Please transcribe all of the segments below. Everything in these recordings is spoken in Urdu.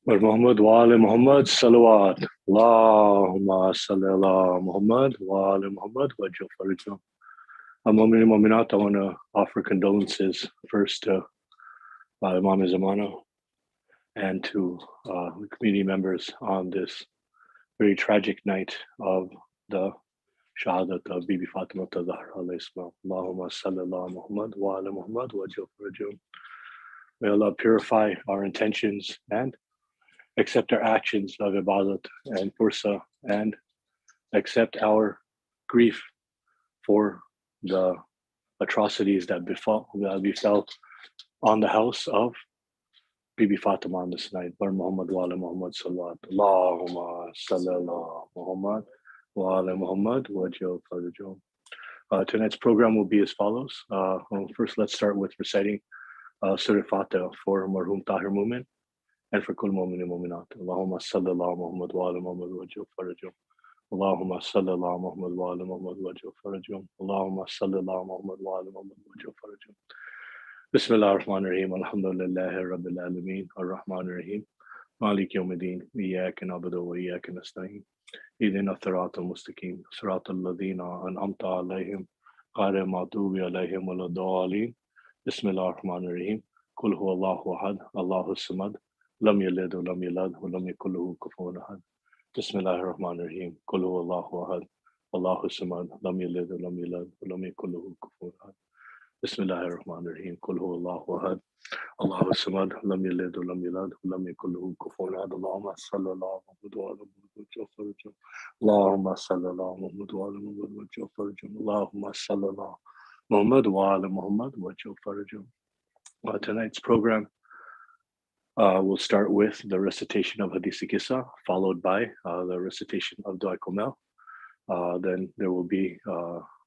Muhammad wa ala Muhammad salawat. Allahumma salli ala Muhammad wa ala Muhammad wa jafar. Mu'min Mu'minat, I want to offer condolences first to Imam Zamana and to the community members on this very tragic night of the Shahadat of Bibi Fatima Zahra alayhi salam. Allahumma salli ala Muhammad wa ala Muhammad wa jafar. May Allah purify our intentions and accept our actions of ibadat and fursa, and accept our grief for the atrocities that befell on the house of Bibi Fatima on this night. Bar Muhammad wa ala Muhammad salawat. Allahumma salli ala Muhammad wa ala Muhammad wa jawfarujum. Tonight's program will be as follows. First, let's start with reciting Surah Fatiha for Marhum Tahir Mumin and for Kul Mu'min and Mu'minat. Allahumma salli ala Muhammad wa ala Muhammad wa jawfarujum. Allahumma salli ala Muhammad wa ala Muhammad wa jawfarujum. Allahumma salli ala Muhammad wa ala Muhammad wa jawfarujum. Bismillah ar-Rahman ar-Rahim. Alhamdulillahi Rabbil Alameen. Ar-Rahman ar-Rahim. Malik Yawmiddin. Iyyaka na'budu wa iyyaka nasta'in. Ihdina as-sirata al-mustaqim. Sirata alladhina an'amta alayhim. Ghayril maghdubi alayhim waladdallin. Bismillah ar-Rahman ar-Rahim. Qul huwallahu ahad. Allahu samad. Lam yalid wa lam yulad wa lam yakul lahu kufuwan ahad. Bismillah ar-Rahman ar-Rahim. Qul huwallahu ahad. Allahu samad. Lam yalid wa lam yulad wa lam yakul lahu kufuwan ahad. Bismillah ar-Rahman ar-Rahim. Qul huwallahu ahad. Allahu samad. Lam yalid wa lam yulad wa lam yakul lahu kufuwan ahad. Allahumma salli ala Muhammad wa ala Muhammad wa jawfarujum. Allahumma salli ala Muhammad wa ala Muhammad wa jawfarujum. Allahumma salli ala Muhammad wa ala Muhammad wa jawfarujum. Tonight's program we'll start with the recitation of Hadith Kissa, followed by the recitation of Dua Komel. Then there will be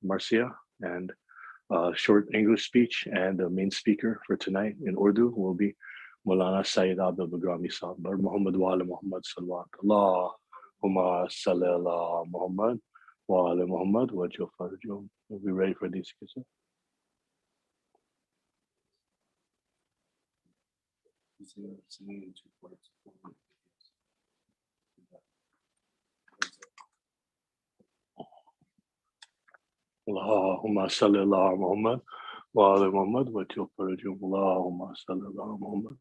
Marcia and short English speech, and the main speaker for tonight in Urdu will be Maulana Sayyid Abid Bilgrami Sahib. Muhammad wa ala Muhammad salawat. Allahumma salli ala Muhammad wa ala Muhammad wa jawfarujum. We'll be ready for Hadith Kissa. Singing in 2 parts. Allahumma salli ala Muhammad wa ala Muhammad wa jawfarujum. Allahumma salli ala Muhammad.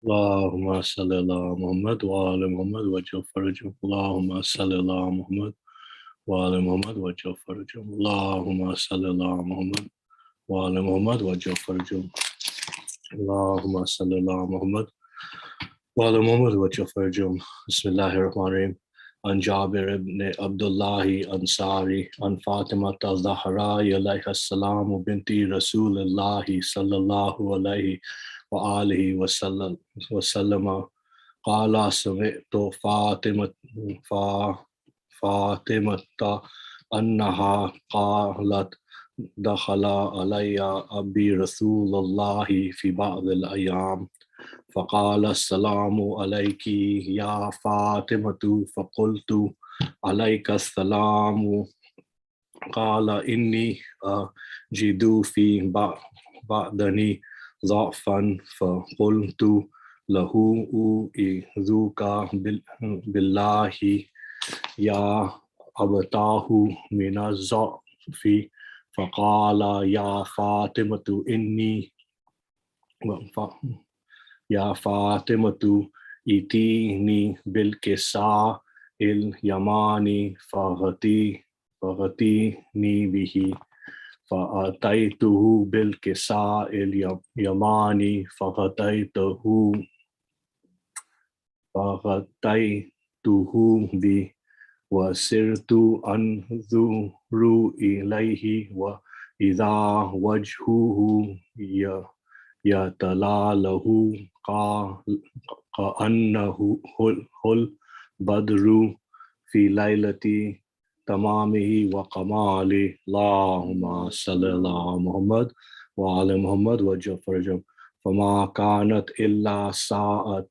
Allahumma salli ala Muhammad wa ala Muhammad wa jawfarujum. Allahumma salli ala Muhammad wa ala Muhammad wa jawfarujum. Allahumma salli ala Muhammad wa ala Muhammad wa jawfarujum. Allahumma salli ala Muhammad wa ala Muhammad wa jawfarujum. Bismillahir Rahmanir Rahim. An Jabir ibn Abdullah Ansari an Fatima Zahra alayha salam binti Rasulullah sallallahu alayhi wa alihi wa sallam qala sami'tu Fatimata annaha qalat dakhala alayya abi Rasulullahi fi ba'd al-ayyam فقال السلام عليك يا فاطمة فقلت عليك السلام قال إني أجد في بدني ضعفا فقلت له أعوذك بالله يا أبتاه من الضعف فقال يا فاطمة إني يا فاطمة ائتيني بالكساء اليماني فغطيني به فأتيته بالكساء اليماني فغطيته به وسرت أنظر إليه وإذا وجهه يتلاله كأنه البدر في ليلة تمامه وكماله. اللهم صل على محمد وعلى محمد وجفر فما كانت إلا ساعة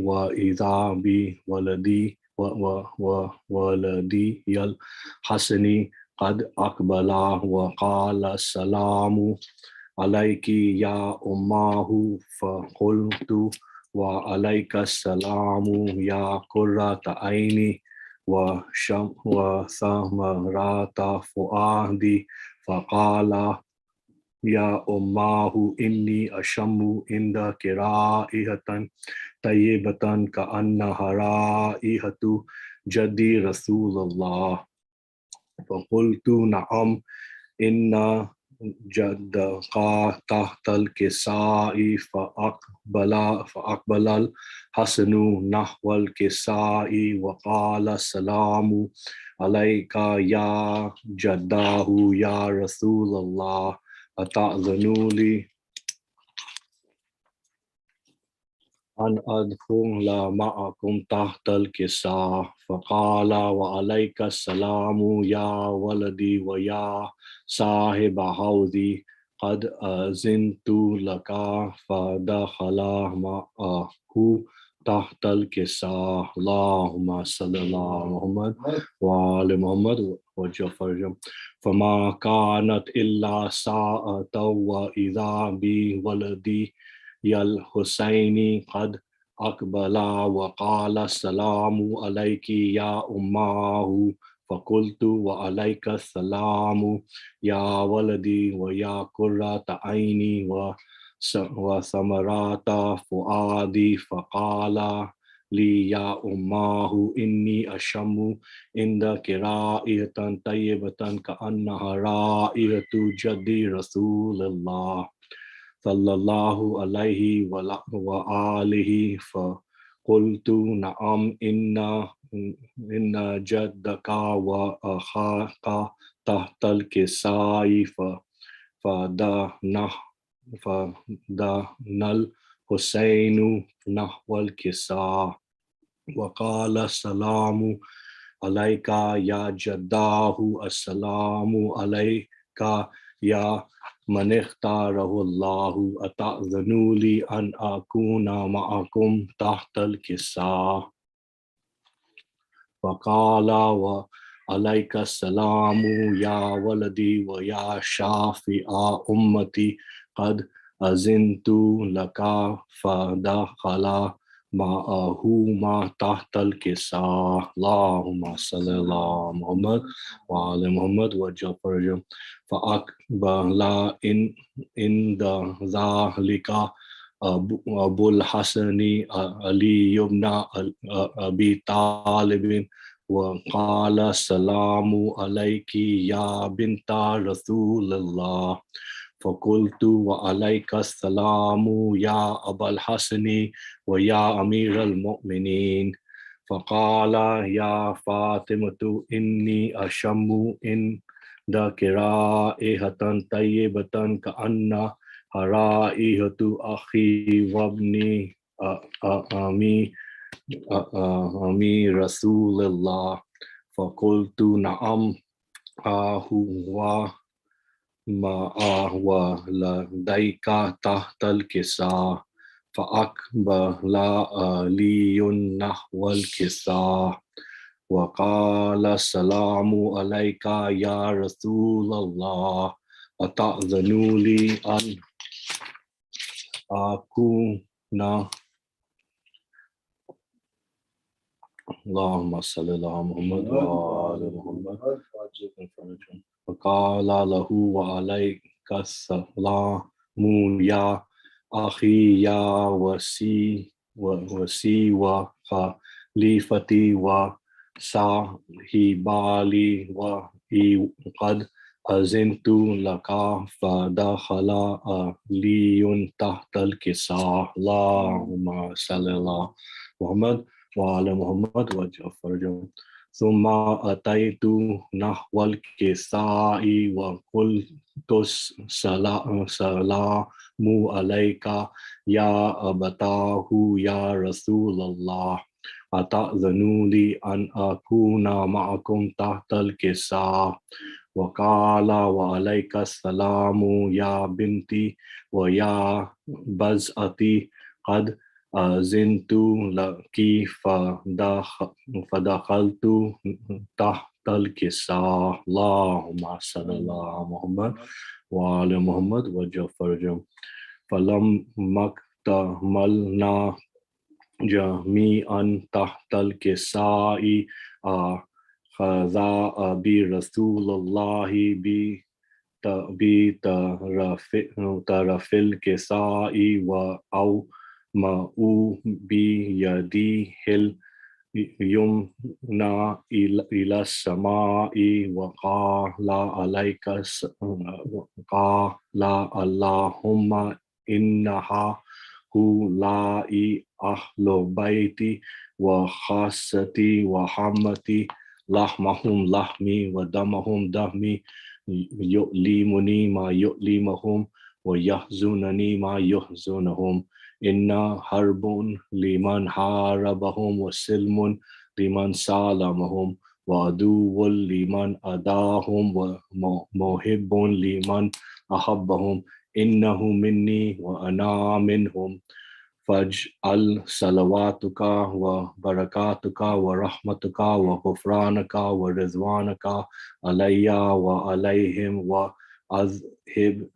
وإذا بولدي وولدي الحسن قد أقبل وقال السلام عليك يا أماه فقلت وعليك السلام يا قرة عيني وثمرات فؤادي فقال يا أماه إني أشم عندك رائحة طيبة كأنها رائحة جدي رسول الله. فقلت نعم إن جدك تحت الكساء فأقبل الحسن نحو الكساء وقال السلام عليك يا جداه يا رسول الله أتأذن لي أن أدخل معكم تحت الكساء؟ فقال وعليك السلام يا ولدي ويا صاحب حوضي قد أذنت لك. فدخل معه تحت الكساء. اللهم صل على محمد وعلى محمد وجفر فما كانت إلا ساعة وإذا بولدي الحسين قد أقبل وقال السلام عليك يا أماه فقلت وعليك السلام يا ولدي ويا قرة عيني وثمرات فؤادي فقال لي يا أماه إني أشم عندك رائحة طيبة كأنها رائحة جدي رسول الله صلى الله عليه وآله. فقلت نعم إن جدك وأخاك تحت الكساء فدنا الحسين نحو الكساء وقال السلام عليك يا جداه السلام عليك يا من اختاره الله أتأذن لي أن أكون معكم تحت الكساء؟ فقال وعليك السلام يا ولدي ويا شافع أمتي قد أذنت لك. فدخل معهما تحت الكساء. اللهم صل على محمد وعلى محمد وجفر فأقبل عند ذلك أبو الحسن علي بن أبي طالب وقال السلام عليك يا بنت رسول الله. فقلت وعليك السلام يا أبا الحسن ويا أمير المؤمنين. فقال يا فاطمة إني أشم عندك رائحة طيبة كأن رائحة أخي وابني أمي رسول الله. فقلت نعم هو ما ولديك تحت الكساء. فأقبل علي نحو الكساء وقال السلام عليك يا رسول الله أتأذن لي أن أكون اللهم صل على محمد وعلى محمد فقال له وعليك السلام يا أخي يا وسي وخليفتي وصاحب لي وقد أذنت لك فدخل علي تحت الكساء اللهم صل على محمد وعلى محمد وجعفر ثم أتيت نحو الكساء وقلت السلام عليك يا أبتاه يا رسول الله أتأذن لي أن أكون معكم تحت الكساء وقال وعليك السلام يا بنتي ويا بزأتي قد أذنت لك فدخلت تحت الكساء اللهم صل على محمد وعلى محمد وجعفر فلما اكتملنا جميعا تحت الكساء أخذ برسول الله بطرف الكساء وأومأ بيده اليمنى إلى السماء وقال اللهم إنها هؤلاء أهل بيتي وخاصتي وحمتي لحمهم لحمي ودمهم دمي يؤلمني ما يؤلمهم ويحزنني ما يحزنهم إن حرب لمن حاربهم وسلم لمن سالمهم وعدو لمن أداهم ومحب لمن أحبهم إنه مني وأنا منهم فاجعل صلواتك وبركاتك ورحمتك وغفرانك ورضوانك علي وعليهم وأذهب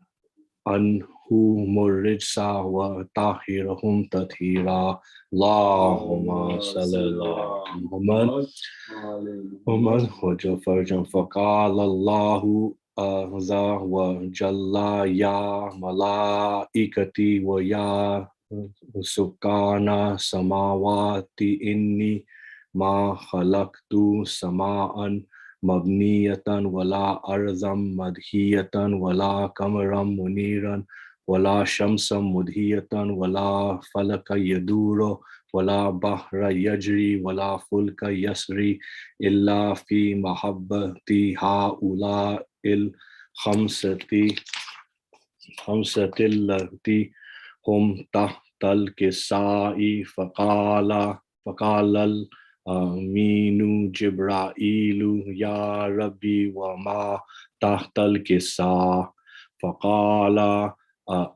عنهم الرجس وطهرهم تطهيرا اللهم صل على محمد وجعفر فقال الله عز وجل يا ملائكتي ويا سكان السماوات إني ما خلقت سماء مبنية ولا أرضا مدهية ولا قمرا منيرا ولا شمسا مدهية ولا فلك يدور ولا بحر يجري ولا فلك يسري إلا في محبة هؤلاء الخمسة التي هم تحت الكساء فقال الأمين جبرائيل يا ربي وما تحت الكساء فقال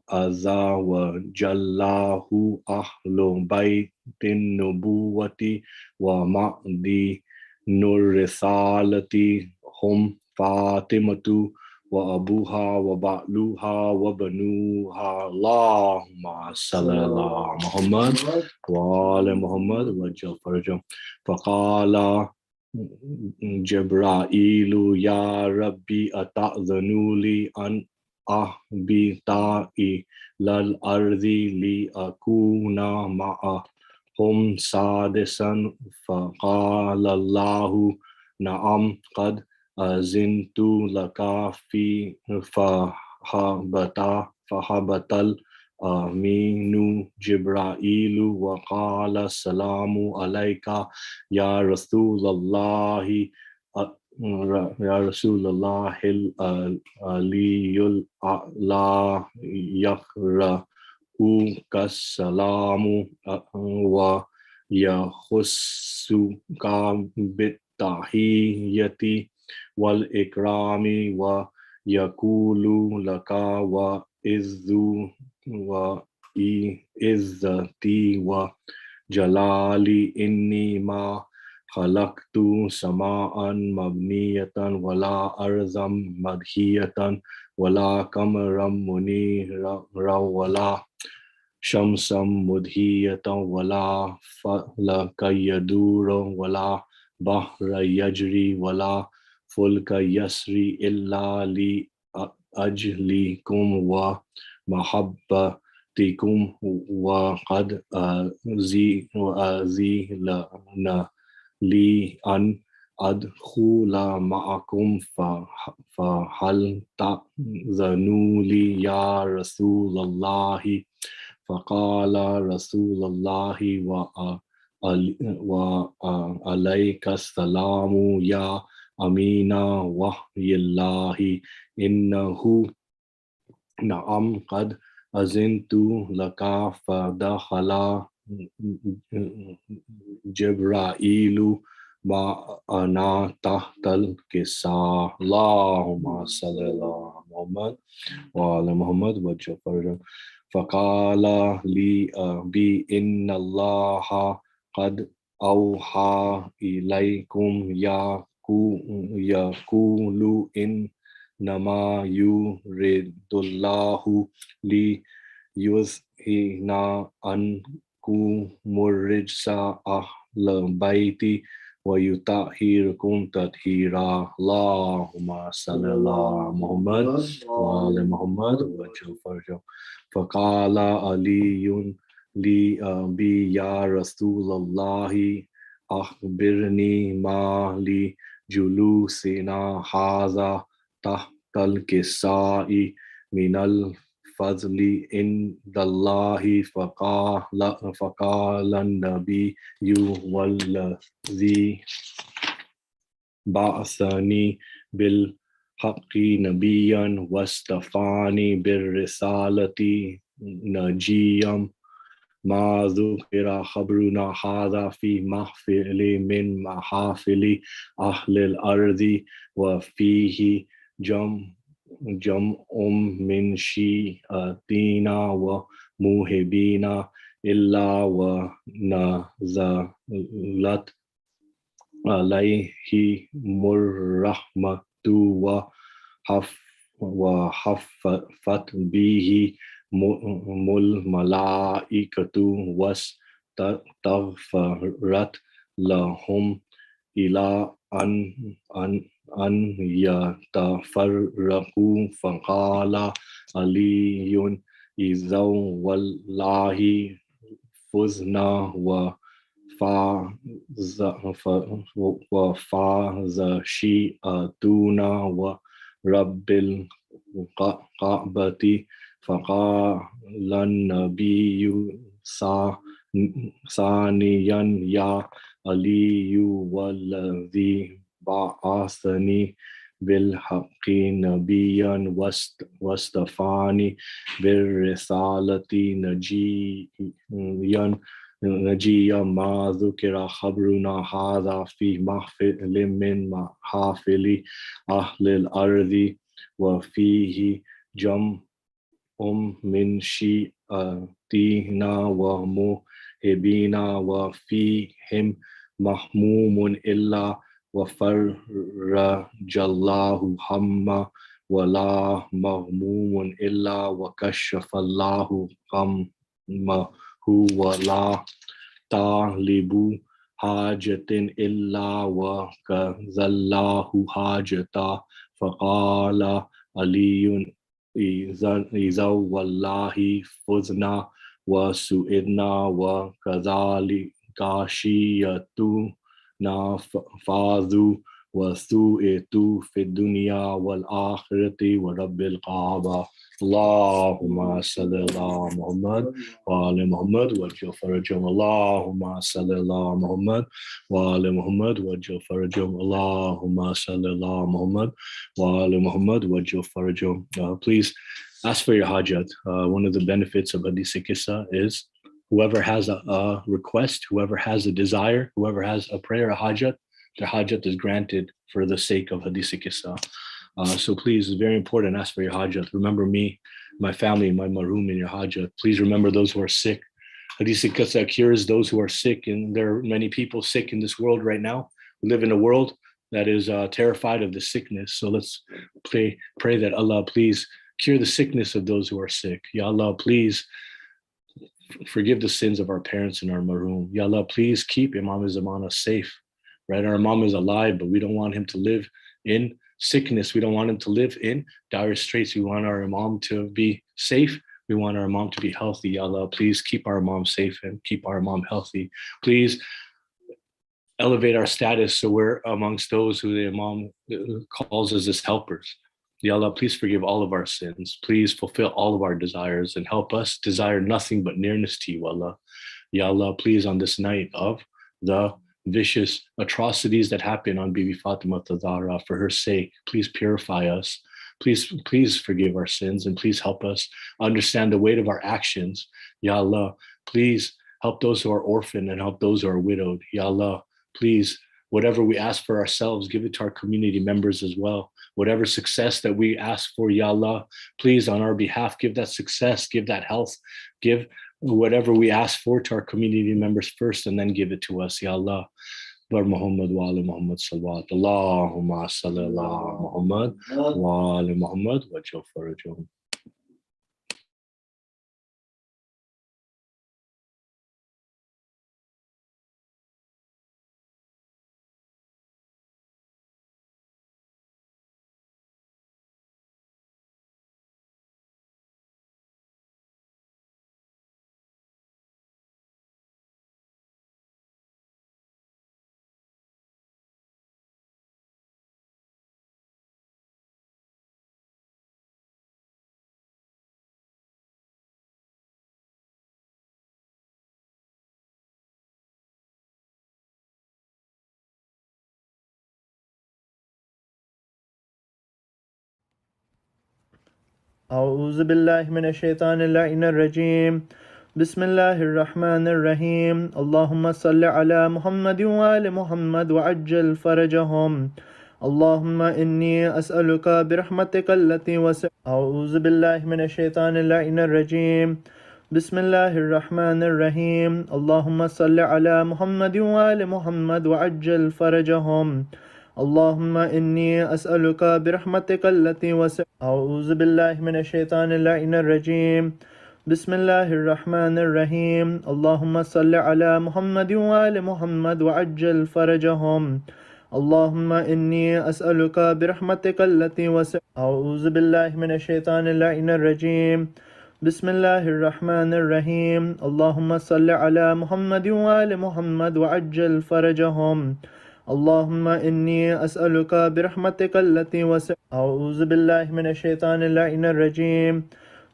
عز وجل أهل بيت النبوة ومعدن الرسالة هم فاطمة وأبوها وبعلوها وبنوها اللهم صل على محمد وآل محمد وجعفر فقال جبرائيل يا ربي أتأذن لي أن أهبط إلى الأرض لأكون معهم سادسا فقال الله نعم قد أذنت لك في فهبط الأمين جبرائيل وقال السلام عليك يا رسول الله يا رسول الله العلي الأعلى يقرأك السلام ويخصك بالتحية والإكرام ويقول لك وعزتي وجلالي إني ما خلقت سماء مبنية ولا أرضا مدهية ولا قمرا منيرا ولا شمسا مدهية ولا فلك يدور ولا بحر يجري ولا fulka yasri illa li ajlikum wa mahabbatikum wa qad azilana li an adkhula ma'akum fahal ta'zanu li ya Rasulallahi. فقال رسول الله وعليك السلام يا أمين وحي الله إنه نعم قد أذنت لك فدخل جبرائيل معنا تحت الكساء اللهم صل على محمد وعلى محمد وجعفر فقال لي أبي إن الله قد أوحى إليكم يقول إنما يريد الله ليذهب عنكم الرجس أهل البيت ويطهركم تطهيرا اللهم صل على محمد وعلى محمد وجعفر فقال علي لأبي يا رسول الله أخبرني ما لجلوسنا هذا تحت الكساء من الفضل عند الله فقال النبي والذي بعثني بالحق نبيا واصطفاني بالرسالة نجيا ما ذكر خبرنا هذا في محفل من محافل أهل الأرض وفيه جمع من شيعتنا وموهبينا إلا ونزلت عليهم الرحمة وحفت به الملائكة واستغفرت لهم إلى أن يتفرقوا فقال علي إذا والله فزنا وفاز شيعتنا ورب الكعبة فقال النبي ثانيا يا علي والذي بعثني بالحق نبيا واصطفاني بالرسالة نجيا ما ذكر خبرنا هذا في محفل من محافل أهل الأرض وفيه جمع من شيعتنا وموهبينا وفيهم محموم إلا وفرج الله هم ولا مغموم إلا وكشف الله غمه ولا طالب حاجة إلا وكذا الله حاجة فقال علي إذا والله فزنا وسئدنا وكذلك شيعتنا فازوا وسئتوا في الدنيا والآخرة ورب الكعبة اللهم صل على محمد وعلى محمد واجعل فرجهم اللهم صل على محمد وعلى محمد واجعل فرجهم اللهم صل على محمد وعلى محمد واجعل فرجهم. Please ask for your hajat. One of the benefits of Hadith Kissa is whoever has a request, whoever has a desire, whoever has a prayer, a hajat, their hajat is granted for the sake of Hadith Kissa. So please, it's very important, ask for your hajat. Remember me, my family, my maroom in your hajat. Please remember those who are sick. Hadith Kissa cures those who are sick, and there are many people sick in this world right now. We live in a world that is terrified of the sickness. So let's pray that Allah, please cure the sickness of those who are sick. Ya Allah, please forgive the sins of our parents and our maroom. Ya Allah, please keep Imam Zamana safe. Right, our Imam is alive, but we don't want him to live in sickness. We don't want him to live in dire straits. We want our Imam to be safe. We want our Imam to be healthy. Ya Allah, please keep our Imam safe and keep our Imam healthy. Please elevate our status so we're amongst those who the Imam calls us as helpers. Ya Allah, please forgive all of our sins. Please fulfill all of our desires and help us desire nothing but nearness to you, Allah. Ya Allah, please, on this night of the vicious atrocities that happen on Bibi Fatima Tazahra, for her sake, please purify us. Please forgive our sins and please help us understand the weight of our actions. Ya Allah, please help those who are orphaned and help those who are widowed. Ya Allah, please, whatever we ask for ourselves, give it to our community members as well. Whatever success that we ask for, Ya Allah, please, on our behalf, give that success, give that health, give whatever we ask for to our community members first, and then give it to us, Ya Allah. Bar Muhammad wa ala Muhammad salawat. Allahumma salli ala Muhammad wa ala Muhammad wa jal farajahum. أعوذ بالله من الشيطان اللعين الرجيم بسم الله الرحمن الرحيم اللهم صل على محمد وآل محمد وعجل فرجهم اللهم إني أسألك برحمتك التي وسعت. أعوذ بالله من الشيطان اللعين الرجيم بسم الله الرحمن الرحيم اللهم صل على محمد وآل محمد وعجل فرجهم اللهم إني أسألك برحمتك التي وسعت. أعوذ بالله من الشيطان اللعين الرجيم بسم الله الرحمن الرحيم اللهم صل على محمد وآل محمد وعجل فرجهم اللهم إني أسألك برحمتك التي وسعت. أعوذ بالله من الشيطان اللعين الرجيم بسم الله الرحمن الرحيم اللهم صل على محمد وآل محمد وعجل فرجهم اللهم إني أسألك برحمتك التي وسعت. أعوذ بالله من الشيطان اللعين الرجيم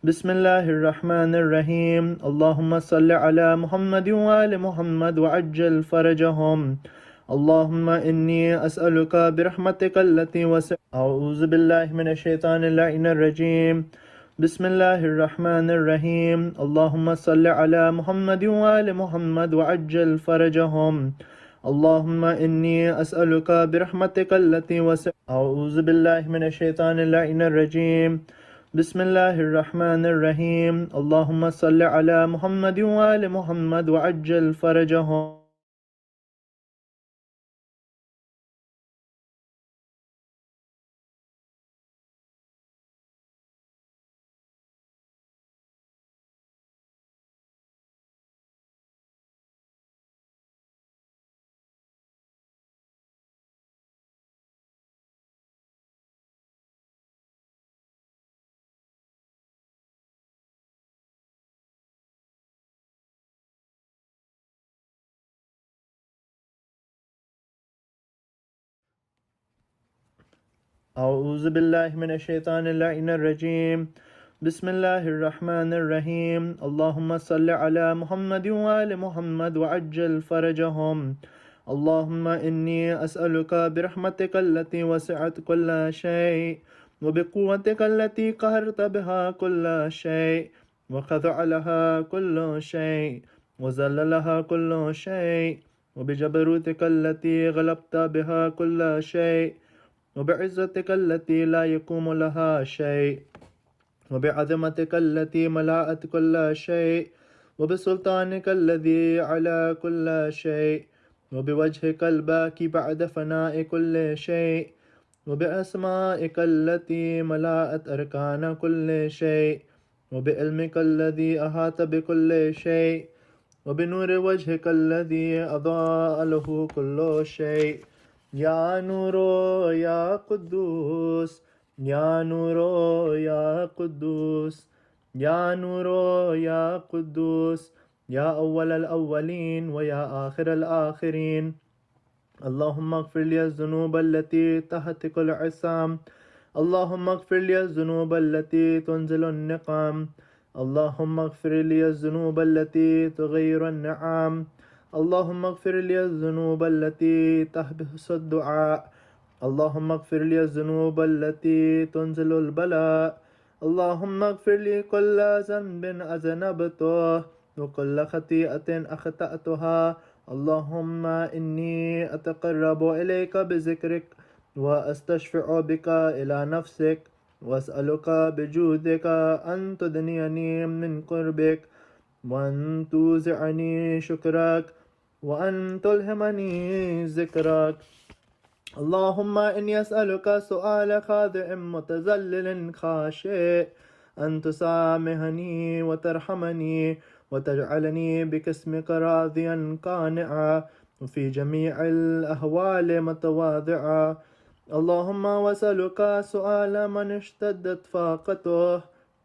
بسم الله الرحمن الرحيم اللهم صل على محمد وآل محمد وعجل فرجهم اللهم إني أسألك برحمتك التي وسعت. أعوذ بالله من الشيطان اللعين الرجيم بسم الله الرحمن الرحيم اللهم صل على محمد وآل محمد وعجل فرجهم اللهم إني أسألك برحمتك التي وسعت. أعوذ بالله من الشيطان اللعين الرجيم بسم الله الرحمن الرحيم اللهم صل على محمد وآل محمد وعجل فرجهم. أعوذ بالله من الشيطان اللعين الرجيم بسم الله الرحمن الرحيم اللهم صل على محمد وآل محمد وعجل فرجهم اللهم إني أسألك برحمتك التي وسعت كل شيء وبقوتك التي قهرت بها كل شيء وخضع لها كل شيء وذل لها كل شيء وبجبروتك التي غلبت بها كل شيء وبعزتك التي لا يقوم لها شيء وبعظمتك التي ملأت كل شيء وبسلطانك الذي على كل شيء وبوجهك الباكي بعد فناء كل شيء وبأسمائك التي ملأت أركان كل شيء وبعلمك الذي أحاط بكل شيء وبنور وجهك الذي أضاء له كل شيء يا نور يا قدوس يا نور يا قدوس يا نور يا قدوس يا أول الأولين ويا آخر الآخرين. اللهم اغفر لي الذنوب التي تهتك العصام. اللهم اغفر لي الذنوب التي تنزل النقم. اللهم اغفر لي الذنوب التي تغير النعم. اللهم اغفر لي الذنوب التي تحبس الدعاء. اللهم اغفر لي الذنوب التي تنزل البلاء. اللهم اغفر لي كل ذنب أذنبته وكل خطيئة أخطأتها. اللهم إني أتقرب إليك بذكرك وأستشفع بك إلى نفسك وأسألك بجودك أن تدنيني من قربك وأن توزعني شكرك وأن تلهمني ذكرك. اللهم إني أسألك سؤال خاضع متذلل خاشع أن تسامحني وترحمني وتجعلني باسمك راضيا قانعا وفي جميع الأحوال متواضعا. اللهم وأسألك سؤال من اشتدت فاقته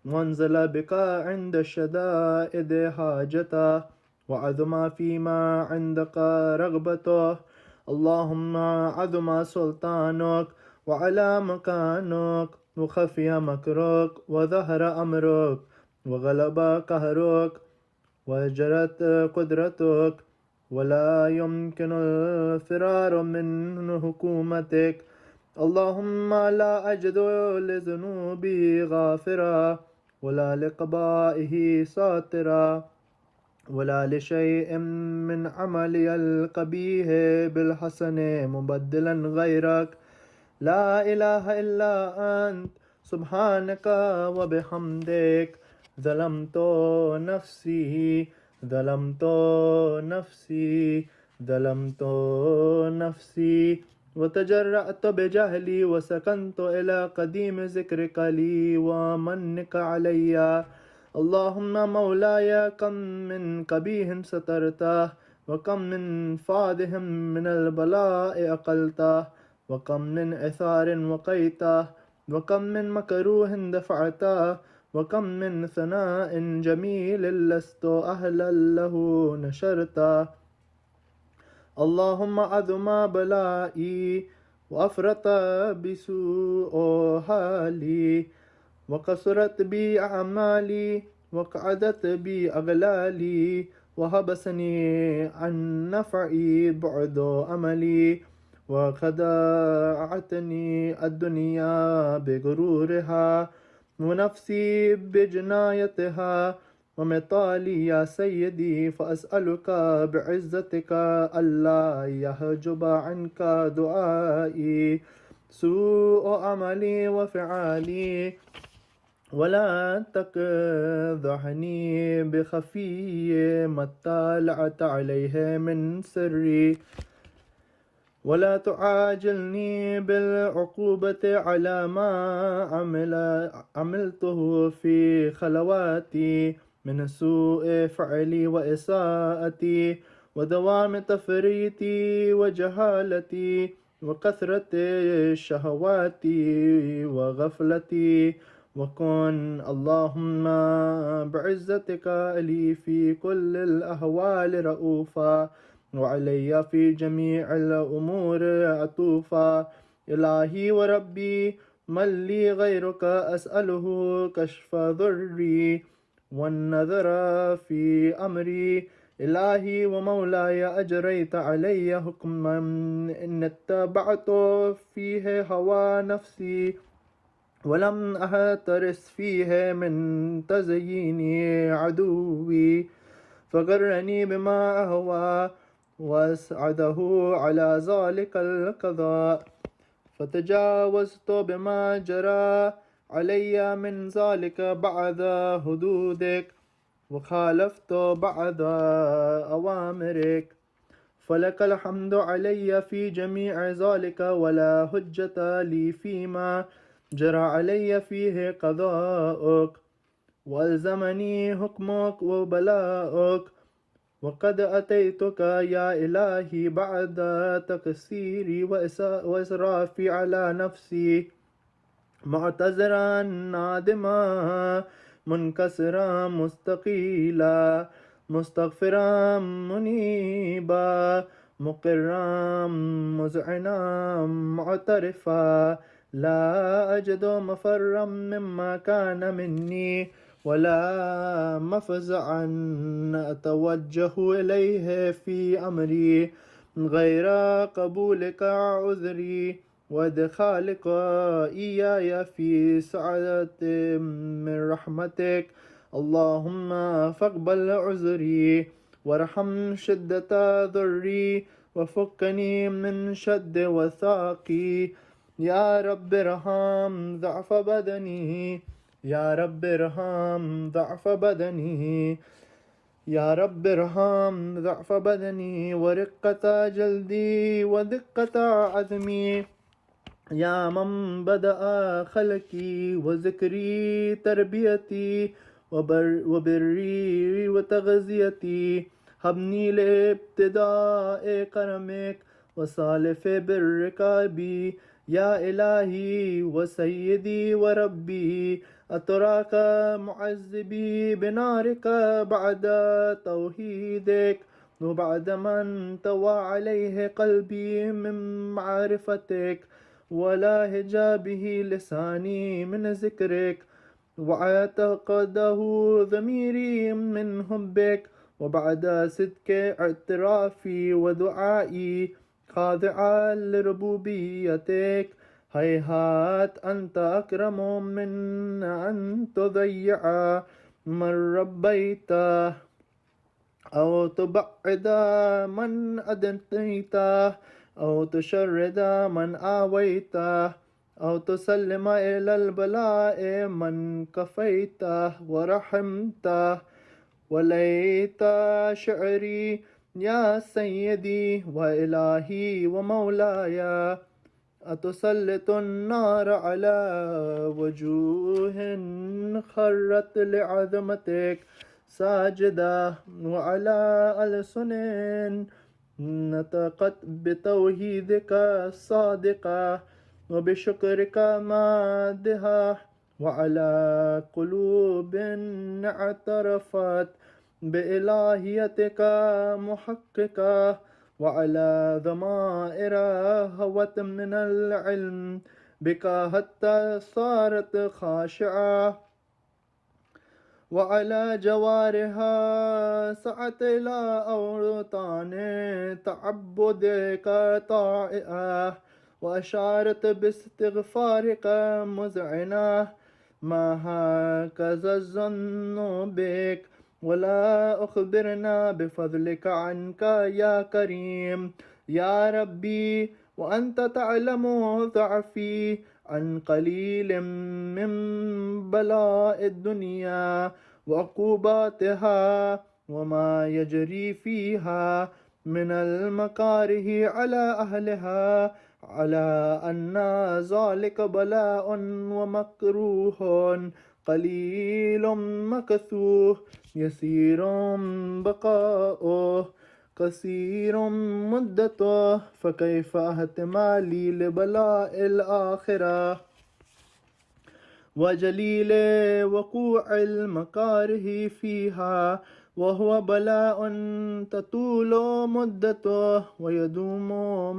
وانزل بك عند الشدائد حاجته وعظم فيما عندك رغبته. اللهم عظم سلطانك وعلى مكانك وخفي مكرك وظهر أمرك وغلب قهرك وجرت قدرتك ولا يمكن الفرار من حكومتك. اللهم لا أجد لذنوبي غافرا ولا لقبائه ساترا ولا لشيء من عملي القبيح بالحسن مبدلا غيرك. لا إله إلا أنت سبحانك وبحمدك ظلمت نفسي ظلمت نفسي ظلمت نفسي وتجرأت بجهلي وسكنت إلى قديم ذكرك لي ومنك علي. اللهم مولاي كم من قبيح سترته وكم من فادهم من البلاء أقلته وكم من إثار وقيته وكم من مكروه دفعته وكم من ثناء جميل لست أهلا له نشرته. اللهم عظم بلائي وأفرط بسوء حالي وقصرت بي أعمالي وقعدت بي أغلالي وحبسني عن نفعي بعد أملي وخدعتني الدنيا بغرورها ونفسي بجنايتها ومطالي يا سيدي. فأسألك بعزتك ألا يحجب عنك دعائي سوء عملي وفعالي ولا تقذحني بخفي ما اطلعت عليه من سري ولا تعاجلني بالعقوبة على ما عملته في خلواتي من سوء فعلي وإساءتي ودوام تفريطي وجهالتي وكثرة شهواتي وغفلتي. وكن اللهم بعزتك لي في كل الأحوال رؤوفا وعلي في جميع الأمور عطوفا. إلهي وربي من لي غيرك أسأله كشف ضري والنظر في أمري. إلهي ومولاي أجريت علي حكما إن اتبعت فيه هوى نفسي ولم أهترس فيه من تزيين عدوي فغرني بما أهوى وأسعده على ذلك القضاء فتجاوزت بما جرى علي من ذلك بعد حدودك وخالفت بعد أوامرك. فلك الحمد علي في جميع ذلك ولا حجة لي فيما جرى علي فيه قضاءك وألزمني حكمك وبلاءك وقد أتيتك يا إلهي بعد تقصيري وإسرافي على نفسي معتذرا نادما منكسرا مستقيلا مستغفرا منيبا مقرا مذعنا معترفا لا أجد مفرا مما كان مني ولا مفزعا أتوجه إليه في أمري غير قبولك عذري وادخالك إياي في سعادة من رحمتك اللهم فاقبل عذري وارحم شدة ضري وفكني من شد وثاقي يا رب ارحم ضعف بدني يا رب ارحم ضعف بدني يا رب ارحم ضعف بدني ورقة جلدي ودقة عزمي يا من بدأ خلقي وذكري تربيتي وبري وتغذيتي هبني لابتداء كرمك وصالف برك بي يا إلهي وسيدي وربي أتراك معذبي بنارك بعد توحيدك وبعد من توى عليه قلبي من معرفتك ولا هجابه لساني من ذكرك واعتقده ضميري من حبك وبعد صدق اعترافي ودعائي خاضعا لربوبيتك هيهات أنت أكرم من أن تضيع من ربيته أو تبعد من أدنيته أو تشرد من آويته أو تسلم إلى البلاء من كفيته ورحمته وليت شعري يا سيدي وإلهي ومولاي أتسلط النار على وجوه خرت لعظمتك ساجدة وعلى ألسن نطقت بتوحيدك الصادقة وبشكرك مادها وعلى قلوب اعترفت بإلهيتك محققة وعلى ضمائر هوت من العلم بك حتى صارت خاشعة وعلى جوارها سعت إلى أوطان تعبدك طائعة وأشارت باستغفارك مذعنة ما هكذا الظن بك ولا أخبرنا بفضلك عنك يا كريم يا ربي وأنت تعلم ضعفي عن قليل من بلاء الدنيا وعقوباتها وما يجري فيها من المكاره على أهلها على أن ذلك بلاء ومكروه قليل مكثوه يسير بقاؤه قصير مدته فكيف احتمالي لبلاء الآخرة وجليل وقوع المكاره فيها وهو بلاء تطول مدته ويدوم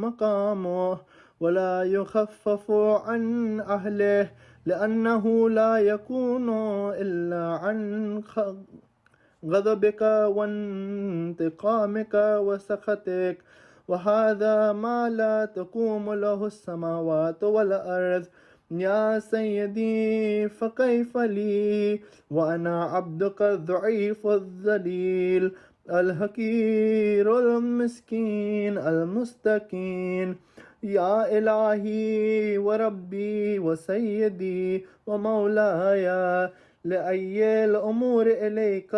مقامه ولا يخفف عن أهله لأنه لا يكون إلا عن غضبك وانتقامك وسخطك وهذا ما لا تقوم له السماوات والأرض يا سيدي فكيف لي وأنا عبدك الضعيف الذليل الحقير المسكين المستكين يا إلهي وربي وسيدي ومولاي لأي الأمور إليك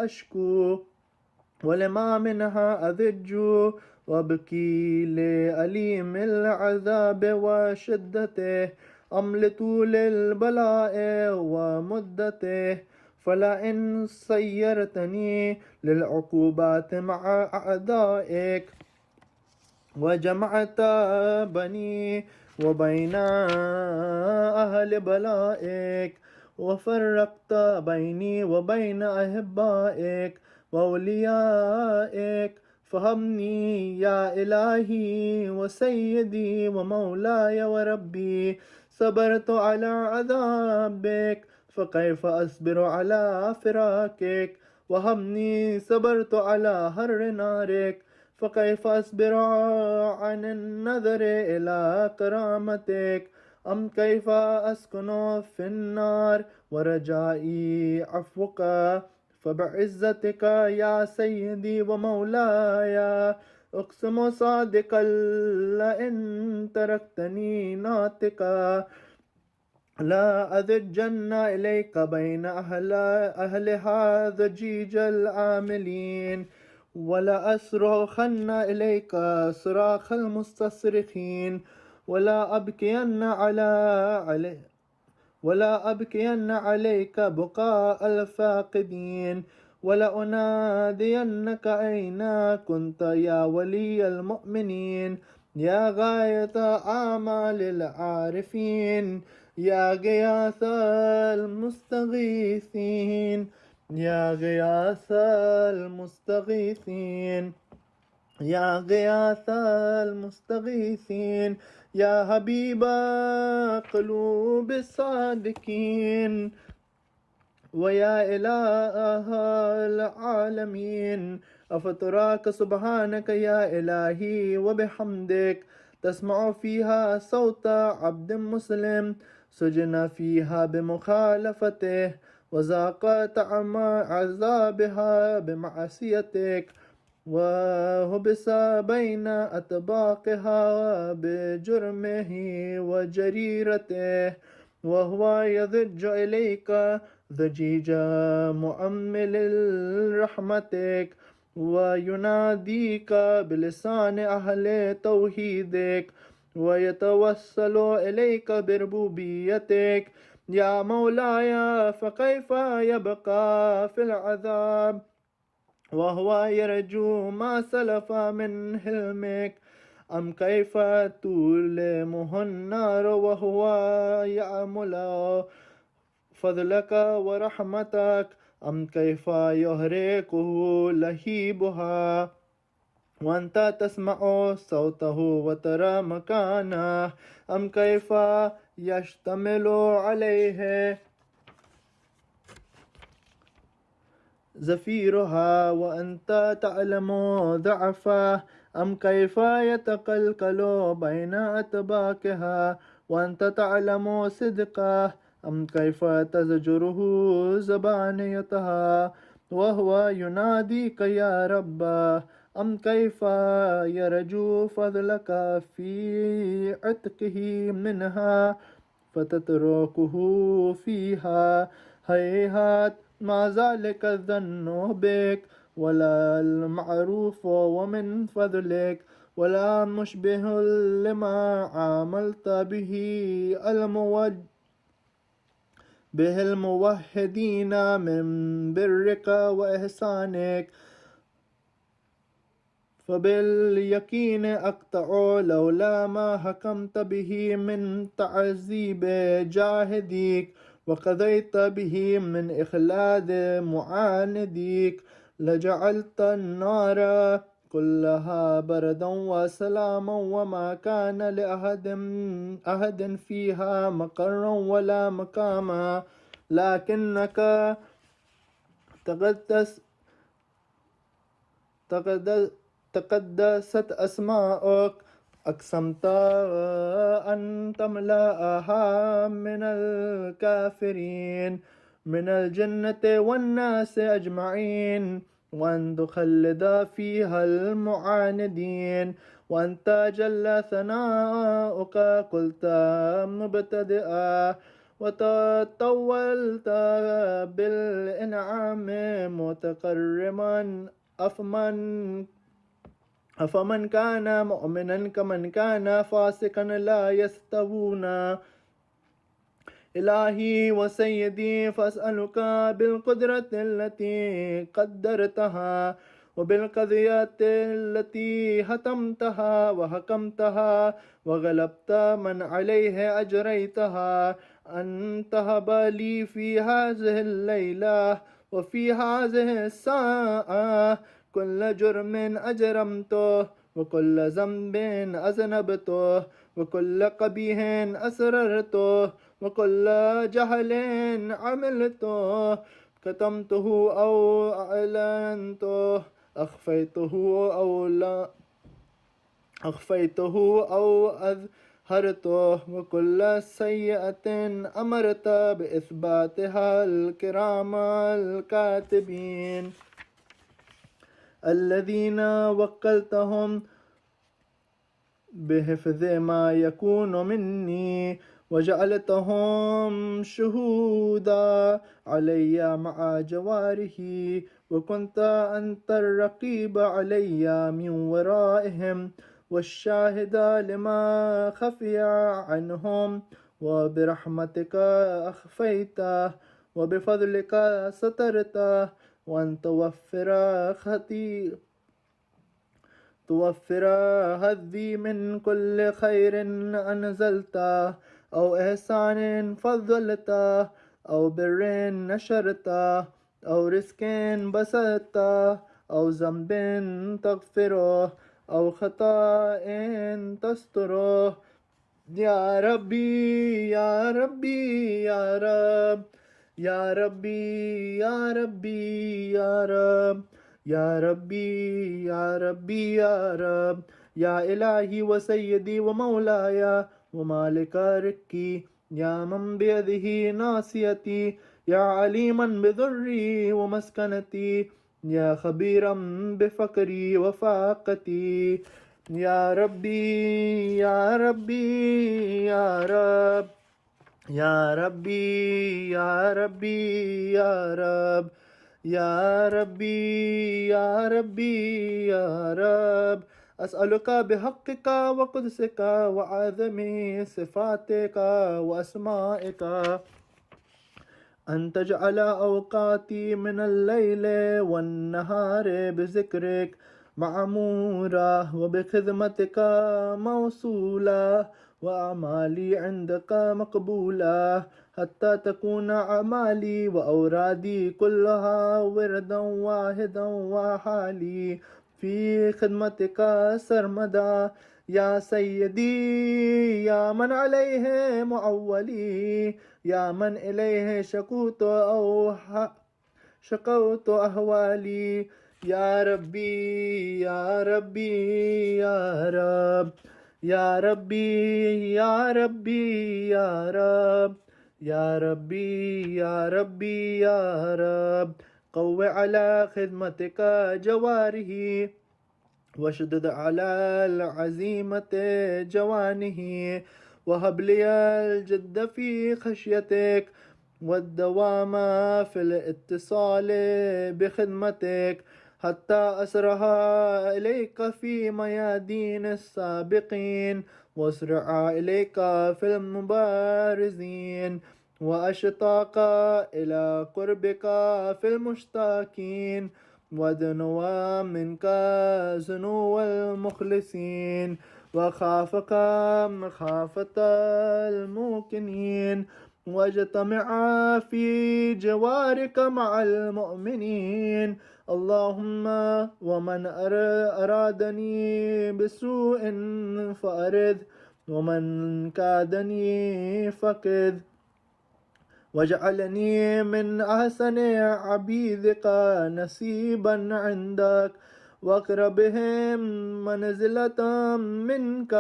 أشكو ولما منها أذج وابكي لأليم العذاب وشدته أم لطول البلاء ومدته فلئن سيرتني للعقوبات مع أعدائك وجمعت بني وبين أهل بلائك وفرقت بيني وبين أحبائك وأوليائك فهمني يا إلهي وسيدي ومولاي وربي. صبرت على عذابك فكيف أصبر على فراقك، وهمني صبرت على حر نارك فكيف أصبر عن النظر إلى كرامتك. أم كيف أسكن في النار ورجائي عفوك، فبعزتك يا سيدي ومولاي أقسم صادقا لئن تركتني ناطقا لا أذجن إليك بين أهلها ضجيج العاملين، ولا أصرخن إليك صراخ المستصرخين، ولا أبكين عليك بكاء الفاقدين، ولا أنادينك أين كنت يا ولي المؤمنين، يا غاية آمال العارفين، يا غياث المستغيثين، يا غياث المستغيثين، يا غياث المستغيثين، يا حبيب قلوب الصادقين، ويا إله العالمين. أفتراك سبحانك يا إلهي وبحمدك تسمع فيها صوت عبد مسلم سجن فيها بمخالفته وذاق طعم عذابها بمعصيتك وهبس بين أطباقها بجرمه وجريرته، وهو يضج إليك ضجيج مؤمل رحمتك ويناديك بلسان أهل توحيدك ويتوسل إليك بربوبيتك. يا مولاي فكيف يبقى في العذاب وهو يرجو ما سلف من حلمك؟ أم كيف تؤلمه النار وهو يأمل فضلك ورحمتك؟ أم كيف يهرقه لهيبها وأنت تسمع صوته وترى مكانه؟ أم كيف يشتمل عليه زفيرها وأنت تعلم ضعفه؟ أم كيف يتقلقل بين أطباقها وأنت تعلم صدقه؟ أم كيف تزجره زبانيتها وهو يناديك يا رب؟ أم كيف يرجو فضلك في عتقه منها فتتركه فيها؟ هيهات ما ذلك الظن بك ولا المعروف ومن فضلك ولا مشبه لما عاملت به الموحدين من برك وإحسانك. فباليقين أقطع لولا ما حكمت به من تعذيب جاهديك وقضيت به من إخلاد معانديك لجعلت النار كلها بردا وسلاما وما كان لأحد فيها مقرا ولا مقاما، لكنك تقدست أسماؤك أقسمت أن تملأها من الكافرين من الجنة والناس أجمعين وأن تخلد فيها المعاندين، وأنت جل ثناؤك قلت مبتدئا وتطولت بالإنعام متكرما أفمن كان مؤمنا كمن كان فاسقا لا يستوون إلهي وسيدي فأسألك بالقدرة التي قدرتها وبالقضية التي هتمتها وحكمتها وغلبت من عليه أجريتها أن تهب لي في هذه الليلة وفي هذه الساعة كل جرم أجرمته وكل ذنب أذنبته وكل قبيح أسررته وكل جهل عملته كتمته أو أعلنته أخفيته أو أظهرته وكل سيئة أمرت بإثباتها الكرام الكاتبين الذين وكلتهم بحفظ ما يكون مني وجعلتهم شهودا علي مع جواره وكنت أنت الرقيب علي من ورائهم والشاهد لما خفي عنهم وبرحمتك أخفيته وبفضلك سترته وأن توفر هذي من كل خير أنزلته أو إحسان فضلته أو بر نشرته أو رزق بسطته أو ذنب تغفره أو خطأ تستره يا ربي يا ربي يا رب يا ربي يا ربي يا رب يا ربي يا ربي يا رب يا إلهي وسيدي ومولاي ومالك ركي يا من بيده ناصيتي يا عليما بضري ومسكنتي يا خبيرا بفقري وفاقتي يا ربي يا ربي يا رب يا ربي يا ربي يا رب يا ربي يا ربي يا رب أسألك بحقك وقدسك وعظم صفاتك وأسمائك أن تجعل أوقاتي من الليل والنهار بذكرك معمورة وبخدمتك موصولة وأعمالي عندك مقبولة حتى تكون أعمالي وأورادي كلها وردا واحدا وحالي في خدمتك سرمدا يا سيدي يا من عليه معولي يا من إليه شكوت أهوالي يا ربي يا ربي يا رب يا ربي يا ربي يا رب يا ربي يا ربي يا رب قو على خدمتك جواره واشدد على العزيمة جوانه وهب لي الجد في خشيتك والدوام في الاتصال بخدمتك حتى أسرها إليك في ميادين السابقين وأسرع إليك في المبارزين وأشتاق إلى قربك في المشتاقين ودنو منك زنو المخلصين وخافك مخافة الموقنين واجتمع في جوارك مع المؤمنين اللهم ومن أرادني بسوء فأرد ومن كادني فقد واجعلني من أحسن عبيدك نصيبا عندك واقربهم منزلة منك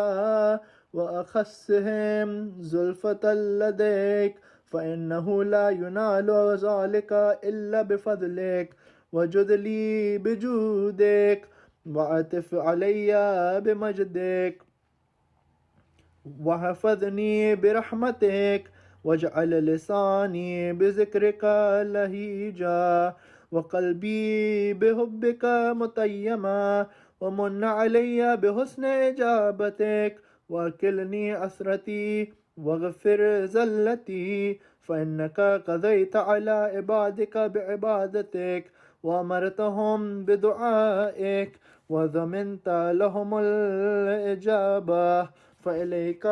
وأخصهم زلفة لديك فإنه لا ينال ذلك إلا بفضلك وجد لي بجودك وعطف علي بمجدك وحفظني برحمتك واجعل لساني بذكرك لهيجا وقلبي بحبك متيما ومن علي بحسن إجابتك وكلني أسرتي واغفر زلتي، فإنك قضيت على عبادك بعبادتك وأمرتهم بدعائك وضمنت لهم الإجابة، فإليك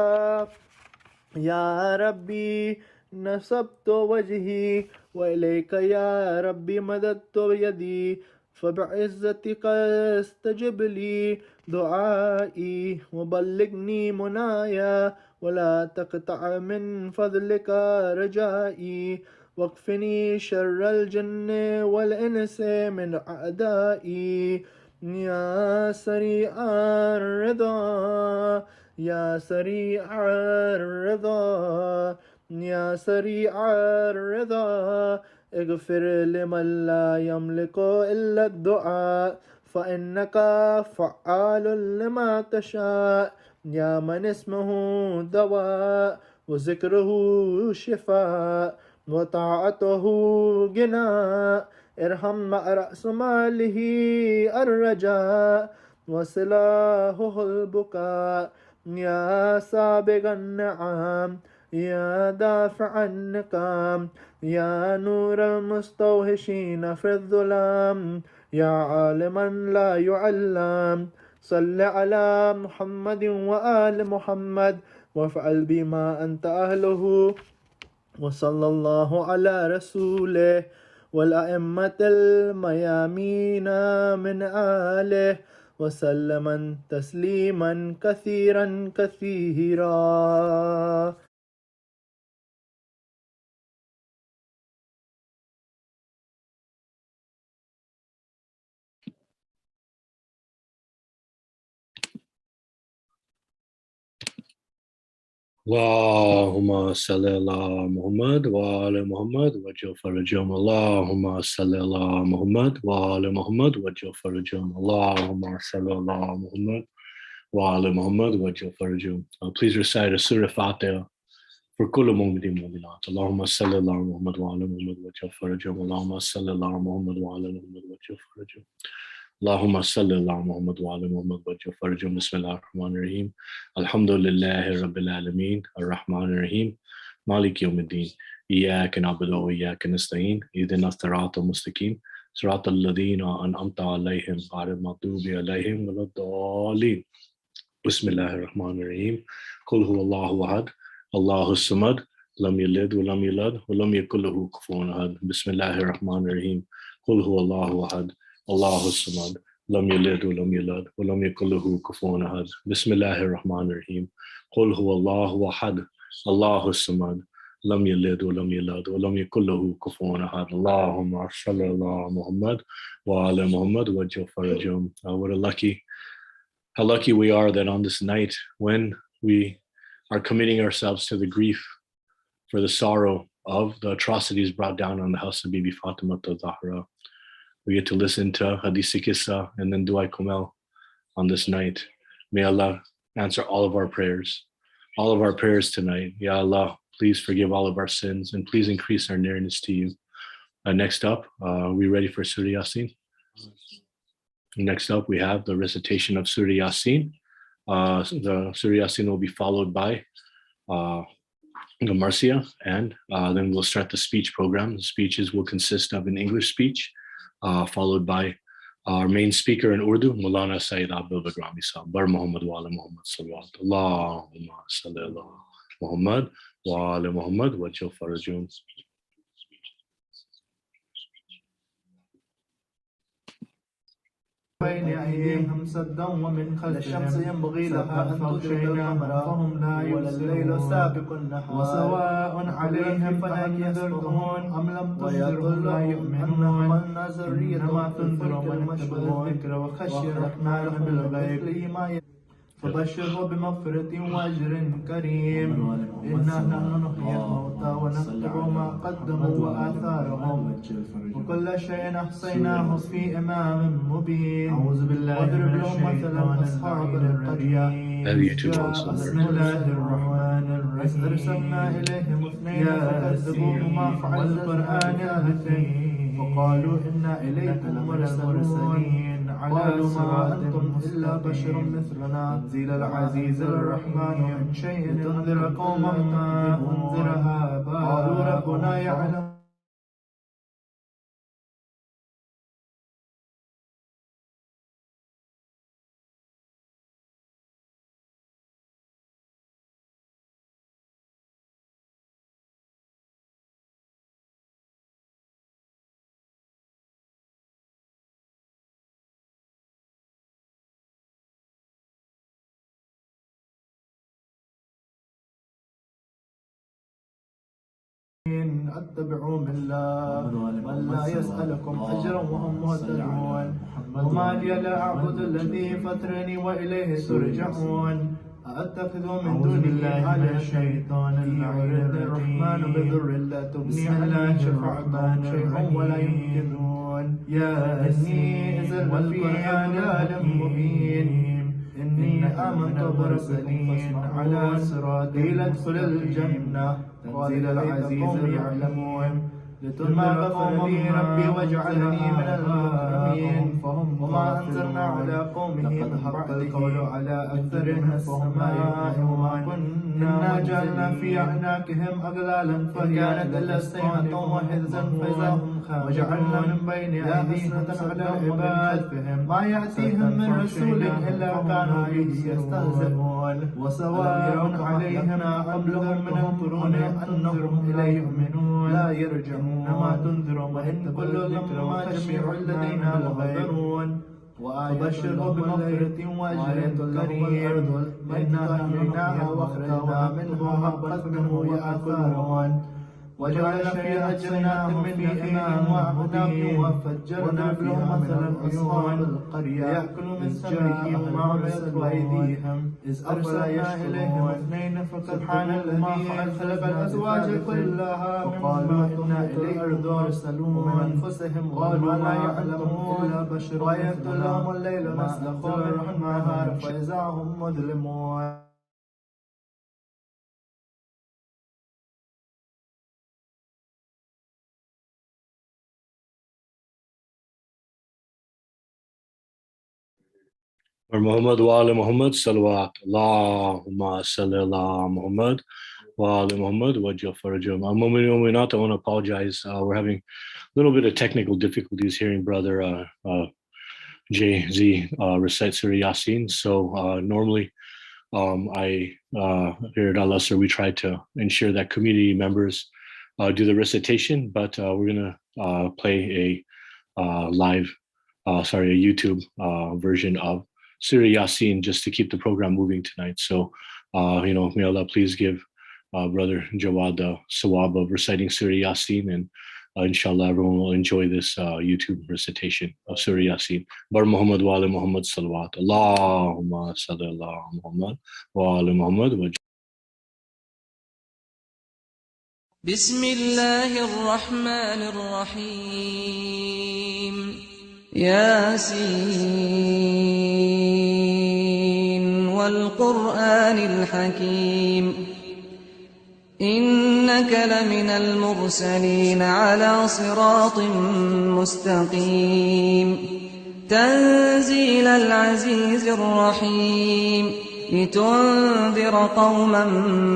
يا ربي نصبت وجهي، وإليك يا ربي مددت يدي، فبعزتك استجب لي دعائي وبلغني منايا، ولا تقطع من فضلك رجائي، واكفني شر الجن والإنس من أعدائي. يا سريع الرضا، يا سريع الرضا، يا سريع الرضا، اغفر لمن لا يملك إلا الدعاء، فإنك فعال لما تشاء، يا من اسمه دواء وذكره شفاء وطاعته غناء، ارحم مع رأس ماله الرجاء وسلاحه البكاء، يا سابق النعم، يا دافع النقام، يا نور المستوحشين في الظلام، يا عالما لا يعلم، صل على محمد وآل محمد وافعل بما أنت أهله، وصلى الله على رسوله والأئمة الميامين من آله وسلم تسليما كثيرا كثيرا. اللهم صل على محمد وعلى محمد وجل فرجهم. اللهم صل على محمد وعلى محمد وجل فرجهم. اللهم صل على محمد وعلى محمد وجل فرجهم. Please recite a Surah Fatiha for كل مؤمن مؤمنات. اللهم صل على محمد وعلى محمد وجل فرجهم. اللهم صل على محمد وعلى محمد وجل فرجهم. اللهم صل على محمد وعلى محمد وجل فرجهم. بسم الله الرحمن الرحيم. الحمد لله رب العالمين الرحمن الرحيم مالك يوم الدين إياك نعبد وإياك نستعين اهدنا الصراط المستقيم صراط الذين أنعمت عليهم غير المغضوب عليهم ولا الضالين. بسم الله الرحمن الرحيم. قل هو الله أحد الله الصمد لم يلد ولم يولد ولم يكن له كفوا أحد. بسم الله الرحمن الرحيم. قل هو الله أحد الله الصمد لم يلد ولم يولد ولم يكن له كفوا أحد. بسم الله الرحمن الرحيم. قل هو الله أحد الله الصمد لم يلد ولم يولد ولم يكن له كفوا أحد. اللهم صل على محمد وعلى محمد وجل فرجهم. How lucky we are that on this night, when we are committing ourselves to the grief for the sorrow of the atrocities brought down on the house of Bibi Fatima to Zahra, we get to listen to Hadisi Kissa and then Duai Komel on this night. May Allah answer all of our prayers tonight. Ya Allah, please forgive all of our sins and please increase our nearness to you. Next up, we ready for Surah Yasin? Next up, we have the recitation of Surah Yasin. The Surah Yasin will be followed by the Marcia, and then we'll start the speech program. The speeches will consist of an English speech, followed by our main speaker in Urdu, Maulana Sayyid Abid Bilgrami Sahab. Bar Muhammad wa ala Muhammad sallallahu Allahumma salli ala Muhammad wa ala Muhammad wa jal farajun. بين أيديهم سدا ومن خلفهم الشمس ينبغي لها أن تدرك القمر فهم لا يبصرون سابق النهار وسواء عليهم أأنذرتهم أم لم تنذرهم لا يؤمنون إنما تنذر من اتبع الذكر وخشي الرحمن بالغيب فبشره بمغفرة وأجر كريم. إنا نحن نحيي الموتى ونتبع ما قدموا وآثارهم وكل شيء أحصيناه في إمام مبين. أعوذ بالله من الشيطان أصحاب القرية بسم الله الرحمن الرحيم. أرسلنا إليهم اثنين فكذبوهما فعززنا بثالث فقالوا إنا إليكم مرسلون. قالوا ما أنتم إلا بشر مثلنا تنزيل العزيز الرحمن من شيء لتنذر قوما ما أنذر آباؤهم قالوا ربنا يعلم اتبعوا من لا يسألكم أجرا وهم مهتدون وما لي لا أعبد الذي فطرني وإليه ترجعون أأتخذ من دونه آلهة الشيطان يردني الرحمن بضر لا تغني عني شفاعتهم شيئا ولا ينقذون يا إني إذا لفي ضلال مبين إني آمنت بربكم على صراط قيل ادخل الجنة تنزيل العزيز يعلمون لتنذر قوم ربي وجعلني من المكرمين وما أنزلنا على قومه من حق القول على أكثرهم فهم لا يؤمنون إنا جعلنا في أعناقهم أغلالا فكانت إلا صيحة وحزا فإذا هم خامدون وجعلنا من بين أيديهم على العباد ما يأتيهم من رسول إلا كانوا به يستهزئون وسواء عليهم قبلهم من القرون أنهم إليه يؤمنون لا يرجعون إنما تنذر وإن كل لما جميع لدينا لغيرون وبشره بمغفرة وأجر كريم إنا أحييناها وأخرجنا منها حبا منه يأكلون وجعلنا فيها جنات من نخيل وأعناب وفجرنا فيها مثل العيون القرية يأكلوا من ثمره وما عملت أيديهم إذ أرسلنا إليهم اثنين فسبحان الذي خلق الأزواج كلها وقالوا إنا إليكم مرسلون ومن أنفسهم قالوا ما يعلمون إلا بشر وآية لهم الليل نسلخ منه النهار فإذا هم مظلمون. Muhammad wa ala Muhammad salawat. Allahumma salli ala Muhammad wa ala Muhammad wa Jafarajum. I want to apologize. We're having a little bit of technical difficulties hearing brother JZ recite Surah Yasin. So normally I here at al-Asr we try to ensure that community members do the recitation, but we're gonna play a YouTube version of Surah Yasin just to keep the program moving tonight. So, may Allah please give Brother Jawad the sawab of reciting Surah Yasin, and inshallah everyone will enjoy this YouTube recitation of Surah Yasin. Bar Muhammad wa ala Muhammad salawat. Allahumma salli ala Muhammad wa ala Muhammad wa بسم الله الرحمن الرحيم ياسين والقرآن الحكيم إنك لمن المرسلين على صراط مستقيم تنزيل العزيز الرحيم لتنذر قوما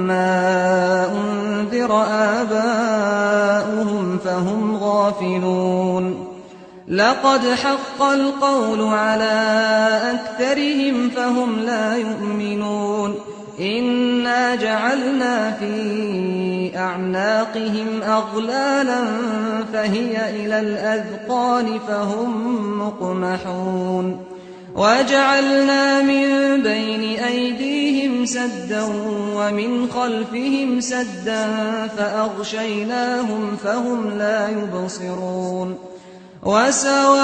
ما أنذر آباؤهم فهم غافلون لقد حق القول على أكثرهم فهم لا يؤمنون إنا جعلنا في أعناقهم أغلالا فهي إلى الأذقان فهم مقمحون وجعلنا من بين أيديهم سدا ومن خلفهم سدا فأغشيناهم فهم لا يبصرون وسواء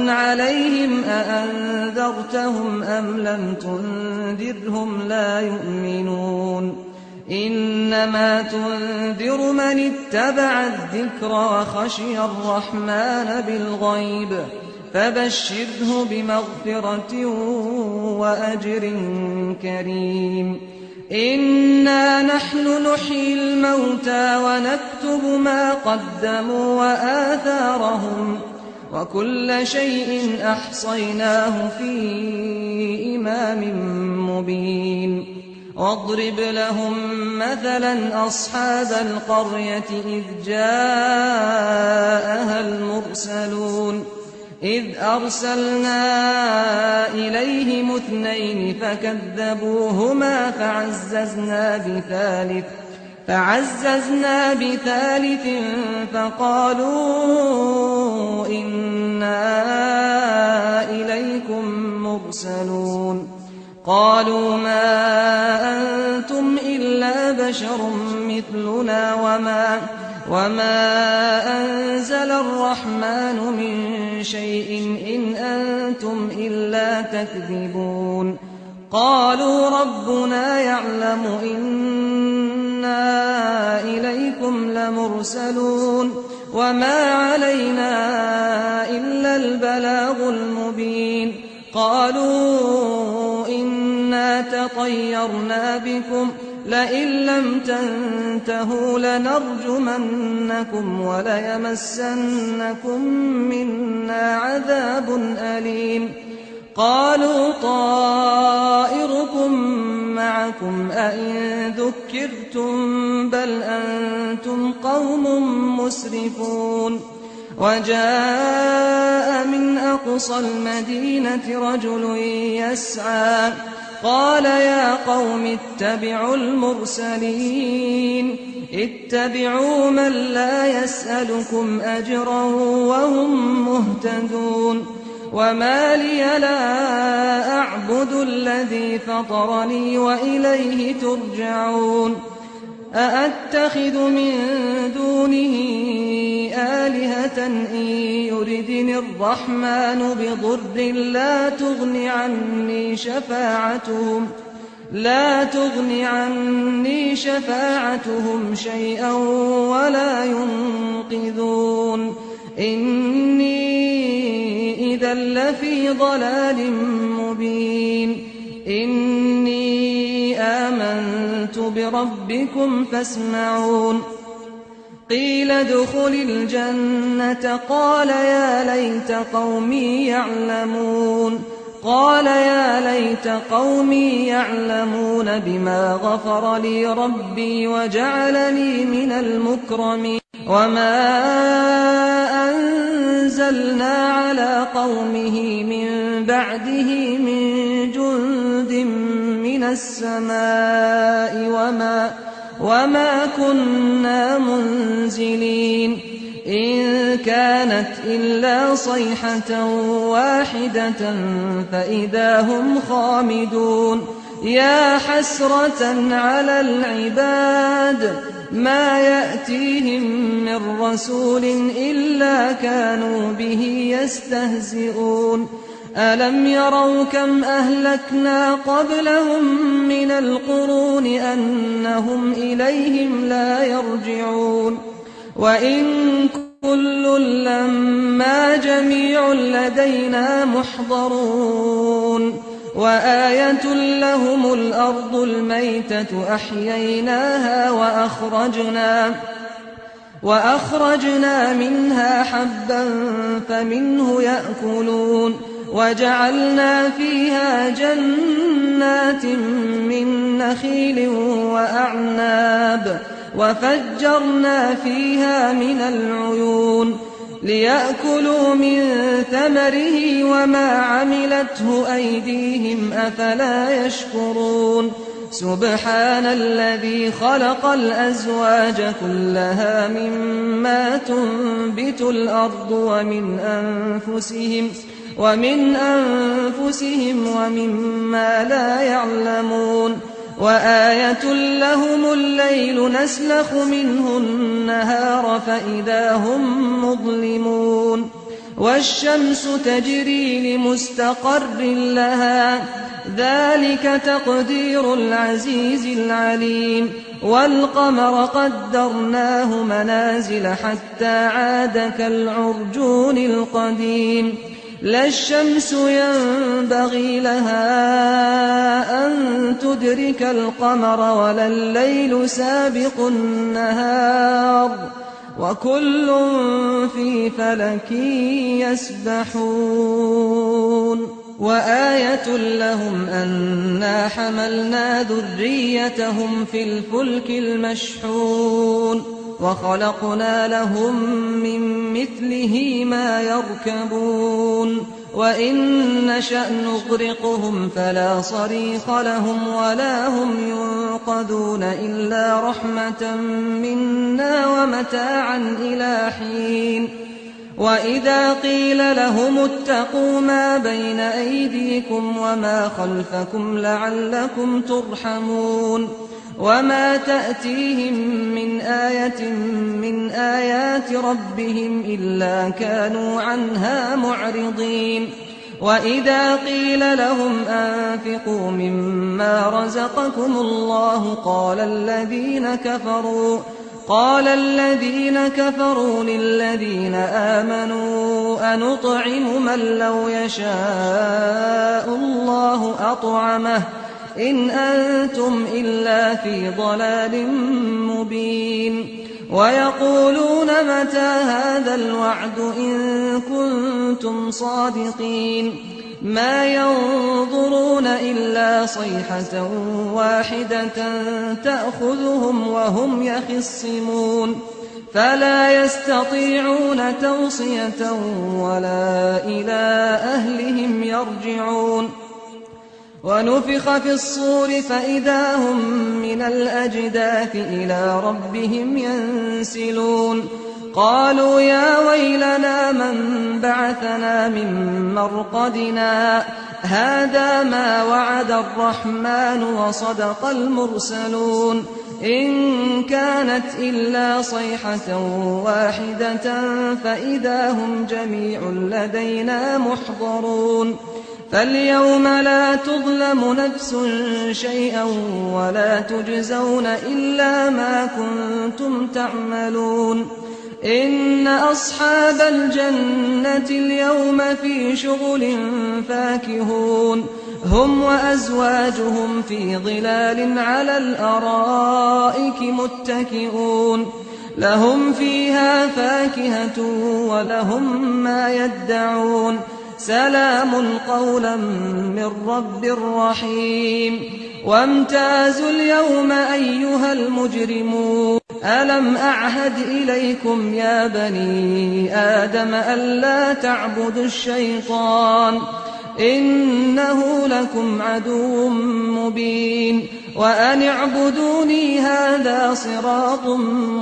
عليهم أأنذرتهم أم لم تنذرهم لا يؤمنون إنما تنذر من اتبع الذكر وخشي الرحمن بالغيب فبشره بمغفرة وأجر كريم إنا نحن نحيي الموتى ونكتب ما قدموا وآثارهم وكل شيء أحصيناه في إمام مبين واضرب لهم مثلا أصحاب القرية إذ جاءها المرسلون إذ أرسلنا إليهم 2 فكذبوهما فعززنا بثالث فقالوا إنا إليكم مرسلون قالوا ما أنتم إلا بشر مثلنا وما أنزل الرحمن من شيء إن أنتم إلا تكذبون قالوا ربنا يعلم إنا إليكم لمرسلون وما علينا إلا البلاغ المبين قالوا إنا تطيرنا بكم لئن لم تنتهوا لنرجمنكم وليمسنكم منا عذاب أليم قالوا طائركم معكم أئن ذكرتم بل أنتم قوم مسرفون وجاء من أقصى المدينة رجل يسعى قال يا قوم اتبعوا المرسلين اتبعوا من لا يسألكم أجرا وهم مهتدون وما لي لا أعبد الذي فطرني وإليه ترجعون أأتخذ من دونه آلهة إن يردني الرحمن بضر لا تغن عني شفاعتهم شيئا ولا ينقذون إني إذا لفي ضلال مبين إني آمنت بربكم فاسمعون قيل ادخل الجنة قال يا ليت قومي يعلمون بما غفر لي ربي وجعلني من المكرمين وما أنزلنا على قومه من بعده من جند من السماء وما كنا منزلين إن كانت إلا صيحة واحدة فإذا هم خامدون يا حسرة على العباد ما يأتيهم من رسول إلا كانوا به يستهزئون ألم يروا كم أهلكنا قبلهم من القرون أنهم إليهم لا يرجعون وإن كل لما جميع لدينا محضرون وآية لهم الأرض الميتة أحييناها وأخرجنا منها حبا فمنه يأكلون وجعلنا فيها جنات من نخيل وأعناب وفجرنا فيها من العيون ليأكلوا من ثمره وما عملته أيديهم أفلا يشكرون سبحان الذي خلق الأزواج كلها مما تنبت الأرض ومن أنفسهم ومما لا يعلمون وآية لهم الليل نسلخ منه النهار فإذا هم مظلمون والشمس تجري لمستقر لها ذلك تقدير العزيز العليم والقمر قدرناه منازل حتى عاد كالعرجون القديم لا الشمس ينبغي لها أن تدرك القمر ولا الليل سابق النهار وكل في فلك يسبحون وآية لهم أنا حملنا ذريتهم في الفلك المشحون وخلقنا لهم من مثله ما يركبون وإن نشأ نغرقهم فلا صريخ لهم ولا هم ينقذون إلا رحمة منا ومتاعا إلى حين وإذا قيل لهم اتقوا ما بين أيديكم وما خلفكم لعلكم ترحمون وما تأتيهم من آية من آيات ربهم إلا كانوا عنها معرضين وإذا قيل لهم أنفقوا مما رزقكم الله قال الذين كفروا للذين آمنوا أنطعم من لو يشاء الله أطعمه إن أنتم إلا في ضلال مبين ويقولون متى هذا الوعد إن كنتم صادقين ما ينظرون إلا صيحة واحدة تأخذهم وهم يخصمون فلا يستطيعون توصية ولا إلى أهلهم يرجعون ونفخ في الصور فإذا هم من الأجداث إلى ربهم ينسلون قالوا يا ويلنا من بعثنا من مرقدنا هذا ما وعد الرحمن وصدق المرسلون إن كانت إلا صيحة واحدة فإذا هم جميع لدينا محضرون فاليوم لا تظلم نفس شيئا ولا تجزون إلا ما كنتم تعملون إن أصحاب الجنة اليوم في شغل فاكهون هم وأزواجهم في ظلال على الأرائك متكئون لهم فيها فاكهة ولهم ما يدعون سلام قولا من رب رحيم وامتازوا اليوم أيها المجرمون ألم أعهد إليكم يا بني آدم ألا تعبدوا الشيطان إنه لكم عدو مبين وأن اعبدوني هذا صراط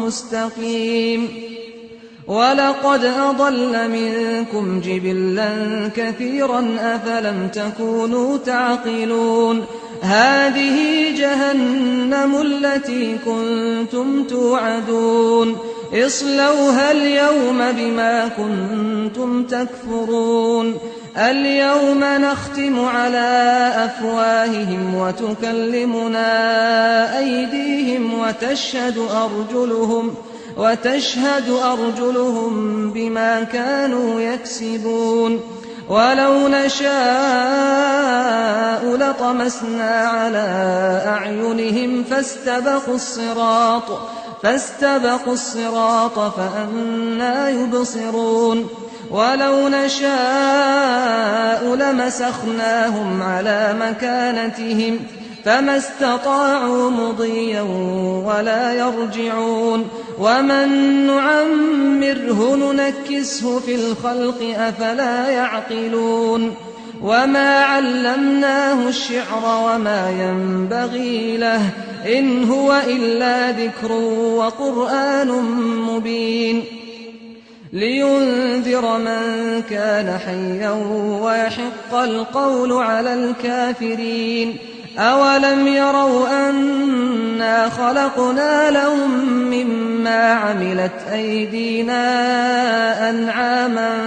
مستقيم ولقد أضل منكم جبلا كثيرا أفلم تكونوا تعقلون هذه جهنم التي كنتم توعدون اصلوها اليوم بما كنتم تكفرون اليوم نختم على أفواههم وتكلمنا أيديهم وتشهد أرجلهم بما كانوا يكسبون ولو نشاء لطمسنا على أعينهم فاستبقوا الصراط فأنى يبصرون ولو نشاء لمسخناهم على مكانتهم فما استطاعوا مضيا ولا يرجعون ومن نعمره ننكسه في الخلق أفلا يعقلون وما علمناه الشعر وما ينبغي له إن هو إلا ذكر وقرآن مبين لينذر من كان حيا ويحق القول على الكافرين أولم يروا أنا خلقنا لهم مما عملت أيدينا أنعاما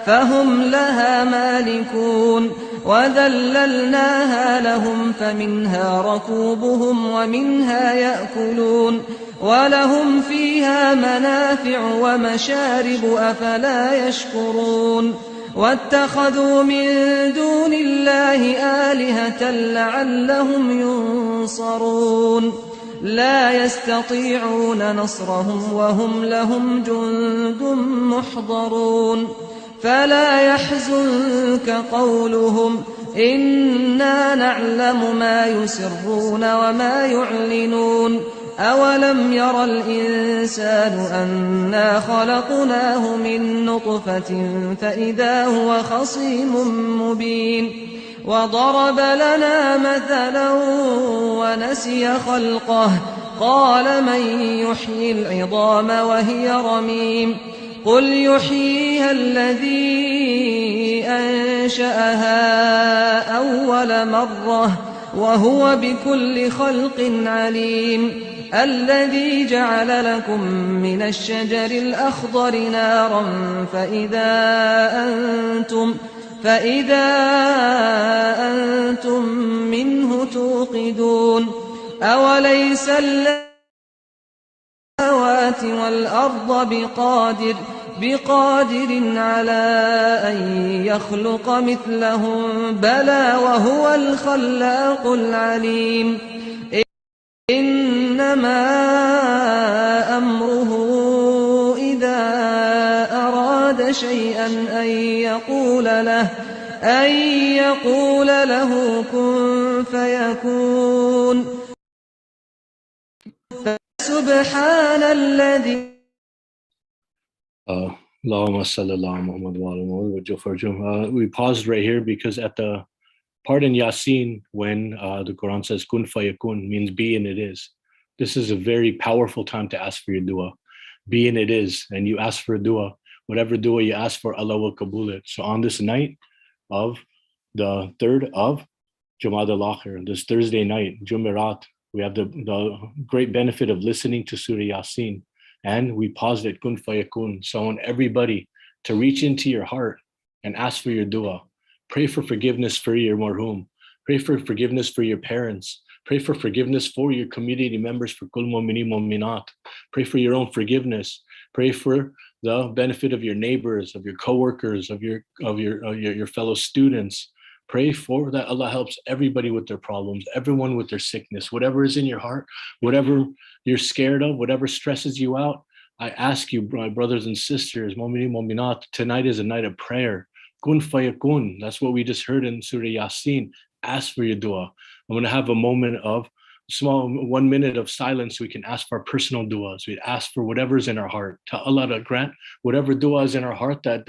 فهم لها مالكون وذللناها لهم فمنها ركوبهم ومنها يأكلون ولهم فيها منافع ومشارب أفلا يشكرون واتخذوا من دون الله آلهة لعلهم ينصرون لا يستطيعون نصرهم وهم لهم جند محضرون فلا يحزنك قولهم إنا نعلم ما يسرون وما يعلنون أولم ير الإنسان أنا خلقناه من نطفة فإذا هو خصيم مبين وضرب لنا مثلا ونسي خلقه قال من يحيي العظام وهي رميم قل يحييها الذي أنشأها أول مرة وهو بكل خلق عليم الذي جعل لكم من الشجر الأخضر نارا فإذا أنتم منه توقدون أوليس السماوات والأرض بقادر على أن يخلق مثلهم بلى وهو الخلاق العليم إنما أمره إذا أراد شيئا أن يقول له كن فيكون سبحان الذي Allahumma salli ala Muhammad wa ala Muhammad. We paused right here because at the part in Yasin when the Quran says kun fayakun means be and it is. This is a very powerful time to ask for your dua. Be and it is. And you ask for a dua. Whatever dua you ask for, Allah will kabul it. So on this night of the 3rd of Jumad al-Akhir, this Thursday night, Jumeirah, we have the great benefit of listening to Surah Yasin. And we paused at kun fayakun. So I want everybody to reach into your heart and ask for your dua. Pray for forgiveness for your marhum. Pray for forgiveness for your parents. Pray for forgiveness for your community members, for kul mu'mini mu'minat. Pray for your own forgiveness. Pray for the benefit of your neighbors, of your coworkers, of your fellow students. Pray for that Allah helps everybody with their problems, everyone with their sickness, whatever is in your heart, whatever you're scared of, whatever stresses you out. I ask you, my brothers and sisters, mu'mini mu'minat, tonight is a night of prayer. Kun fayakun. That's what we just heard in Surah Yasin. Ask for your dua. I'm going to have a moment of 1 minute of silence so we can ask for our personal duas. We ask for whatever's in our heart. To Allah to grant whatever dua is in our heart that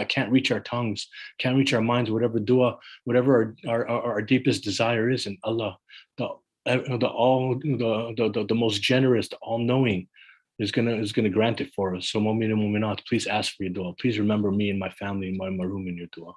can't reach our tongues, can't reach our minds, whatever dua, whatever our deepest desire is. And Allah, the most generous, the all-knowing, is gonna grant it for us. So mu'min and mu'minat, please ask for your dua. Please remember me and my family and my marhum in your dua.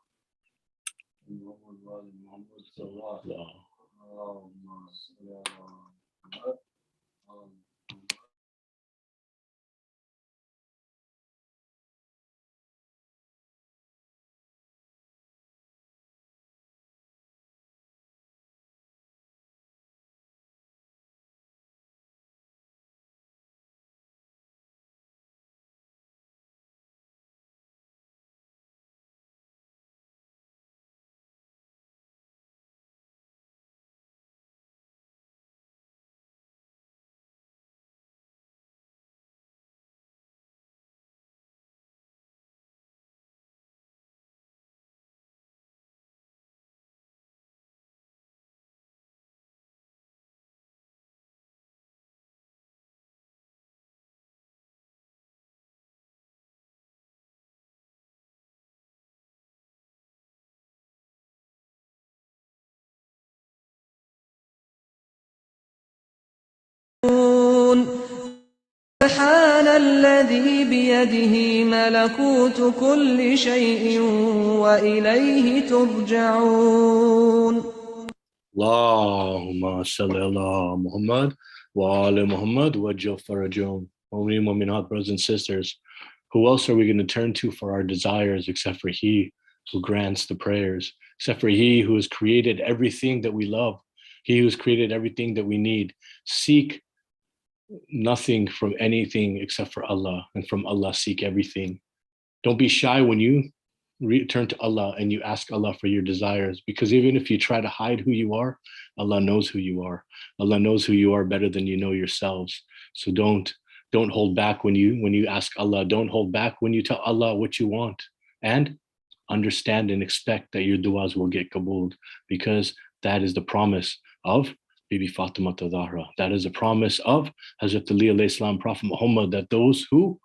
سبحان الذي بيده ملكوت كل شيء وإليه ترجعون. Allahumma salli ala Muhammad wa ala Muhammad wa farajum. Mu'minin mu'minat, brothers and sisters, who else are we going to turn to for our desires except for He who grants the prayers, except for He who has created everything that we love, He who has created everything that we need. Seek nothing from anything except for Allah, and from Allah seek everything. Don't be shy when you turn to Allah and you ask Allah for your desires, because even if you try to hide who you are, Allah knows who you are. Allah knows who you are better than you know yourselves. So don't hold back when you ask Allah. Don't hold back when you tell Allah what you want, and understand and expect that your du'as will get kabuled, because that is the promise of Bibi Fatima Zahra. That is a promise of Hazrat Ali alayhi salam, Prophet Muhammad, that those who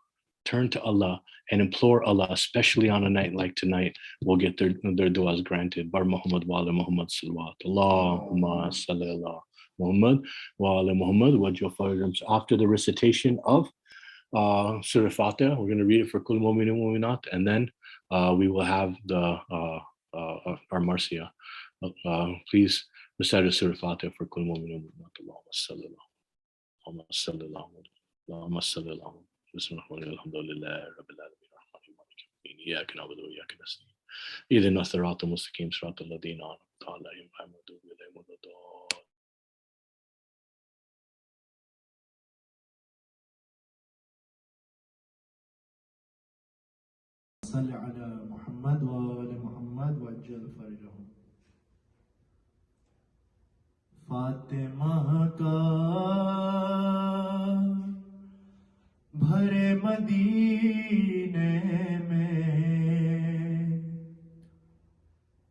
turn to Allah and implore Allah, especially on a night like tonight, will get their du'as granted. Bar Muhammad wa ala Muhammad salawat. Allahumma salli ala Muhammad wa ala Muhammad wa jafar. After the recitation of Surah Fatiha, we're going to read it for Kul Mu'minin Mu'minat, and then we will have the our Marcia. Please recite Surah Fatiha for Kul Mu'minin Mu'minat. Allahumma salli ala Muhammad sallallahu Allahumma salli ala Alhamdulillah Rabbil Alamin Ar-Rahman Ar-Rahim Iyyaka na'budu wa iyyaka nasta'in Ihdina as-siratal mustaqim siratal ladzina an'amta 'alaihim ghayril maghdubi 'alaihim waladdallin. صل على محمد وآل محمد وعجل فرجهم. فاطمہ کا بھرے مدینے میں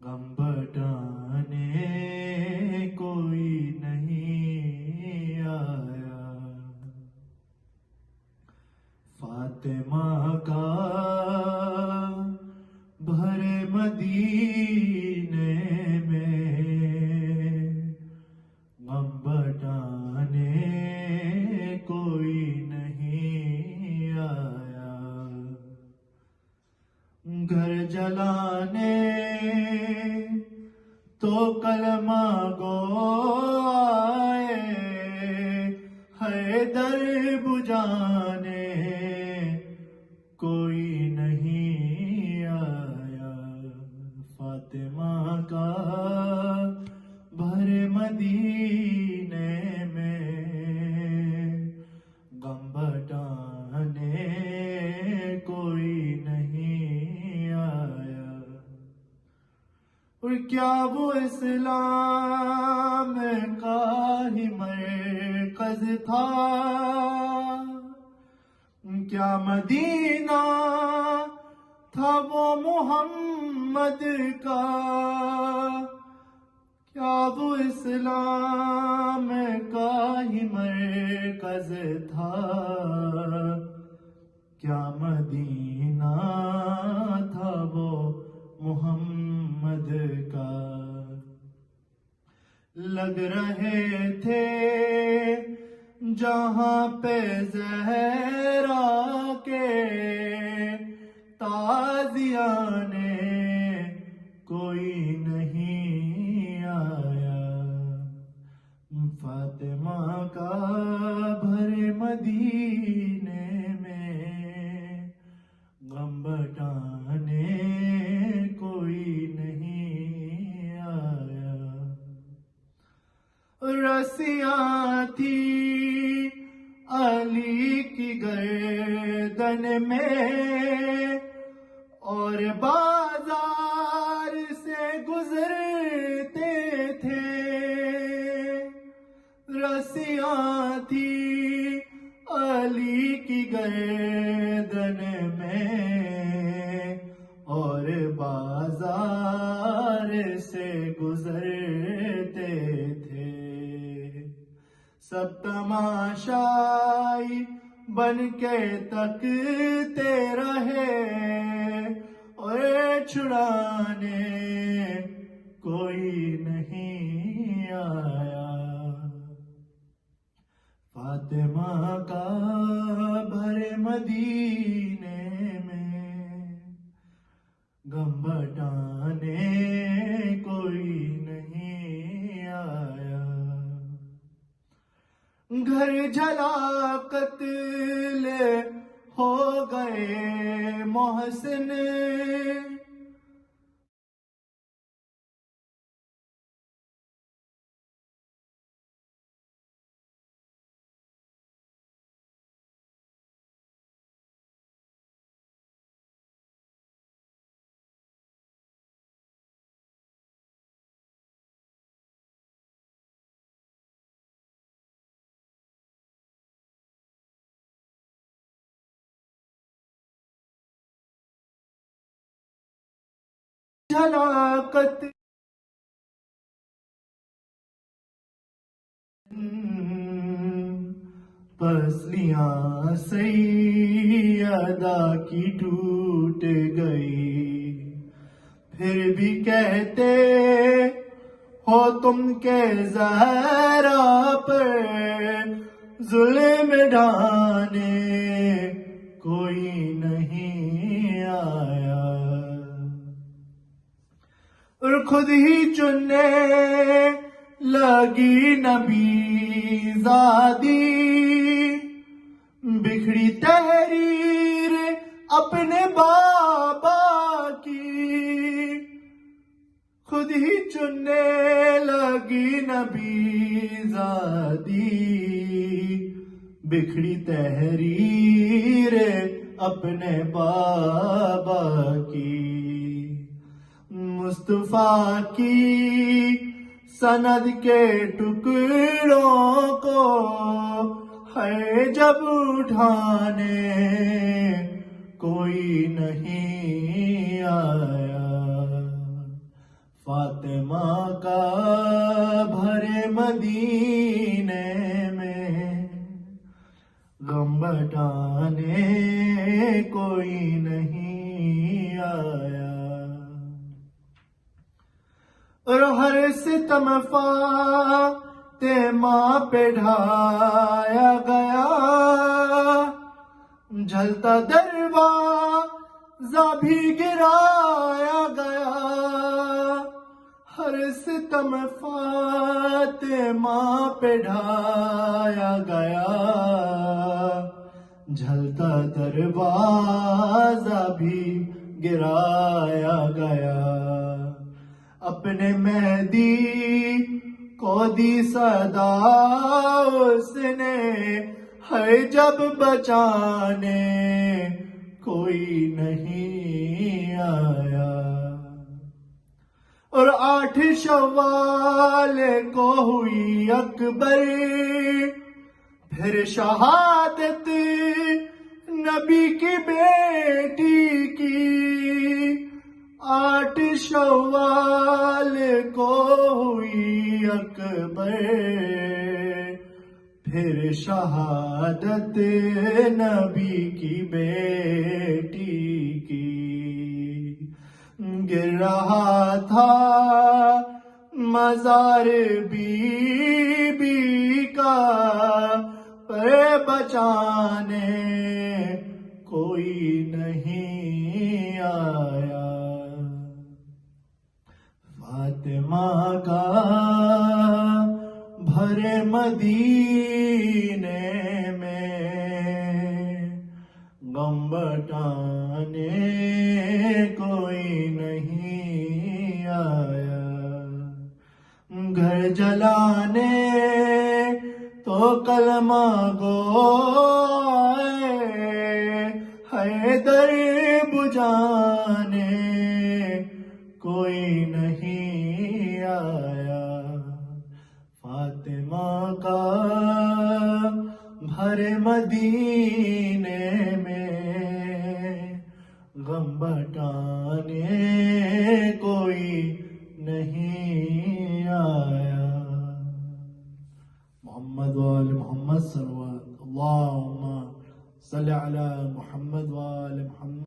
غم بٹانے کوئی نہیں آیا. فاطمہ کا بھرے مدینے میں غم بٹانے کوئی نہیں آیا. گھر جلانے تو کلمہ گو آئے, حیدر بجھانے کوئی نہیں آیا. فاطمہ کا بھرے مدینے میں غم بٹانے کوئی نہیں آیا. اور کیا وہ اسلام کا ہی مرکز تھا, کیا مدینہ تھا وہ محمد کا, کیا وہ اسلام کا ہی مرکز تھا, کیا مدینہ تھا وہ محمد کا. لگ رہے تھے جہاں پہ زہرا کے تازیانے کوئی نہیں آیا. فاطمہ کا بھرے مدینے میں غم بٹانے کوئی نہیں آیا. رسیاں تھی علی کی گردن میں اور بازار سے گزرتے تھے. رسیاں تھی علی کی گردن میں اور بازار سے گزرتے تھے. سب تماشائی بن کے تکتے رہے اور چھڑانے کوئی نہیں آیا. فاطمہ کا بھرے مدینے میں غم بٹانے کوئی نہیں آیا. گھر جلا قتل ہو گئے محسن, جھلاکت پسلیاں سیدہ کی ٹوٹ گئی، پھر بھی کہتے ہو تم کہ زہرا پر ظلم ڈھانے کوئی نہیں آیا، اور خود ہی چننے لگی نبی زادی، بکھڑی تحریر اپنے بابا کی، خود ہی چننے لگی نبی زادی، بکھڑی تحریر اپنے بابا کی، مصطفیٰ کی سند کے ٹکڑوں کو ہے جب اٹھانے کوئی نہیں آیا، فاطمہ کا بھرے مدینے میں غم بٹانے کوئی نہیں آیا، اور ہر ستم فاطمہ پہ ڈھایا گیا، جھلتا دروازہ بھی گرایا گیا، ہر ستم فاطمہ پہ ڈھایا گیا، جھلتا دروازہ بھی گرایا گیا، اپنے مہدی کو دی صدا اس نے ہے جب بچانے کوئی نہیں آیا، اور 8 شوال کو ہوئی اکبر پھر شہادت نبی کی بیٹی کی، 8 شوال کو ہوئی اکبر پھر شہادت نبی کی بیٹی کی، گر رہا تھا مزار بی بی کا پر بچانے کوئی نہیں آیا، فاطمہ کا بھرے مدینے میں غم بٹانے کوئی نہیں آیا، گھر جلانے تو کلمہ گو آئے، حیدر بجھانے کوئی نہیں آیا، فاطمہ کا بھرے مدینے میں غم بٹانے کوئی نہیں آیا، محمد وآل محمد صلوات اللہم صلی علی محمد وآل محمد.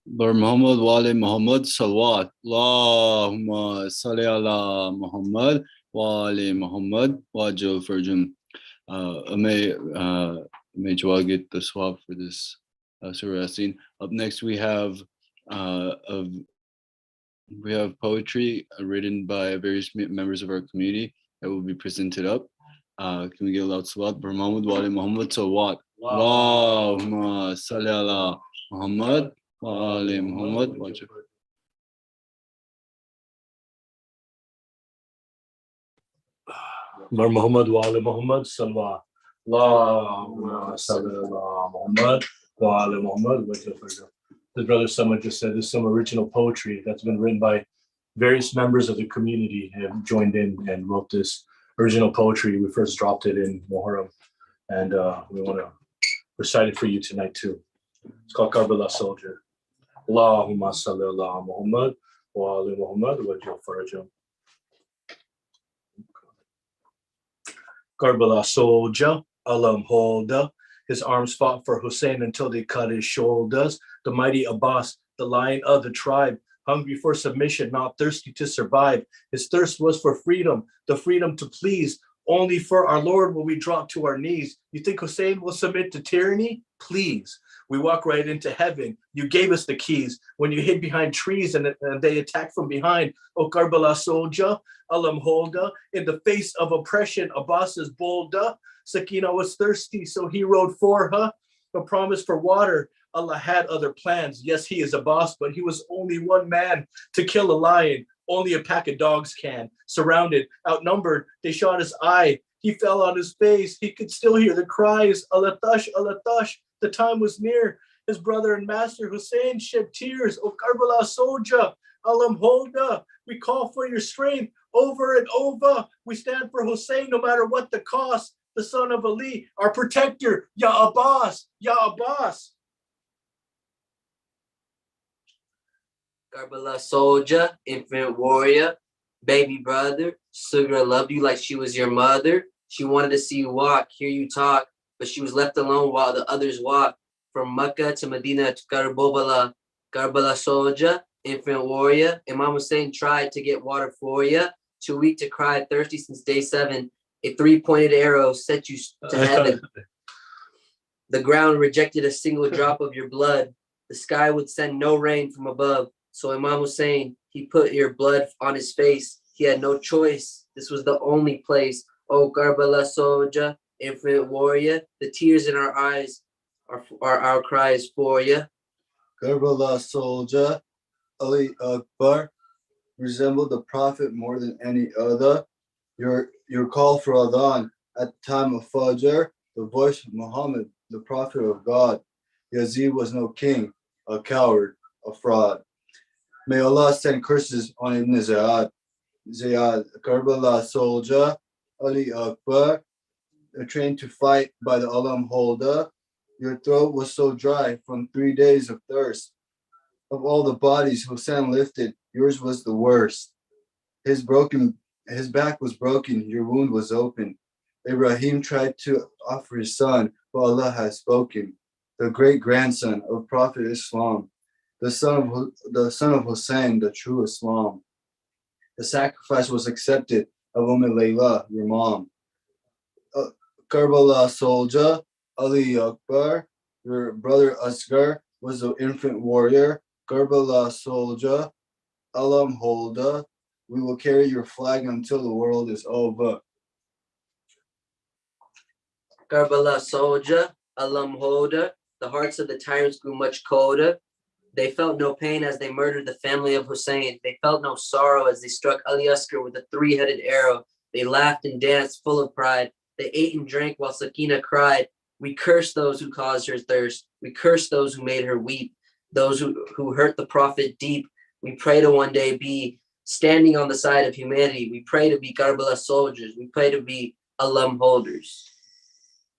Lord Muhammad wa ali Muhammad salawat. Allahumma salli ala Muhammad wa ali Muhammad wajal farjum. May Jawad get the swab for this Surah Yasin. Up next we have poetry written by various members of our community that will be presented up. Can we get a loud salawat? Muhammad wa ali Muhammad salawat. Allahumma salli ala Muhammad wa ali Muhammad wajal. Muhammad wa ali Muhammad salawat. Allahumma salli ala Muhammad wa ali Muhammad wajal farjah. The brother someone just said, this is some original poetry that's been written by various members of the community have joined in and wrote this original poetry. We first dropped it in Muharram, and we want to recited for you tonight too. It's called Karbala Soldier. Allahumma salli ala Muhammad wa ali Muhammad wa ajil farajahum. Karbala Soldier, Alam Holda. His arms fought for Hussein until they cut his shoulders. The mighty Abbas, the lion of the tribe, hungry for submission, not thirsty to survive. His thirst was for freedom, the freedom to please. Only for our Lord will we drop to our knees. You think Hussein will submit to tyranny? Please. We walk right into heaven. You gave us the keys. When you hid behind trees and they attacked from behind, O Karbala soldier, Alam Holda, in the face of oppression, Abbas's bolda. Sakina was thirsty, so he rode for her. A promise for water. Allah had other plans. Yes, he is a boss, but he was only one man to kill a lion. Only a pack of dogs can. Surrounded, outnumbered, they shot his eye. He fell on his face. He could still hear the cries. Alatash, Alatash. The time was near. His brother and master Hussein shed tears. O Karbala soldier, Alam Holda. We call for your strength over and over. We stand for Hussein no matter what the cost. The son of Ali, our protector. Ya Abbas, Ya Abbas. Karbala soldier, infant warrior, baby brother. Sugra loved you like she was your mother. She wanted to see you walk, hear you talk, but she was left alone while the others walked. From Mecca to Medina to Karbala. Karbala soldier, infant warrior. Imam Hussein tried to get water for you. Too weak to cry, thirsty since day 7. A 3-pointed arrow set you to heaven. The ground rejected a single drop of your blood. The sky would send no rain from above. So Imam Hussein, he put your blood on his face. He had no choice. This was the only place. Oh, Karbala soldier, infant warrior, the tears in our eyes are our cries for you. Karbala soldier, Ali Akbar, resembled the Prophet more than any other. Your call for Adhan at the time of Fajr, the voice of Muhammad, the Prophet of God. Yazid was no king, a coward, a fraud. May Allah send curses on Ibn Ziyad. Karbala soldier, Ali Akbar, trained to fight by the Alam Holda. Your throat was so dry from 3 days of thirst. Of all the bodies Hussein lifted, yours was the worst. His back was broken, your wound was open. Ibrahim tried to offer his son, but Allah has spoken. The great grandson of Prophet Islam, the son of Hussein, the true Islam. The sacrifice was accepted of Layla, your mom. Karbala soldier, Ali Akbar, your brother Asghar was an infant warrior. Karbala soldier, Alam Holda, we will carry your flag until the world is over. Karbala soldier, Alam Holda, the hearts of the tyrants grew much colder. They felt no pain as they murdered the family of Hussein. They felt no sorrow as they struck al-Asr with a 3-headed arrow. They laughed and danced full of pride. They ate and drank while Sakina cried. We curse those who caused her thirst. We curse those who made her weep. Those who hurt the Prophet deep. We pray to one day be standing on the side of humanity. We pray to be Karbala soldiers. We pray to be Alam holders.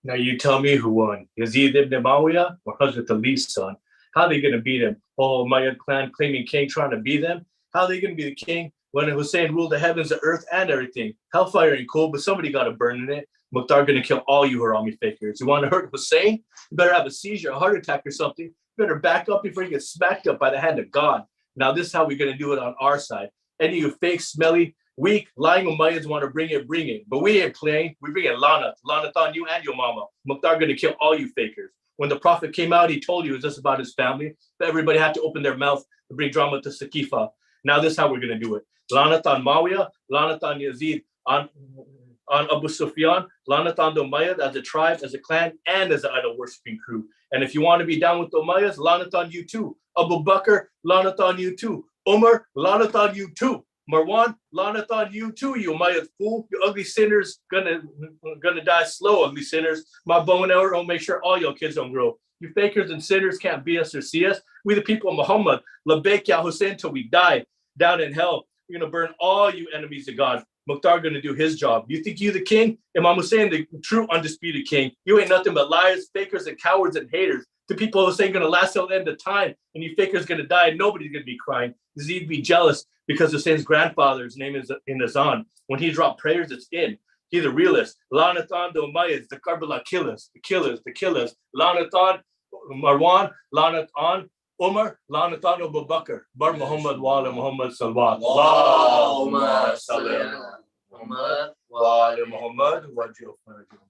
Now you tell me who won, Yazid ibn Muawiyah or Hazrat Ali's son? How are they going to beat him? Oh, Umayyad clan claiming king trying to beat them? How are they going to be the king when Hussein ruled the heavens, the earth, and everything? Hellfire ain't cool, but somebody got to burn in it. Mukhtar going to kill all you Harami fakers. You want to hurt Hussein? You better have a seizure, a heart attack or something. You better back up before you get smacked up by the hand of God. Now this is how we're going to do it on our side. Any of you fake, smelly, weak, lying Umayyads want to bring it. But we ain't playing. We bring it lanat on you and your mama. Mukhtar going to kill all you fakers. When the Prophet came out, he told you it was just about his family. But everybody had to open their mouth to bring drama to Saqifa. Now this is how we're going to do it. Lanat on Muawiyah, lanat on Yazid, on Abu Sufyan, lanat on the Umayyad as a tribe, as a clan, and as an idol worshipping crew. And if you want to be down with the Umayyads, lanat on you too. Abu Bakr, lanat on you too. Umar, lanat on you too. Marwan, lanat on you too, you Umayyad fool. You ugly sinners, gonna die slow, ugly sinners. My bone hour will make sure all your kids don't grow. You fakers and sinners can't be us or see us. We the people of Muhammad, Labbaik ya Hussein till we die. Down in hell, we're gonna burn all you enemies of God. Mukhtar going to do his job. You think you the king? Imam Hussein, the true undisputed king. You ain't nothing but liars, fakers, and cowards and haters. The people who say going to last till the end of time and you fakers going to die, nobody's going to be crying. You'd be jealous because Hussein's grandfather's name is in Azan. When he dropped prayers, it's in. He's the realist. Lanatan the Umayyads, the Karbala killers. Lanatan Marwan, Lanatan Umar, Lanatan Abu Bakr, Bar Muhammad wa ala Muhammad salawat. Allahumma salli ala Muhammad wa ala Muhammad wa ajil farajahum.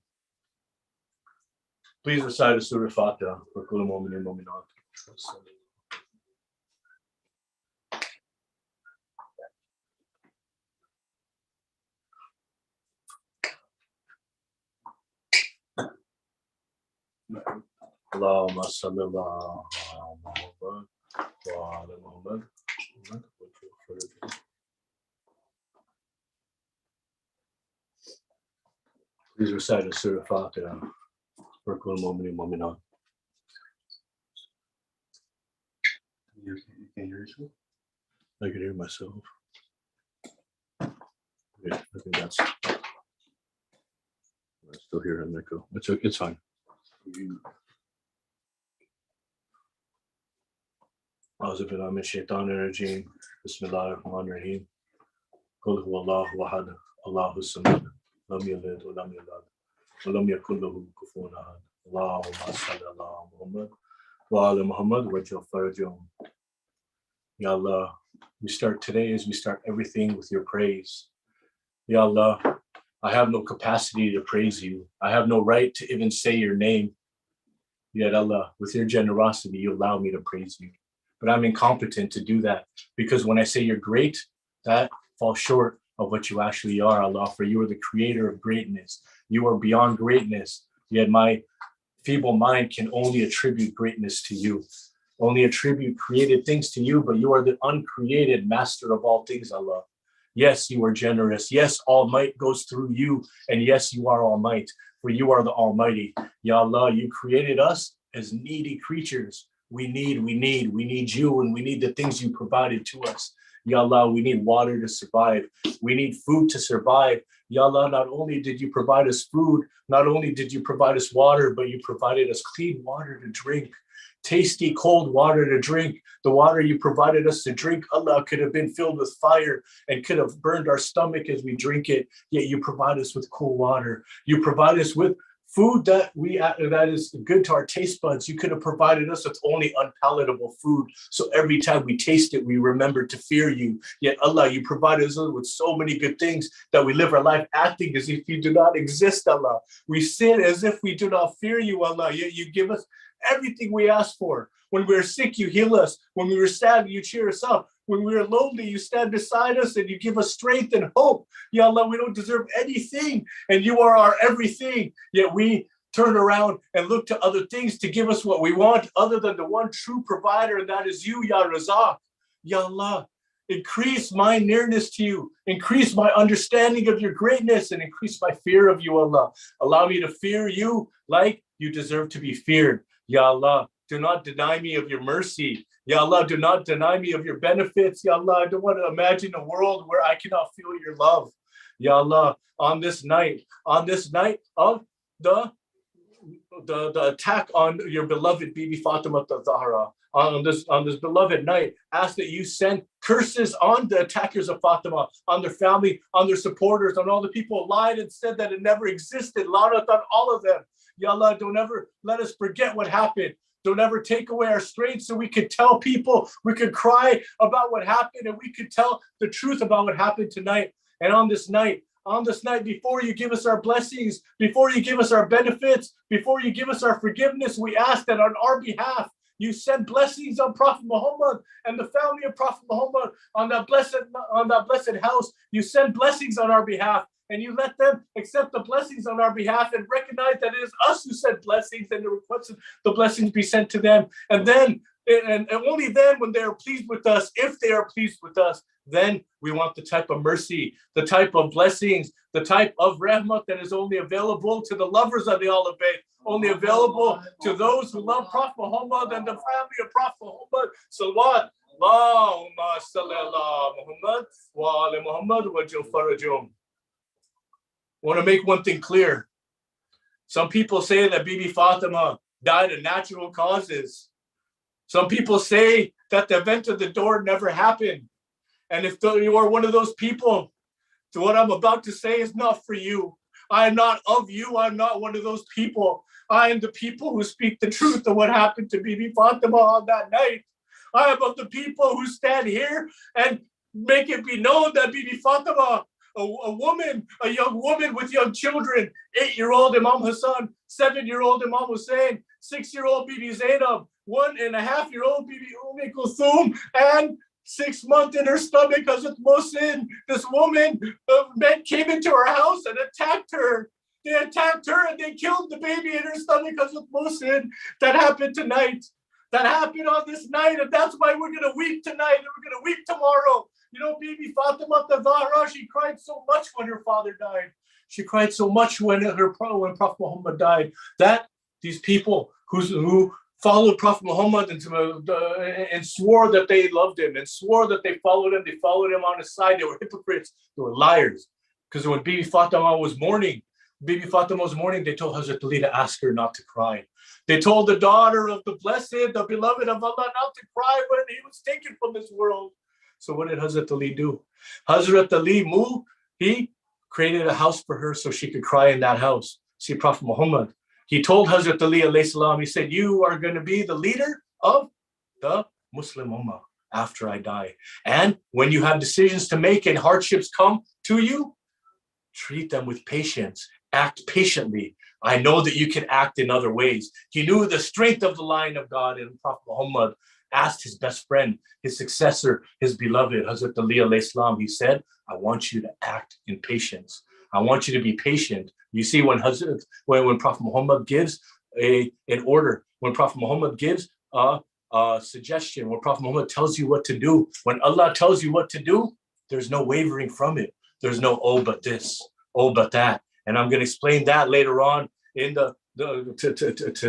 Please recite the Surah Fatiha for Kullu Mu'minin Mu'minat. Allahumma salli ala Muhammad wa ala Muhammad. Please recite the Surah Fatiha for Kullu Mu'minin Mu'minat. You can hear yourself? I can hear myself. Yeah, I think that's. I still hear an echo. It's fine. أعوذ بالله من الشيطان الرجيم بسم الله الرحمن الرحيم قل هو الله أحد الله الصمد لم يلد ولم يولد ولم يكن له كفوا أحد اللهم صل على محمد وعلى محمد وجل فرجهم. Ya Allah, we start today as we start everything with your praise. Ya Allah, I have no capacity to praise you. I have no right to even say your name. Yet Allah, with your generosity, you allow me to praise you. But I'm incompetent to do that because when I say you're great, that falls short of what you actually are, Allah, for you are the creator of greatness. You are beyond greatness. Yet my feeble mind can only attribute greatness to you, only attribute created things to you, but you are the uncreated master of all things, Allah. Yes, you are generous. Yes, all might goes through you. And yes, you are all might, for you are the Almighty. Ya Allah, you created us as needy creatures. We need you, and we need the things you provided to us. Ya Allah, we need water to survive. We need food to survive. Ya Allah, not only did you provide us food, not only did you provide us water, but you provided us clean water to drink, tasty cold water to drink. The water you provided us to drink, Allah, could have been filled with fire and could have burned our stomach as we drink it. Yet you provide us with cool water. You provide us with food that is good to our taste buds. You could have provided us with only unpalatable food. So every time we taste it, we remember to fear you. Yet Allah, you provide us with so many good things that we live our life acting as if you do not exist, Allah. We sin as if we do not fear you, Allah. Yet you give us everything we ask for. When we're sick, you heal us. When we were sad, you cheer us up. When we are lonely, you stand beside us and you give us strength and hope. Ya Allah, we don't deserve anything, and you are our everything. Yet we turn around and look to other things to give us what we want, other than the one true provider, and that is you, Ya Razak. Ya Allah, increase my nearness to you, increase my understanding of your greatness, and increase my fear of you, Allah. Allow me to fear you like you deserve to be feared. Ya Allah, do not deny me of your mercy. Ya Allah, do not deny me of your benefits. Ya Allah, I don't want to imagine a world where I cannot feel your love. Ya Allah, on this night of the attack on your beloved Bibi Fatima Zahra, on this beloved night, ask that you send curses on the attackers of Fatima, on their family, on their supporters, on all the people who lied and said that it never existed. Lanat on all of them. Ya Allah, don't ever let us forget what happened. Don't ever take away our strength so we could tell people, we could cry about what happened, and we could tell the truth about what happened tonight. And on this night, before you give us our blessings, before you give us our benefits, before you give us our forgiveness, we ask that on our behalf, you send blessings on Prophet Muhammad and the family of Prophet Muhammad, on that blessed house. You send blessings on our behalf, and you let them accept the blessings on our behalf and recognize that it is us who sent blessings, and the request the blessings be sent to them. And then, and only then, when they are pleased with us, if they are pleased with us, then we want the type of mercy, the type of blessings, the type of rahmat that is only available to the lovers of the Ahlul Bayt, only available to those who love Prophet Muhammad and the family of Prophet Muhammad. Salawat. Allahumma salli ala Muhammad wa ala Muhammad wa ajil farajahum. I want to make one thing clear. Some people say that Bibi Fatima died of natural causes. Some people say that the event of the door never happened. And if you are one of those people, so what I'm about to say is not for you. I am not of you. I'm not one of those people. I am the people who speak the truth of what happened to Bibi Fatima on that night. I am of the people who stand here and make it be known that Bibi Fatima, a young woman with young children, 8-year-old Imam Hassan, 7-year-old Imam Hussein, 6-year-old Bibi Zainab, 1.5-year-old Bibi Kulthum, and 6 months in her stomach, Hazrat Mohsin, this woman, men came into her house and attacked her. They attacked her and they killed the baby in her stomach, Hazrat Mohsin. That happened tonight. That happened on this night, and that's why we're going to weep tonight and we're going to weep tomorrow. You know, Bibi Fatima Zahra, she cried so much when her father died. She cried so much when Prophet Muhammad died, that these people who followed Prophet Muhammad and swore that they loved him and swore that they followed him on his side. They were hypocrites. They were liars. Because when Bibi Fatima was mourning, they told Hazrat Ali to ask her not to cry. They told the daughter of the blessed, the beloved of Allah, not to cry when he was taken from this world. So what did Hazrat Ali do? Hazrat Ali moved. He created a house for her so she could cry in that house. See, Prophet Muhammad, he told Hazrat Ali alayhi salam, he said, you are going to be the leader of the Muslim Ummah after I die. And when you have decisions to make and hardships come to you, treat them with patience. Act patiently. I know that you can act in other ways. He knew the strength of the line of God, and Prophet Muhammad asked his best friend, his successor, his beloved, Hazrat Ali alayhi salam, he said, I want you to act in patience. I want you to be patient. You see, when Prophet Muhammad gives an order, when Prophet Muhammad gives a suggestion, when Prophet Muhammad tells you what to do, when Allah tells you what to do, there's no wavering from it. There's no, oh, but this, oh, but that. And I'm going to explain that later on in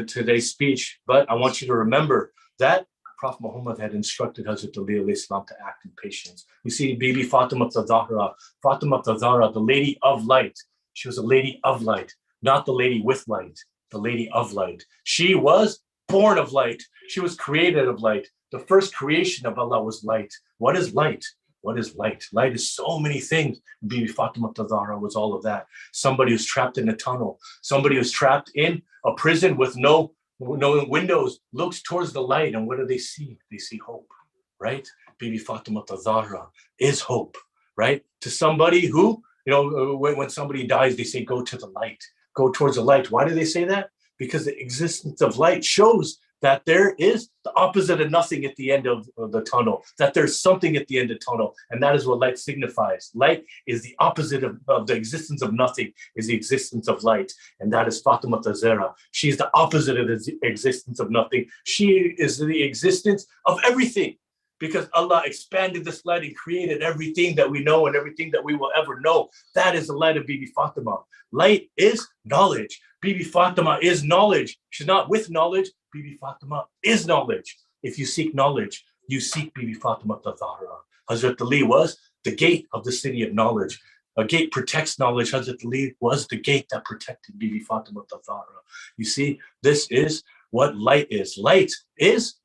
today's speech. But I want you to remember that Prophet Muhammad had instructed Hazrat Ali alayhi salam to act in patience. You see, Bibi Fatima Zahra, the lady of light. She was a lady of light, not the lady with light, the lady of light. She was born of light. She was created of light. The first creation of Allah was light. What is light? What is light? Light is so many things. Bibi Fatima Zahra was all of that. Somebody who's trapped in a tunnel. Somebody who's trapped in a prison with no windows, looks towards the light, and what do they see? They see hope, right? Bibi Fatima Zahra is hope, right? To somebody who, when somebody dies, they say, go to the light, go towards the light. Why do they say that? Because the existence of light shows that there is the opposite of nothing at the end of the tunnel, that there's something at the end of the tunnel, and that is what light signifies. Light is the opposite of the existence of nothing, is the existence of light, and that is Fatima Zahra. She is the opposite of the existence of nothing. She is the existence of everything, because Allah expanded this light and created everything that we know and everything that we will ever know. That is the light of Bibi Fatima. Light is knowledge. Bibi Fatima is knowledge. She's not with knowledge. Bibi Fatima is knowledge. If you seek knowledge, you seek Bibi Fatima Zahra. Hazrat Ali was the gate of the city of knowledge. A gate protects knowledge. Hazrat Ali was the gate that protected Bibi Fatima Zahra. You see, this is what light is. Light is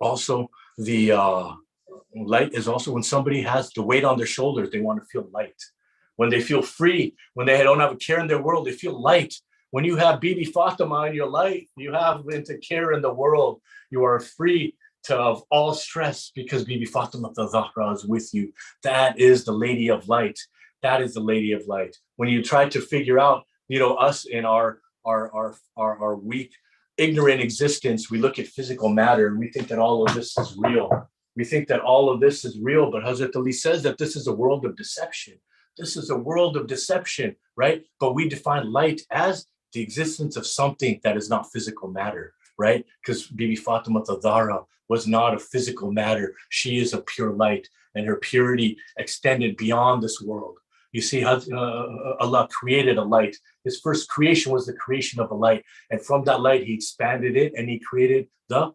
also when somebody has the weight on their shoulders, they want to feel light. When they feel free, when they don't have a care in their world, they feel light. When you have Bibi Fatima in your life, you have into care in the world. You are free of all stress because Bibi Fatima Zahra is with you. That is the lady of light. That is the lady of light. When you try to figure out, us in our weak, ignorant existence, we look at physical matter and we think that all of this is real. We think that all of this is real, but Hazrat Ali says that this is a world of deception. This is a world of deception, right? But we define light as the existence of something that is not physical matter, right? Because Bibi Fatima Zahra was not a physical matter. She is a pure light, and her purity extended beyond this world. You see, Allah created a light. His first creation was the creation of a light. And from that light, he expanded it and he created the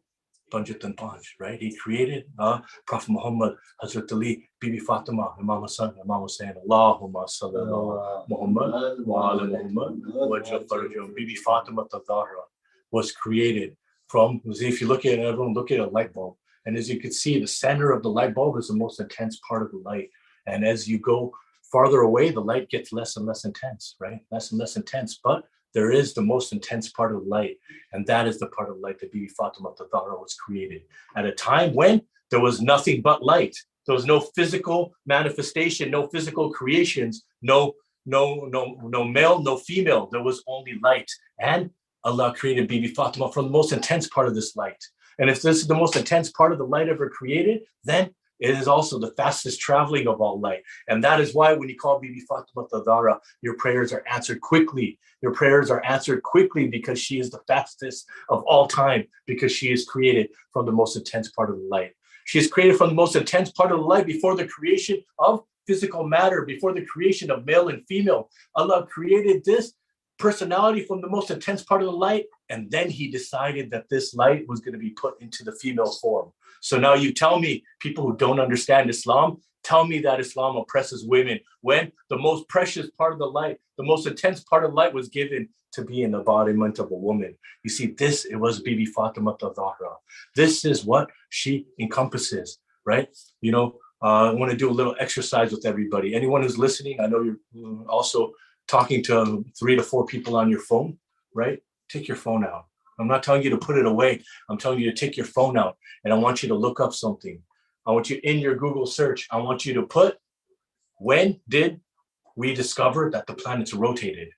Banjat and Banj, right? He created Prophet Muhammad, Hazrat Ali, Bibi Fatima, Imam Hassan, Imam Hussain, Allahumma salli ala Muhammad wa ala Muhammad wa Jafarjum. Bibi Fatima Tadahra was created from, if you look at it, everyone look at a light bulb. And as you can see, the center of the light bulb is the most intense part of the light. And as you go farther away, the light gets less and less intense, right? Less and less intense. But there is the most intense part of light. And that is the part of light that Bibi Fatima Tadahra was created at a time when there was nothing but light. There was no physical manifestation, no physical creations, no male, no female. There was only light. And Allah created Bibi Fatima from the most intense part of this light. And if this is the most intense part of the light ever created, then it is also the fastest traveling of all light. And that is why when you call Bibi Fatima Tadahra, your prayers are answered quickly. Your prayers are answered quickly because she is the fastest of all time, because she is created from the most intense part of the light. She is created from the most intense part of the light before the creation of physical matter, before the creation of male and female. Allah created this personality from the most intense part of the light, and then he decided that this light was going to be put into the female form. So now you tell me, people who don't understand Islam, tell me that Islam oppresses women when the most precious part of the light, the most intense part of light was given to be an embodiment of a woman. You see, it was Bibi Fatima Tadahra. This is what she encompasses, right? You know, I want to do a little exercise with everybody. Anyone who's listening, I know you're also talking to 3 to 4 people on your phone, right? Take your phone out. I'm not telling you to put it away. I'm telling you to take your phone out, and I want you to look up something. I want you in your Google search, I want you to put, when did we discover that the planets rotated?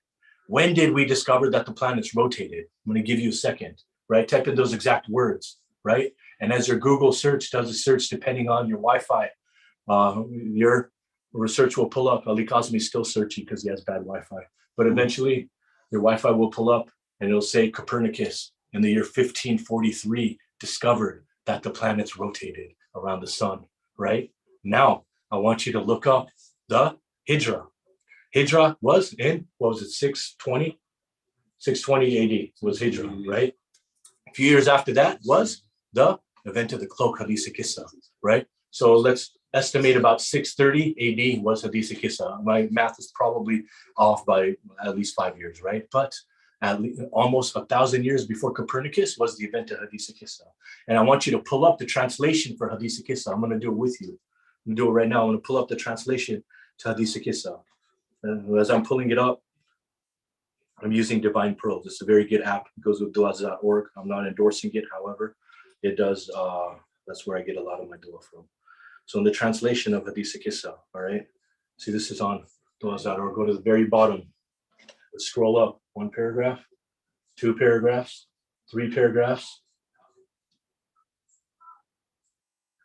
When did we discover that the planets rotated? I'm going to give you a second, right? Type in those exact words, right? And as your Google search does a search depending on your Wi-Fi, your research will pull up. Ali Kazmi is still searching because he has bad Wi-Fi. But eventually, your Wi-Fi will pull up and it'll say Copernicus in the year 1543 discovered that the planets rotated around the sun, right? Now, I want you to look up the Hijra. Hijra was in, 620? 620 AD was Hijra, right? A few years after that was the event of the cloak, Hadith Kissa, right? So let's estimate about 630 AD was Hadith Kissa. My math is probably off by at least 5 years, right? But at least almost 1,000 years before Copernicus was the event of Hadith Kissa. And I want you to pull up the translation for Hadith Kissa. I'm going to do it with you. I'm going to do it right now. I'm going to pull up the translation to Hadith Kissa. And as I'm pulling it up, I'm using Divine Pearls. It's a very good app. It goes with duas.org. I'm not endorsing it. However, it does. That's where I get a lot of my dua from. So in the translation of Hadith Kissa, all right, see, this is on duas.org. Go to the very bottom. Let's scroll up 1 paragraph, 2 paragraphs, 3 paragraphs.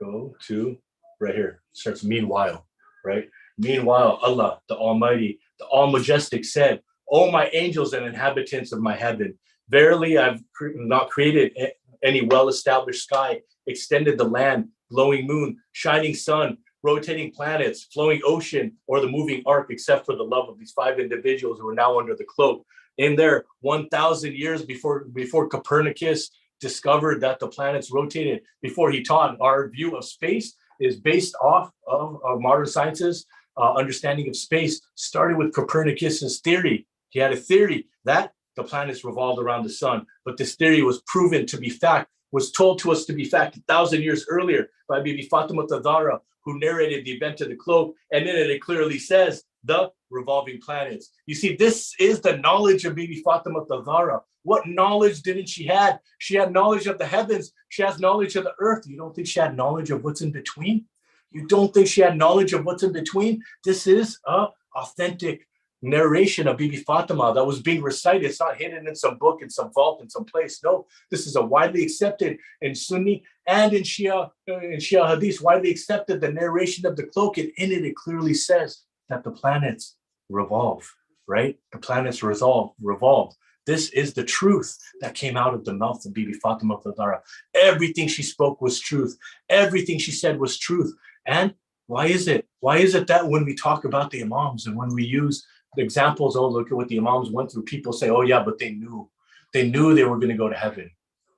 Go to right here. It starts meanwhile, right? Meanwhile, Allah, the Almighty, the All-Majestic said, "O my angels and inhabitants of my heaven, verily I've not created any well-established sky, extended the land, glowing moon, shining sun, rotating planets, flowing ocean, or the moving ark, except for the love of these 5 individuals who are now under the cloak." In there, 1,000 years before Copernicus discovered that the planets rotated, before he taught, our view of space is based off of modern science's understanding of space, started with Copernicus's theory. He had a theory that the planets revolved around the sun, but this theory was proven to be fact, was told to us to be fact 1,000 years earlier by Bibi Fatima Tadahra, who narrated the event of the cloak, and in it clearly says the revolving planets. You see, this is the knowledge of Bibi Fatima Tadahra. What knowledge didn't she have? She had knowledge of the heavens. She has knowledge of the earth. You don't think she had knowledge of what's in between? You don't think she had knowledge of what's in between? This is an authentic narration of Bibi Fatima that was being recited. It's not hidden in some book, in some vault, in some place. No, this is a widely accepted in Sunni and in Shia Hadith, widely accepted the narration of the cloak. And in it clearly says that the planets revolve, right? The planets revolve. This is the truth that came out of the mouth of Bibi Fatima Tadahra. Everything she spoke was truth. Everything she said was truth. And why is it? Why is it that when we talk about the Imams and when we use the examples, oh, look at what the Imams went through, people say, oh yeah, but they knew they were going to go to heaven.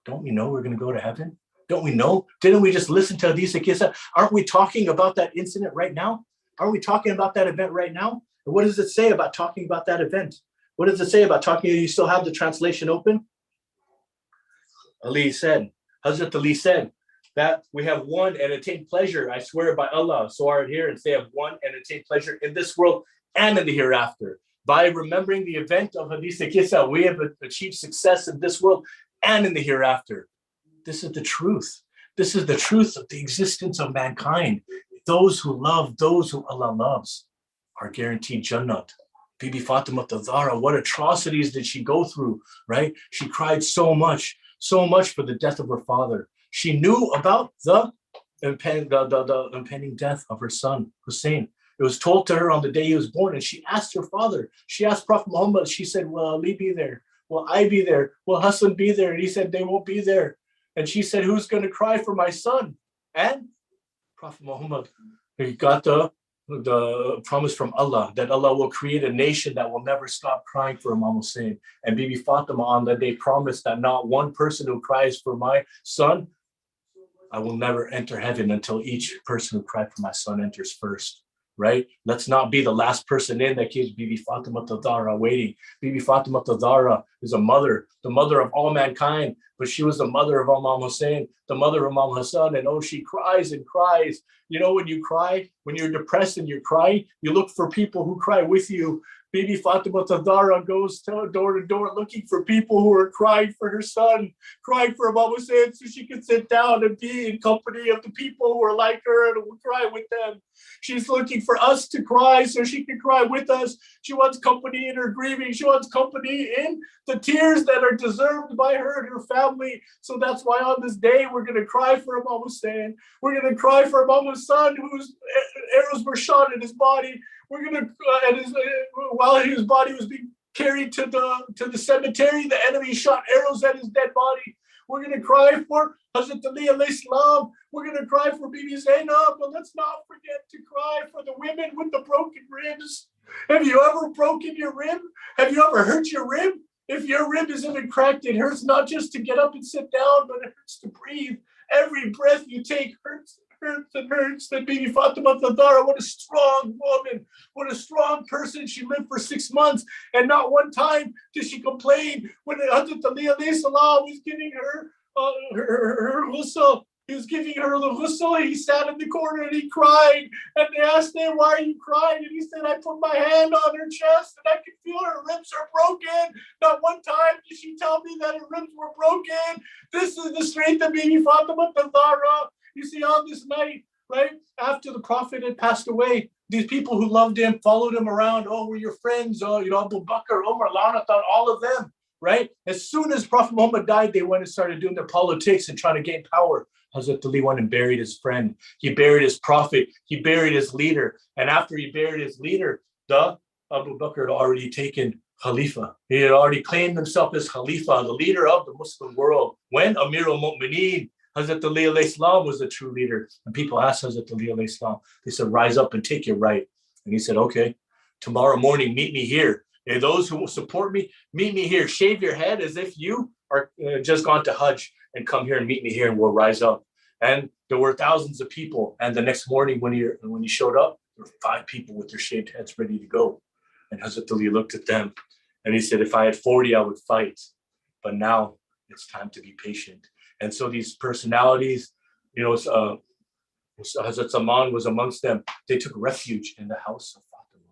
Don't we know we're going to go to heaven? Don't we know? Didn't we just listen to Hadith Kisa? Aren't we talking about that incident right now? Are we talking about that event right now? And what does it say about talking about that event? What does it say about talking? You still have the translation open? Hazrat Ali said, that we have won and attained pleasure. I swear by Allah. So our adherents, they have won and attained pleasure in this world and in the hereafter. By remembering the event of Hadith Kisa, we have achieved success in this world and in the hereafter. This is the truth. This is the truth of the existence of mankind. Those who love, those who Allah loves, are guaranteed Jannat. Bibi Fatima al-Zahra, what atrocities did she go through, right? She cried so much for the death of her father. She knew about the impending death of her son, Hussein. It was told to her on the day he was born, and she asked her father. She asked Prophet Muhammad, she said, will Ali be there? Will I be there? Will Hassan be there? And he said, they won't be there. And she said, who's going to cry for my son? And Prophet Muhammad, he got the promise from Allah that Allah will create a nation that will never stop crying for Imam Hussein. And Bibi Fatima on that day promised that not one person who cries for my son, I will never enter heaven until each person who cried for my son enters first. Right? Let's not be the last person in that keeps Bibi Fatima al-Zahra waiting. Bibi Fatima al-Zahra is a mother, the mother of all mankind, but she was the mother of Imam Hussein, the mother of Imam Hassan, and oh, she cries and cries. You know, when you cry, when you're depressed and you're crying, you look for people who cry with you. Bibi Fatima al-Zahra goes door to door looking for people who are crying for her son, crying for Imam Hussein so she can sit down and be in company of the people who are like her and will cry with them. She's looking for us to cry so she can cry with us. She wants company in her grieving. She wants company in the tears that are deserved by her and her family. So that's why on this day, we're going to cry for Imam Hussein. We're going to cry for Imam Hassan, whose arrows were shot in his body. We're going to, while his body was being carried to the cemetery, the enemy shot arrows at his dead body. We're going to cry for Hazrat Ali alayhi salam. We're going to cry for Bibi Zainab, but let's not forget to cry for the women with the broken ribs. Have you ever broken your rib? Have you ever hurt your rib? If your rib is even cracked, it hurts not just to get up and sit down, but it hurts to breathe. Every breath you take hurts and hurts. That Bibi Fatima al-Zahra, what a strong woman, what a strong person. She lived for 6 months, and not one time did she complain when Hazrat Ali alayhi salam was giving her her ghusl. He was giving her the ghusl. He sat in the corner and he cried. And they asked him, why are you crying? And he said, I put my hand on her chest and I can feel her ribs are broken. Not one time did she tell me that her ribs were broken. This is the strength of Bibi Fatima al-Zahra. You see, on this night, right, after the Prophet had passed away, these people who loved him followed him around. Oh, we're your friends. Oh, you know, Abu Bakr, Maulana, all of them, right? As soon as Prophet Muhammad died, they went and started doing their politics and trying to gain power. Hazrat Ali went and buried his friend. He buried his prophet. He buried his leader. And after he buried his leader, the Abu Bakr had already taken Khalifa. He had already claimed himself as Khalifa, the leader of the Muslim world. When Amir al-Mu'mineen, Hazrat Ali alayhi salam was the true leader. And people asked Hazrat Ali alayhi salam, they said, rise up and take your right. And he said, okay, tomorrow morning, meet me here. And those who will support me, meet me here. Shave your head as if you are just gone to Hajj and come here and meet me here and we'll rise up. And there were thousands of people. And the next morning when he showed up, there were 5 people with their shaved heads ready to go. And Hazrat Ali looked at them and he said, if I had 40, I would fight. But now it's time to be patient. And so these personalities, you know, Hazrat Zaman was amongst them. They took refuge in the house of Fatima.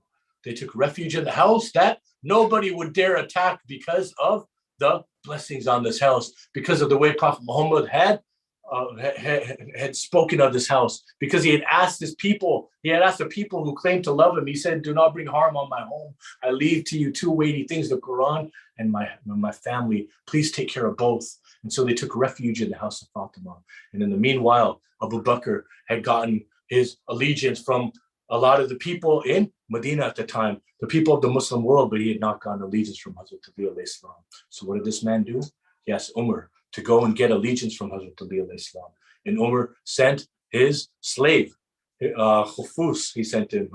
They took refuge in the house that nobody would dare attack because of the blessings on this house, because of the way Prophet Muhammad had spoken of this house, because he had asked the people who claimed to love him, he said, do not bring harm on my home. I leave to you 2 weighty things, the Quran and my family. Please take care of both. And so they took refuge in the house of Fatima. And in the meanwhile, Abu Bakr had gotten his allegiance from a lot of the people in Medina at the time, the people of the Muslim world, but he had not gotten allegiance from Hazrat Ali alayhi salam. So what did this man do? He asked Umar to go and get allegiance from Hazrat Ali alayhi salam. And Umar sent his slave, Khufus, he sent him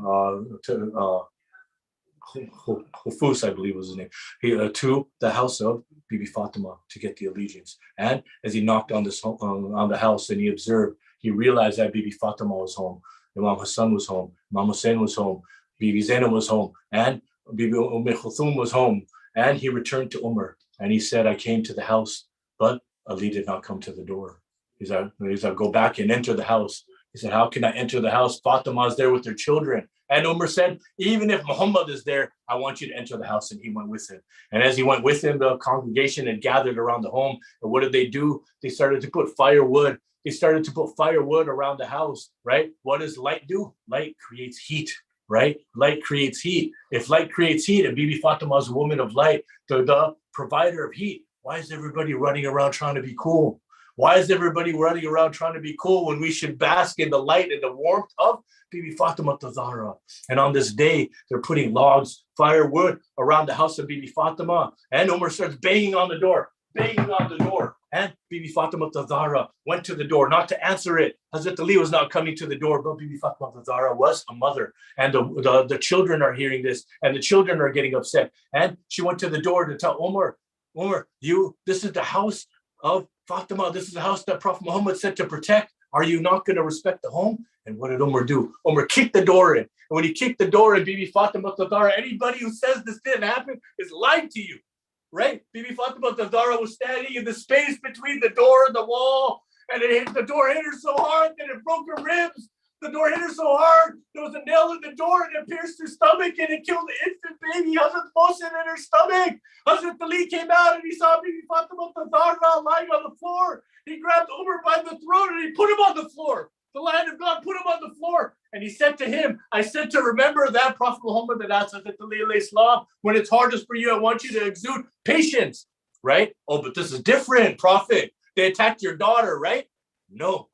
Hufus, I believe was his name, to the house of Bibi Fatima to get the allegiance. And as he knocked on on the house and he realized that Bibi Fatima was home, Imam Hassan was home, Imam Hussein was home, Bibi Zainab was home, and Bibi Kulthum was home. And he returned to Umar and he said, I came to the house, but Ali did not come to the door. He said, go back and enter the house. He said, how can I enter the house? Fatima is there with her children. And Umar said, even if Muhammad is there, I want you to enter the house. And he went with him. And as he went with him, the congregation had gathered around the home. And what did they do? They started to put firewood. They started to put firewood around the house, right? What does light do? Light creates heat, right? Light creates heat. If light creates heat, and Bibi Fatima is a woman of light, the provider of heat, why is everybody running around trying to be cool? Why is everybody running around trying to be cool when we should bask in the light and the warmth of Bibi Fatima Zahra? And on this day, they're putting logs, firewood around the house of Bibi Fatima. And Umar starts banging on the door. And Bibi Fatima Zahra went to the door, not to answer it. Hazrat Ali was not coming to the door, but Bibi Fatima Zahra was a mother. And the children are hearing this, and the children are getting upset. And she went to the door to tell Umar, this is the house of Fatima, this is the house that Prophet Muhammad said to protect. Are you not going to respect the home? And what did Umar do? Umar kicked the door in. And when he kicked the door in, Bibi Fatima Zahra, anybody who says this didn't happen is lying to you, right? Bibi Fatima Zahra was standing in the space between the door and the wall, and the door hit her so hard that it broke her ribs. The door hit her so hard, there was a nail in the door and it pierced her stomach and it killed the infant baby, Hazrat Mohsin, in her stomach. Hazrat Ali came out and he saw Bibi Fatima Zahra lying on the floor. He grabbed Umar by the throat and he put him on the floor. The Lion of God put him on the floor. And he said to him, I said to remember that Prophet Muhammad that asked Hazrat Ali alayhi salam, when it's hardest for you, I want you to exude patience, right? Oh, but this is different, Prophet. They attacked your daughter, right? No.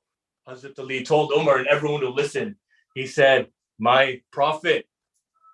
Hazrat Ali told Umar and everyone who listened, he said, my Prophet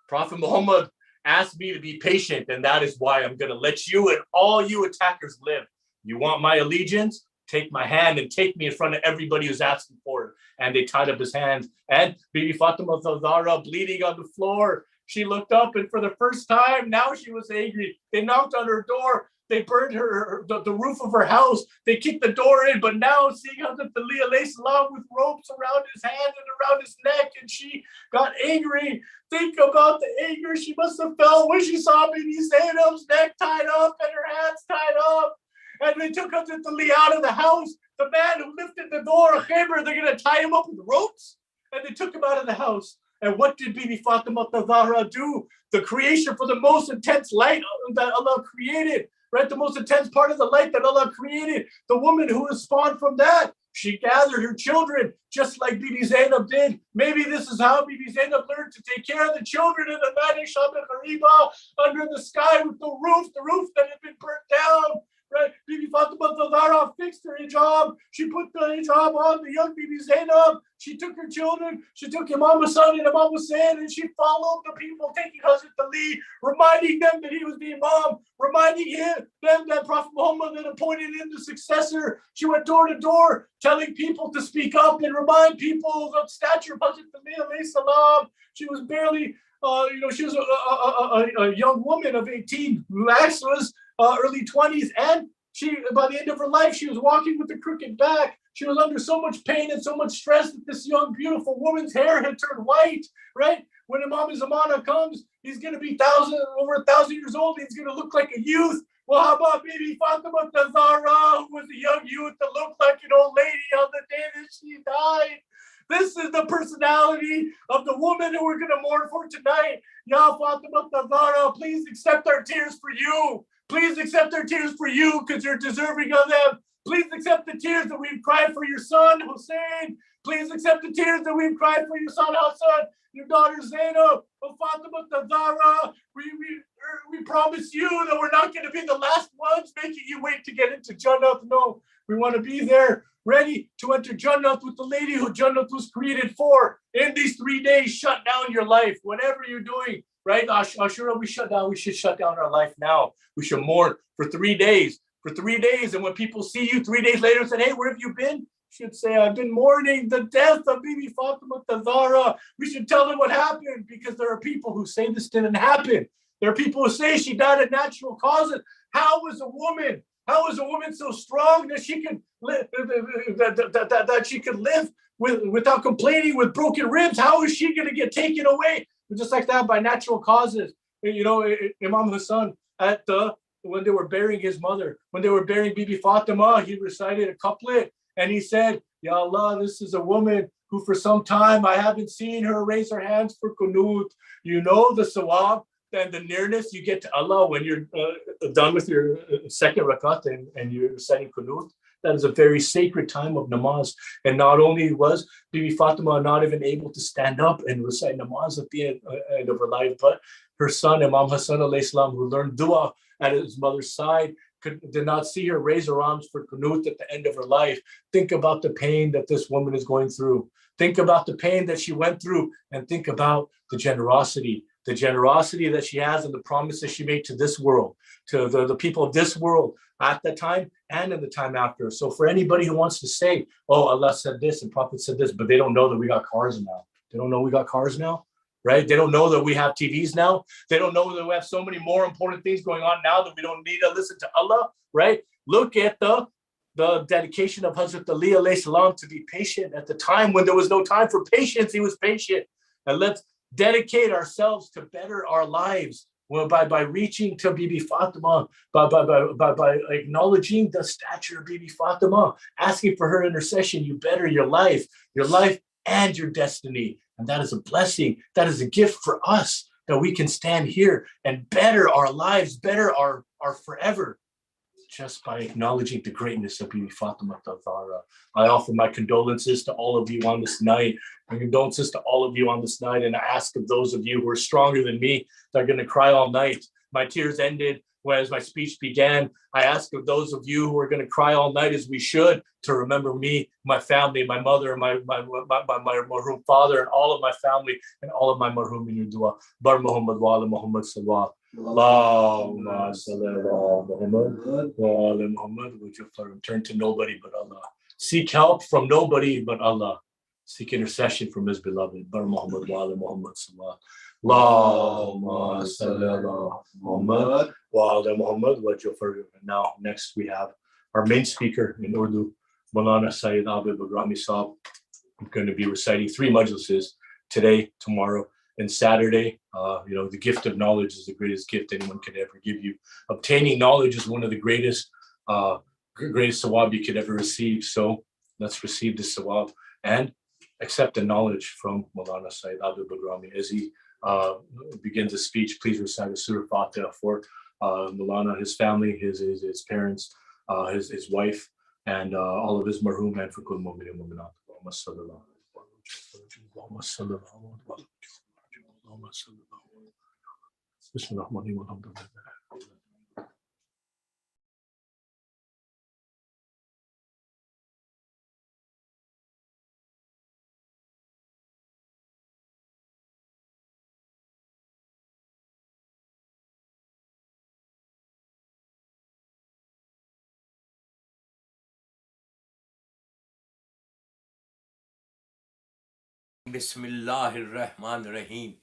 Muhammad asked me to be patient, and that is why I'm going to let you and all you attackers live. You want my allegiance? Take my hand and take me in front of everybody who's asking for it. And they tied up his hands. And Bibi Fatima Zahra bleeding on the floor. She looked up, and for the first time, now she was angry. They knocked on her door. They burned the roof of her house. They kicked the door in, but now seeing Hazrat Ali alayhi salam with ropes around his hand and around his neck, and she got angry. Think about the anger she must have felt when she saw Bibi Zainab's neck tied up and her hands tied up. And they took Hazrat Ali out of the house. The man who lifted the door, Khaybar, they're going to tie him up with ropes. And they took him out of the house. And what did Bibi Fatima Zahra do? The creation for the most intense light that Allah created. Right, the most intense part of the light that Allah created, the woman who was spawned from that, she gathered her children just like Bibi Zainab did. Maybe this is how Bibi Zainab learned to take care of the children in the Mani Shabbat Khariba under the sky with the roof that had been burnt down. Right? Bibi Fatima Zahra fixed her hijab. She put the hijab on the young Bibi Zainab. She took her children. She took Imam Hassan and Imam Hussein, and she followed the people, taking Hazrat Ali, reminding them that he was the Imam, reminding them that Prophet Muhammad had appointed him the successor. She went door to door, telling people to speak up and remind people of the stature of Hazrat Ali alayhi salam. She was barely, she was a young woman of 18. Max was early 20s, and she, by the end of her life, she was walking with a crooked back. She was under so much pain and so much stress that this young, beautiful woman's hair had turned white, right? When Imam Zamana comes, he's going to be over 1,000 years old. He's going to look like a youth. Well, how about Bibi Fatima Zahra, who was a young youth that looked like an old lady on the day that she died? This is the personality of the woman who we're going to mourn for tonight. Ya Fatima Zahra, please accept our tears for you. Please accept our tears for you because you're deserving of them. Please accept the tears that we've cried for your son, Hussein. Please accept the tears that we've cried for your son, Hassan, your daughter, Zainab, Fatima Zahra. We promise you that we're not going to be the last ones making you wait to get into Jannah. No, we want to be there, ready to enter Jannah with the lady who Jannah was created for. In these 3 days, shut down your life, whatever you're doing. Right, Ashura, we should shut down our life now. We should mourn for 3 days. For 3 days, and when people see you 3 days later and say, hey, where have you been? should say, I've been mourning the death of Bibi Fatima Tazara. We should tell them what happened, because there are people who say this didn't happen. There are people who say she died of natural causes. How was a woman so strong that she could live, that she could live without complaining, with broken ribs? How is she going to get taken away just like that by natural causes? Imam Hassan, when they were burying his mother, when they were burying Bibi Fatima, he recited a couplet and he said, Ya Allah, this is a woman who for some time I haven't seen her raise her hands for kunut. You know the sawab and the nearness you get to Allah when you're done with your second rakat and you're reciting kunut. That is a very sacred time of namaz. And not only was Bibi Fatima not even able to stand up and recite namaz at the end of her life, but her son, Imam Hassan alayhi salam, who learned dua at his mother's side, did not see her raise her arms for kunut at the end of her life. Think about the pain that this woman is going through. Think about the pain that she went through, and think about the generosity that she has and the promises she made to this world, to the people of this world at that time and in the time after. So for anybody who wants to say, oh, Allah said this and Prophet said this, but they don't know that we got cars now. They don't know we got cars now, right? They don't know that we have TVs now. They don't know that we have so many more important things going on now that we don't need to listen to Allah, right? Look at the dedication of Hazrat Ali alayhi salam to be patient at the time when there was no time for patience. He was patient. And let's dedicate ourselves to better our lives by reaching to Bibi Fatima, by acknowledging the stature of Bibi Fatima, asking for her intercession. You better your life and your destiny. And that is a blessing. That is a gift for us, that we can stand here and better our lives, better our forever, just by acknowledging the greatness of Bibi Fatima Tazara. I offer my condolences to all of you on this night. My condolences to all of you on this night. And I ask of those of you who are stronger than me, that are going to cry all night. My tears ended as my speech began. I ask of those of you who are going to cry all night, as we should, to remember me, my family, my mother, my marhum father, and all of my family, and all of my marhum in your dua. Bar Muhammad wa ala Muhammad sallallahu. Allahumma salli ala Muhammad wa ala Muhammad. Turn to nobody but Allah. Seek help from nobody but Allah. Seek intercession from His beloved. Bar Muhammad wa ala Muhammad sallallahu. Allahumma salli ala Muhammad wa ala Muhammad wa Jafar. Now, next we have our main speaker in Urdu, Maulana Sayyid Abid Bilgrami Sahib. I'm going to be reciting 3 majlises today, tomorrow, and Saturday. The gift of knowledge is the greatest gift anyone can ever give you. Obtaining knowledge is one of the greatest sawab you could ever receive. So let's receive this sawab and accept the knowledge from Maulana Sayyid Abid Bilgrami. As he begins his speech, please recite a Surah Fatiha for Maulana, his family, his parents, his wife, and all of his marhum, and for kul mu'min and mu'minat. Bismillahirrahmanirrahim.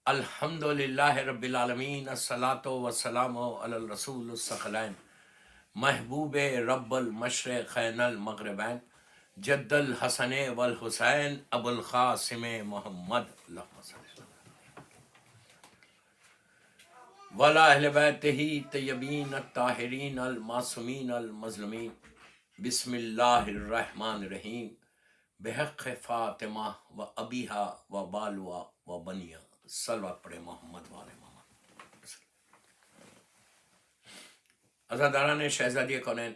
Alhamdulillahi Rabbil Alameen. As-salatu was-salamu ala al-Rasul as-Sakhalain. Mahbube Rabbal Mashriqain al-Maghribain. Jaddal Hasane wal Husain. Abul Qasim Muhammad. Allahumma salli. Wala ahle baytihi tayyibin at-tahirin al-masumin al-mazlumin. Bismillahirrahmanirrahim. Bihaq Fatima wa abiha wa balwa wa baniya. Salawat pade Muhammad wa ale Muhammad. Azadarane Shahzadiye Kaunain,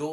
2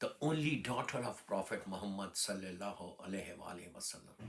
the only daughter of Prophet Muhammad sallallahu alaihi wasallam,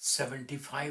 75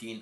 3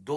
2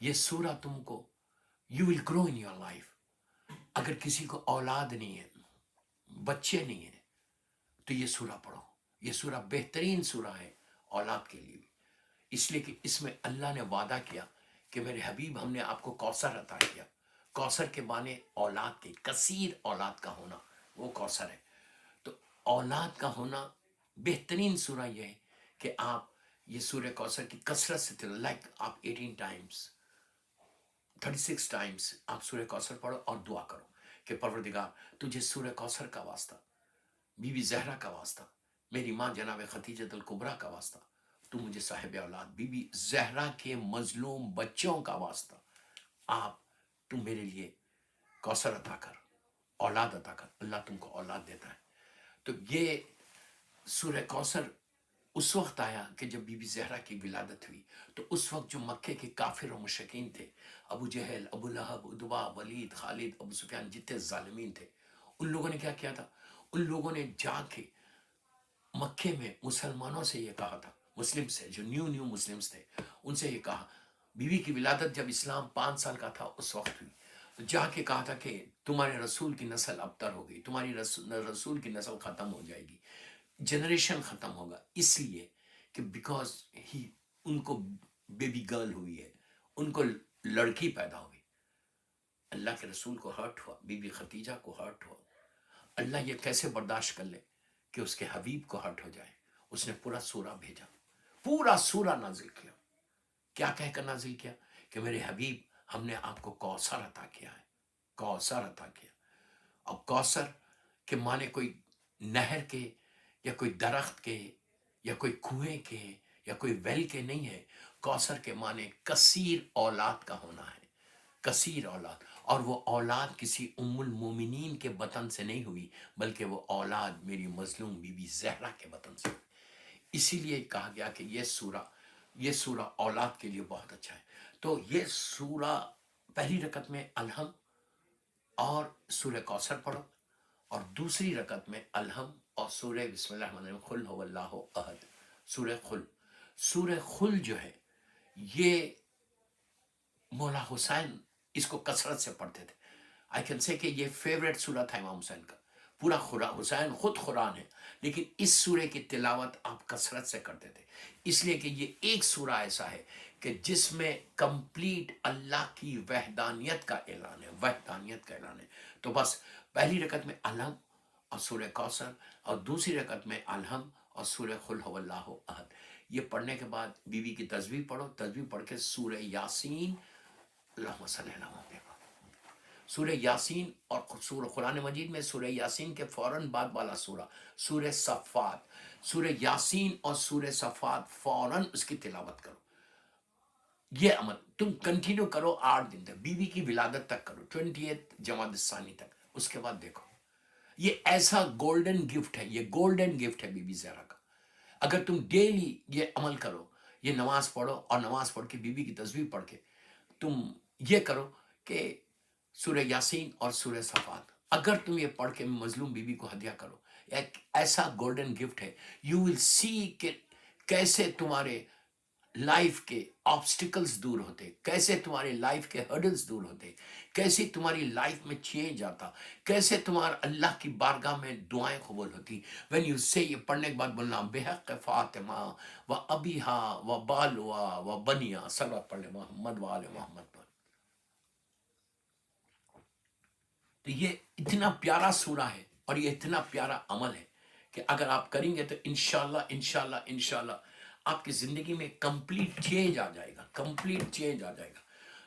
یہ سورہ تم کو you will grow in your life. اگر کسی کو اولاد نہیں ہے، بچے نہیں ہیں، تو یہ سورہ پڑھو. یہ سورہ بہترین سورہ ہے اولاد کے لیے بھی، اس لیے کہ اس میں اللہ نے وعدہ کیا کہ میرے حبیب ہم نے آپ کو کوثر عطا کیا. کوثر کے معنی اولاد کے، کثیر اولاد کا ہونا، وہ کوثر ہے. تو اولاد کا ہونا بہترین سورہ یہ ہے کہ آپ یہ سورہ کوثر کی کثرت سے لائک آپ 18 ٹائمز 36 ٹائمز آپ سورہ کوثر پڑھو اور دعا کرو کہ پروردگار تجھے سورہ کوثر کا واسطہ، بی بی زہرا کا واسطہ، میری ماں جناب خدیجۃ الکبریٰ کا واسطہ، تو مجھے صاحب اولاد بی بی زہرا کے مظلوم بچوں کا واسطہ، تم میرے لیے کوثر عطا کر، اولاد عطا کر. اللہ تم کو اولاد دیتا ہے. تو یہ سورہ کوثر اس وقت آیا کہ جب بی بی زہرا کی ولادت ہوئی، تو اس وقت جو مکے کے کافر و مشرکین تھے، ابو جہل، ابو لہب، ادبا، ولید، خالد، ابو سفیان، جتنے ظالمین تھے، ان لوگوں نے کیا کیا تھا؟ ان لوگوں نے جا کے مکے میں مسلمانوں سے یہ کہا تھا، مسلم سے جو نیو مسلمز تھے، ان سے یہ کہا، بی بی کی ولادت جب اسلام 5 سال کا تھا اس وقت ہوئی، تو جا کے کہا تھا کہ تمہارے رسول کی نسل ابتر ہو گئی، تمہاری رسول کی نسل ختم ہو جائے گی، جنریشن ختم ہوگا، اس لیے کہ بیکاز ان کو بیبی گرل ہوئی ہے، ان کو لڑکی پیدا ہوئی. اللہ کے رسول کو ہرٹ ہوا، بی بی خدیجہ کو ہرٹ ہوا. اللہ یہ کیسے برداشت کر لے کہ اس کے حبیب کو ہرٹ ہو جائے. اس نے پورا سورہ بھیجا، پورا سورہ نازل کیا. کیا کہہ کر نازل کیا؟ کہ میرے حبیب ہم نے آپ کو کوثر عطا کیا ہے، کوثر عطا کیا. اب کوثر کے معنی کوئی نہر کے یا کوئی درخت کے یا کوئی کنویں کے یا کوئی ویل کے نہیں ہے. کوثر کے معنی کثیر اولاد کا ہونا ہے، کثیر اولاد. اور وہ اولاد کسی ام المومنین کے بطن سے نہیں ہوئی، بلکہ وہ اولاد میری مظلوم بی بی زہرا کے بطن سے ہوئی. اسی لیے کہا گیا کہ یہ سورہ اولاد کے لیے بہت اچھا ہے. تو یہ سورہ پہلی رکعت میں الحم اور سورہ کوثر پڑھو، اور دوسری رکعت میں الحم اور سورہ بسم اللہ الرحمن الرحیم قل هو اللہ احد، سورہ خل. سورہ خل جو ہے یہ مولا حسین اس کو کثرت سے پڑھتے تھے. آئی کین سے کہ یہ فیوریٹ سورہ تھا امام حسین کا. پورا حسین خود قرآن ہے، لیکن اس سورہ کی تلاوت آپ کثرت سے کرتے تھے، اس لیے کہ یہ ایک سورہ ایسا ہے کہ جس میں کمپلیٹ اللہ کی وحدانیت کا اعلان ہے، وحدانیت کا اعلان ہے. تو بس پہلی رکعت میں الحم اور سورہ کوثر، اور دوسری رکعت میں الحم اور سورہ قل هو اللہ احد. یہ پڑھنے کے بعد بی بی کی تسبیح پڑھو، تسبیح پڑھ کے سورہ یاسین، اللہم صلی اللہ علیہ وسلم، سورہ یاسین، اور سورہ قرآن مجید میں سورہ یاسین کے فوراً بعد والا سورہ سورہ صفات، سورہ یاسین اور سورہ صفات فوراً اس کی تلاوت کرو. یہ عمل تم کنٹینیو کرو 8 دن تک، بی بی کی ولادت تک کرو، 28 جمادی الثانی تک. اس کے بعد دیکھو، یہ ایسا گولڈن گفٹ ہے، یہ گولڈن گفٹ ہے بی بی زہرا کا. اگر تم ڈیلی یہ عمل کرو، یہ نماز پڑھو، اور نماز پڑھ کے بی بی کی تسبیح پڑھ کے تم یہ کرو کہ سورہ یاسین اور سورہ صفات، اگر تم یہ پڑھ کے مظلوم بی بی کو ہدیہ کرو، ایک ایسا گولڈن گفٹ ہے. یو ول سی کہ کیسے تمہارے لائف کے آبسٹیکلز دور ہوتے، کیسے تمہاری لائف کے ہرڈلز دور ہوتے، کیسے تمہاری لائف میں چینج آتا، کیسے تمہارا اللہ کی بارگاہ میں دعائیں قبول ہوتی. وین یو سے یہ پڑھنے کے بعد بولنا بحق فاطمہ و ابیہا و بالوا و بنیا، صلوات پڑھ لے محمد و آل محمد پر. تو یہ اتنا پیارا سورہ ہے اور یہ اتنا پیارا عمل ہے کہ اگر آپ کریں گے تو انشاءاللہ آپ کی زندگی میں کمپلیٹ چینج آ جائے گا، کمپلیٹ چینج آ جائے گا.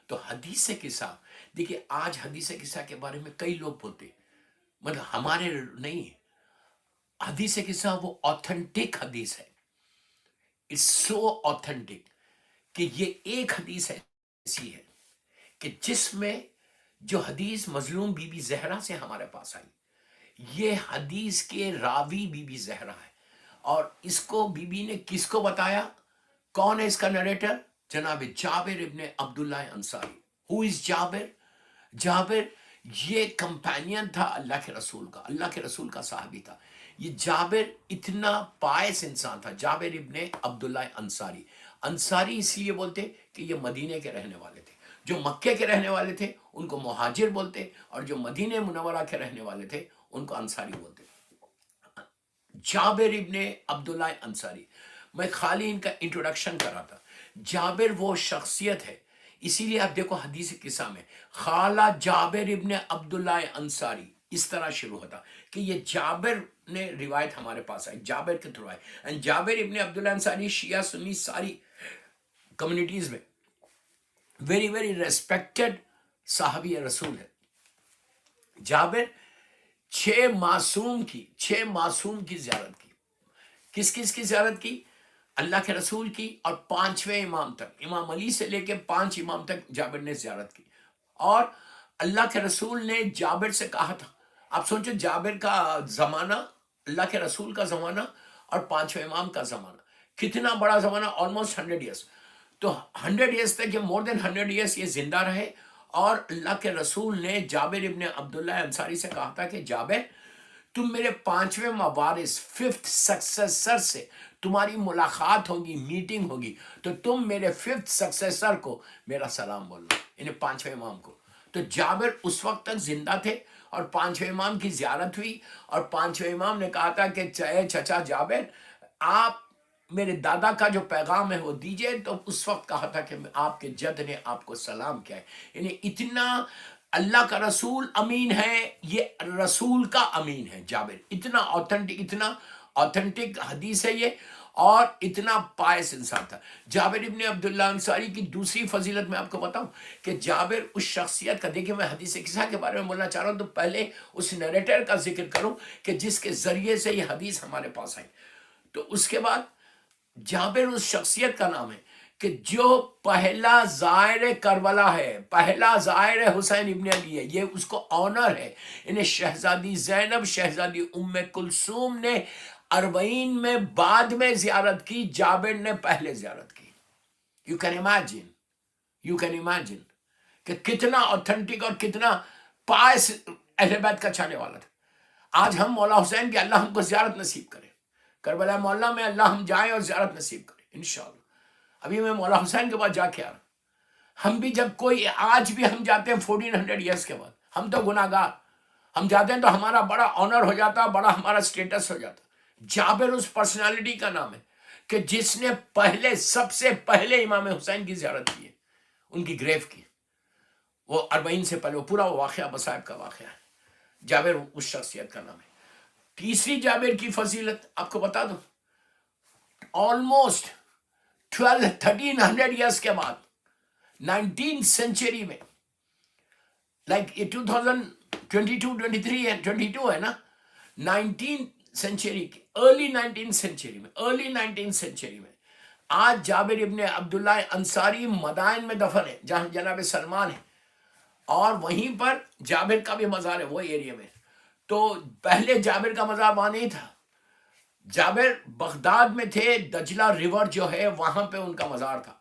تو حدیث قصہ دیکھیے، آج حدیث قصہ کے بارے میں کئی لوگ بولتے، مطلب ہمارے نہیں، حدیث قصہ وہ آتھنٹک حدیث ہے. اٹس سو آتھنٹک کہ یہ ایک حدیث ایسی ہے کہ جس میں جو حدیث مظلوم بی بی زہرا سے ہمارے پاس آئی، یہ حدیث کے راوی بی بی زہرا ہے. اور اس کو بی بی نے کس کو بتایا؟ کون ہے اس کا نریٹر؟ جناب جابر ابن عبداللہ انصاری. ہو از جابر؟ جابر یہ کمپینین تھا اللہ کے رسول کا، اللہ کے رسول کا صحابی تھا. یہ جابر اتنا پائس انسان تھا، جابر ابن عبداللہ انصاری. انصاری اس لیے بولتے کہ یہ مدینے کے رہنے والے تھے. جو مکے کے رہنے والے تھے ان کو مہاجر بولتے، اور جو مدینہ منورہ کے رہنے والے تھے ان کو انصاری بولتے۔ جابر ابن عبداللہ انصاری، میں خالی ان کا انٹروڈکشن کر رہا تھا۔ جابر وہ شخصیت ہے، اسی لیے آپ دیکھو حدیث قصہ میں خالہ جابر ابن عبداللہ انصاری اس طرح شروع ہوتا کہ یہ جابر نے روایت ہمارے پاس آئی، جابر کے تھرو آئی۔ اینڈ جابر ابن عبداللہ انصاری شیعہ سنی ساری کمیونٹیز میں ویری ویری ریسپیکٹڈ صحابی رسول ہے۔ جابر چھ معصوم کی زیارت کی۔ کس کی زیارت کی؟ اللہ کے رسول کی، اور پانچویں امام تک، امام علی سے لے کے 5 امام تک جابر نے زیارت کی۔ اور اللہ کے رسول نے جابر سے کہا تھا، آپ سوچو جابر کا زمانہ، اللہ کے رسول کا زمانہ اور 5ویں امام کا زمانہ، کتنا بڑا زمانہ، آلموسٹ 100 ایئرس۔ تو 100 ایئرس تک، یہ مور دین 100 ایئرس یہ زندہ رہے، اور اللہ کے رسول نے جابر ابن عبداللہ انصاری سے کہا تھا کہ جابر تم میرے 5ویں وارث، 5th سکسیسر سے تمہاری ملاقات ہوگی، میٹنگ ہوگی، تو تم میرے 5th سکسیسر کو میرا سلام بولنا، انہیں 5ویں امام کو۔ تو جابر اس وقت تک زندہ تھے، اور 5ویں امام کی زیارت ہوئی، اور 5ویں امام نے کہا تھا کہ چچا جابر آپ میرے دادا کا جو پیغام ہے وہ دیجئے، تو اس وقت کہا تھا کہ آپ کے جد نے آپ کو سلام کیا ہے۔ یعنی اتنا اللہ کا رسول امین ہے، یہ رسول کا امین ہے جابر، اتنا آتھنٹک حدیث ہے یہ، اور اتنا پائس انسان تھا۔ جابر ابن عبداللہ انصاری کی دوسری فضیلت میں آپ کو بتاؤں کہ جابر اس شخصیت کا، دیکھیں میں حدیث قصہ کے بارے میں بولنا چاہ رہا ہوں تو پہلے اس نیریٹر کا ذکر کروں کہ جس کے ذریعے سے یہ حدیث ہمارے پاس آئی۔ تو اس کے بعد جابر اس شخصیت کا نام ہے کہ جو پہلا زائر کربلا ہے، پہلا زائر حسین ابن علی ہے، یہ اس کو آنر ہے۔ انہیں شہزادی زینب، شہزادی ام کلثوم نے 40 میں بعد میں زیارت کی، جابر نے پہلے زیارت کی۔ یو کین امیجن کہ کتنا اوتھنٹک اور کتنا پائس اہل بیت کا چاہنے والا تھا۔ آج ہم مولا حسین کی اللہ ہم کو زیارت نصیب کرے، کربلا مولا میں اللہ ہم جائیں اور زیارت نصیب کرے انشاءاللہ۔ ابھی میں مولا حسین کے بعد جا کے آ رہا ہوں۔ ہم بھی جب کوئی، آج بھی ہم جاتے ہیں 1400 ایئرس کے بعد، ہم تو گناہ گار، ہم جاتے ہیں تو ہمارا بڑا آنر ہو جاتا، بڑا ہمارا سٹیٹس ہو جاتا۔ جابر اس پرسنالٹی کا نام ہے کہ جس نے سب سے پہلے امام حسین کی زیارت کی ہے، ان کی گریو کی، وہ 40 سے پہلے، وہ پورا واقعہ مصائب کا واقعہ ہے۔ جابر اس شخصیت کا نام ہے۔ تیسری جابر کی فضیلت آپ کو بتا دوں، آلموسٹ 1300 ایئرس کے بعد 19th سینچری میں، لائک یہ 2022 ہے 22 ہے نا، 19th سینچری کی ارلی 19th سینچری میں آج جابر ابن عبداللہ انصاری مدائن میں دفن ہے، جہاں جناب سلمان ہے، اور وہیں پر جابر کا بھی مزار ہے وہ ایریا میں۔ تو پہلے جابر کا مزار وہاں نہیں تھا، جابر بغداد میں تھے، دجلہ ریور جو ہے وہاں پہ ان کا مزار تھا،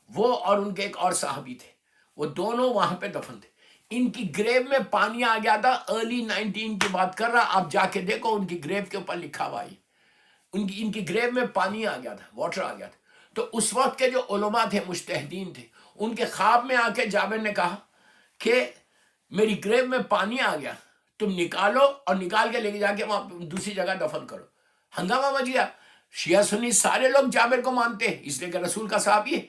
وہ اور ان کے ایک اور صحابی تھے، وہ دونوں وہاں پہ دفن تھے۔ ان کی گریو میں پانی آ گیا تھا، ارلی 19 کی بات کر رہا، آپ جا کے دیکھو ان کی گریو کے اوپر لکھا ہوا ہے، ان کی گریو میں پانی آ گیا تھا، واٹر آ گیا تھا۔ تو اس وقت کے جو علماء تھے، مجتہدین تھے، ان کے خواب میں آ کے جابر نے کہا کہ میری گریو میں پانی آ گیا، تم نکالو اور نکال کے لے کے جا کے وہاں دوسری جگہ دفن کرو۔ ہنگامہ مچ گیا، شیعہ سنی سارے لوگ جابر کو مانتے ہیں اس لیے کہ رسول کا صحابی ہے۔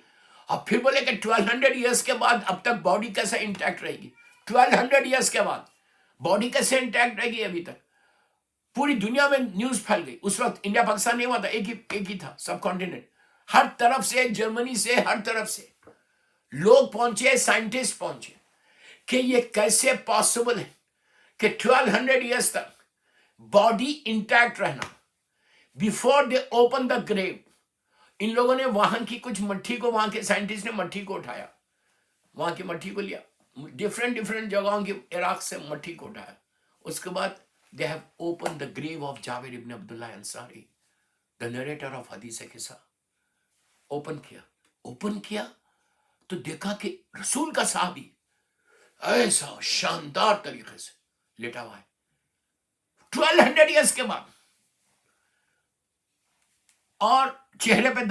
اب پھر بولے کہ 1200 ایئرس کے بعد اب تک باڈی کیسے انٹیکٹ رہے گی، 1200 ایئرس کے بعد باڈی کیسے انٹیکٹ رہے گی؟ ابھی تک پوری دنیا میں نیوز پھیل گئی۔ اس وقت انڈیا پاکستان نہیں ہوا تھا، ایک ہی تھا سب کانٹیننٹ، ہر طرف سے، جرمنی سے، ہر طرف سے لوگ پہنچے، سائنٹسٹ پہنچے کہ یہ کیسے پاسبل ہے کہ 1200 ایئرس تک باڈی انٹیکٹ رہنا۔ بیفور دے اوپن دا گریو، ان لوگوں نے وہاں کی کچھ مٹھی کو، وہاں کے سائنٹسٹ نے مٹھی کو اٹھایا، وہاں کی مٹھی کو لیا، ڈفرینٹ جگہوں کی، عراق سے مٹھی کو اٹھایا، اس کے بعد they have opened the grave of Jabir ibn Abdullah Ansari, the narrator of حدیث قصہ، اوپن کیا تو دیکھا کہ رسول کا صحابی ایسا شاندار طریقے سے لیٹا ہوا ہے 1200 ایئرس کے بعد، اور چہرے پہ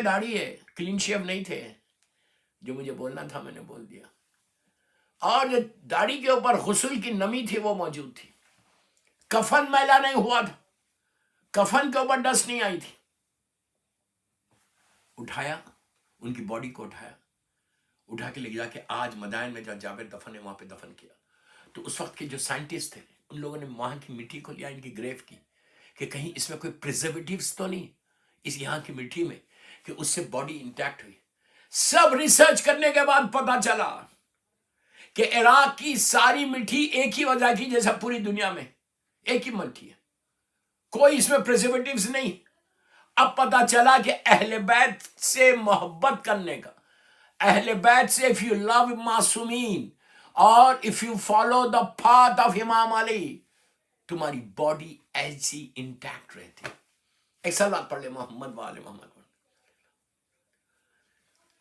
داڑھی ہے، کلین شیو نہیں تھے، جو مجھے بولنا تھا میں نے بول دیا. اور جو داڑھی کے اوپر غسل کی نمی تھی وہ موجود تھی. کفن میلا نہیں ہوا تھا, کفن کے اوپر ڈسٹ نہیں آئی تھی. اٹھایا ان کی باڈی کو, اٹھا کے لے جا کے آج مدائن میں جہاں جابر دفن ہے وہاں پہ دفن کیا. تو اس وقت کے جو سائنٹسٹ تھے ان لوگوں نے وہاں کی مٹی کو لیا, ان کی گریو کی, کہ کہیں اس میں کوئی پریزرویٹیوز تو نہیں اس یہاں کی مٹی میں کہ اس سے باڈی انٹیکٹ ہوئی. سب ریسرچ کرنے کے بعد پتا چلا کہ عراق کی ساری مٹی ایک ہی وجہ کی جیسا پوری دنیا میں ایک ہی مٹی ہے, کوئی اس میں پریزرویٹیوز نہیں. اب پتا چلا کہ اہل بیت سے محبت کرنے کا, اہل بیت سے if you love معصومین اور if you follow the path of امام علی, تمہاری باڈی ایسی انٹیکٹ رہتی. ایک صلوات پڑھ لے محمد وآل محمد.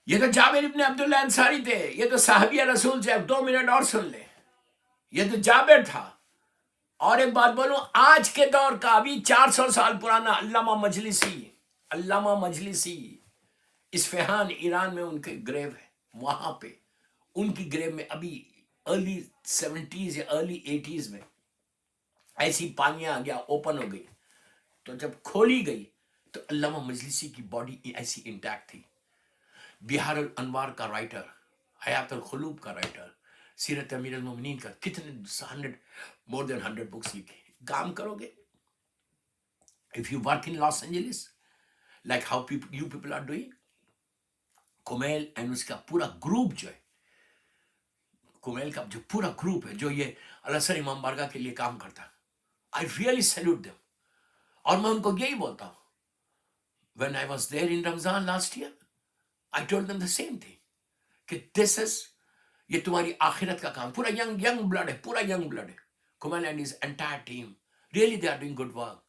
یہ تو جابر ابن عبداللہ انصاری تھے, یہ تو صحابی رسول سے. 2 منٹ اور سن لے, یہ تو جابر تھا. اور ایک بات بولوں, آج کے دور کا ابھی 400 سال پرانا علامہ مجلسی اصفہان ایران میں ان کے گریو ہے, وہاں پہ ان کی گریو میں ابھی ارلی 70s یا ارلی 80s میں ایسی پانیاں آ گیا, اوپن ہو گئی. تو جب کھولی گئی تو علامہ مجلسی کی باڈی ایسی انٹیکٹ تھی. بہار الانوار کا رائٹر, حیات القلوب کا رائٹر, سیرت امیر المومنین کا, کتنے 100 more than 100 بکس لکھے. کام کرو گے, if you work in Los Angeles like how you people are doing, Kumail and اس کا پورا گروپ جو ہے, کومیل کا جو پورا گروپ ہے جو یہ الاسر امام بارگاہ کے لیے کام کرتا ہے, I really salute them. اور میں ان کو یہی بولتا ہوں, when I was there in Ramzan last year I told them the same thing کہ this is, یہ تمہاری آخرت کا کام, پورا ینگ بلڈ ہے, پورا ینگ بلڈ ہے. کومیل and his entire team really they are doing good work.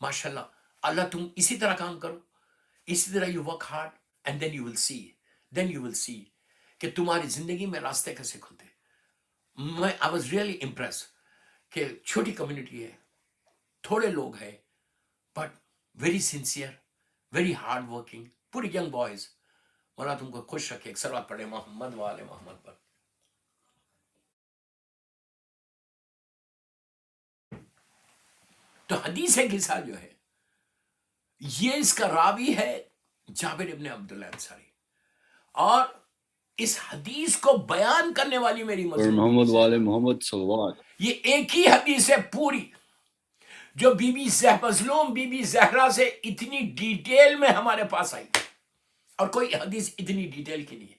ماشاءاللہ, اللہ تم اسی طرح کام کرو, اسی طرح you work hard and then you will see کہ تمہاری زندگی میں راستے کیسے کھلتے. میں I was really impressed کہ چھوٹی کمیونٹی ہے, تھوڑے لوگ ہیں, but very sincere, very hard working, پورے ینگ بوائز. مولا تم کو خوش رکھے. ایک صلوات پڑھے محمد وآل محمد پر. تو حدیث قصہ جو ہے یہ اس کا راوی ہے جابر ابن عبداللہ انصاری, اور اس حدیث کو بیان کرنے والی میری محمد وآل محمد صلوات. یہ ایک ہی حدیث ہے پوری جو بی بی مظلوم بی بی زہرا سے اتنی ڈیٹیل میں ہمارے پاس آئی, اور کوئی حدیث اتنی ڈیٹیل کی نہیں ہے,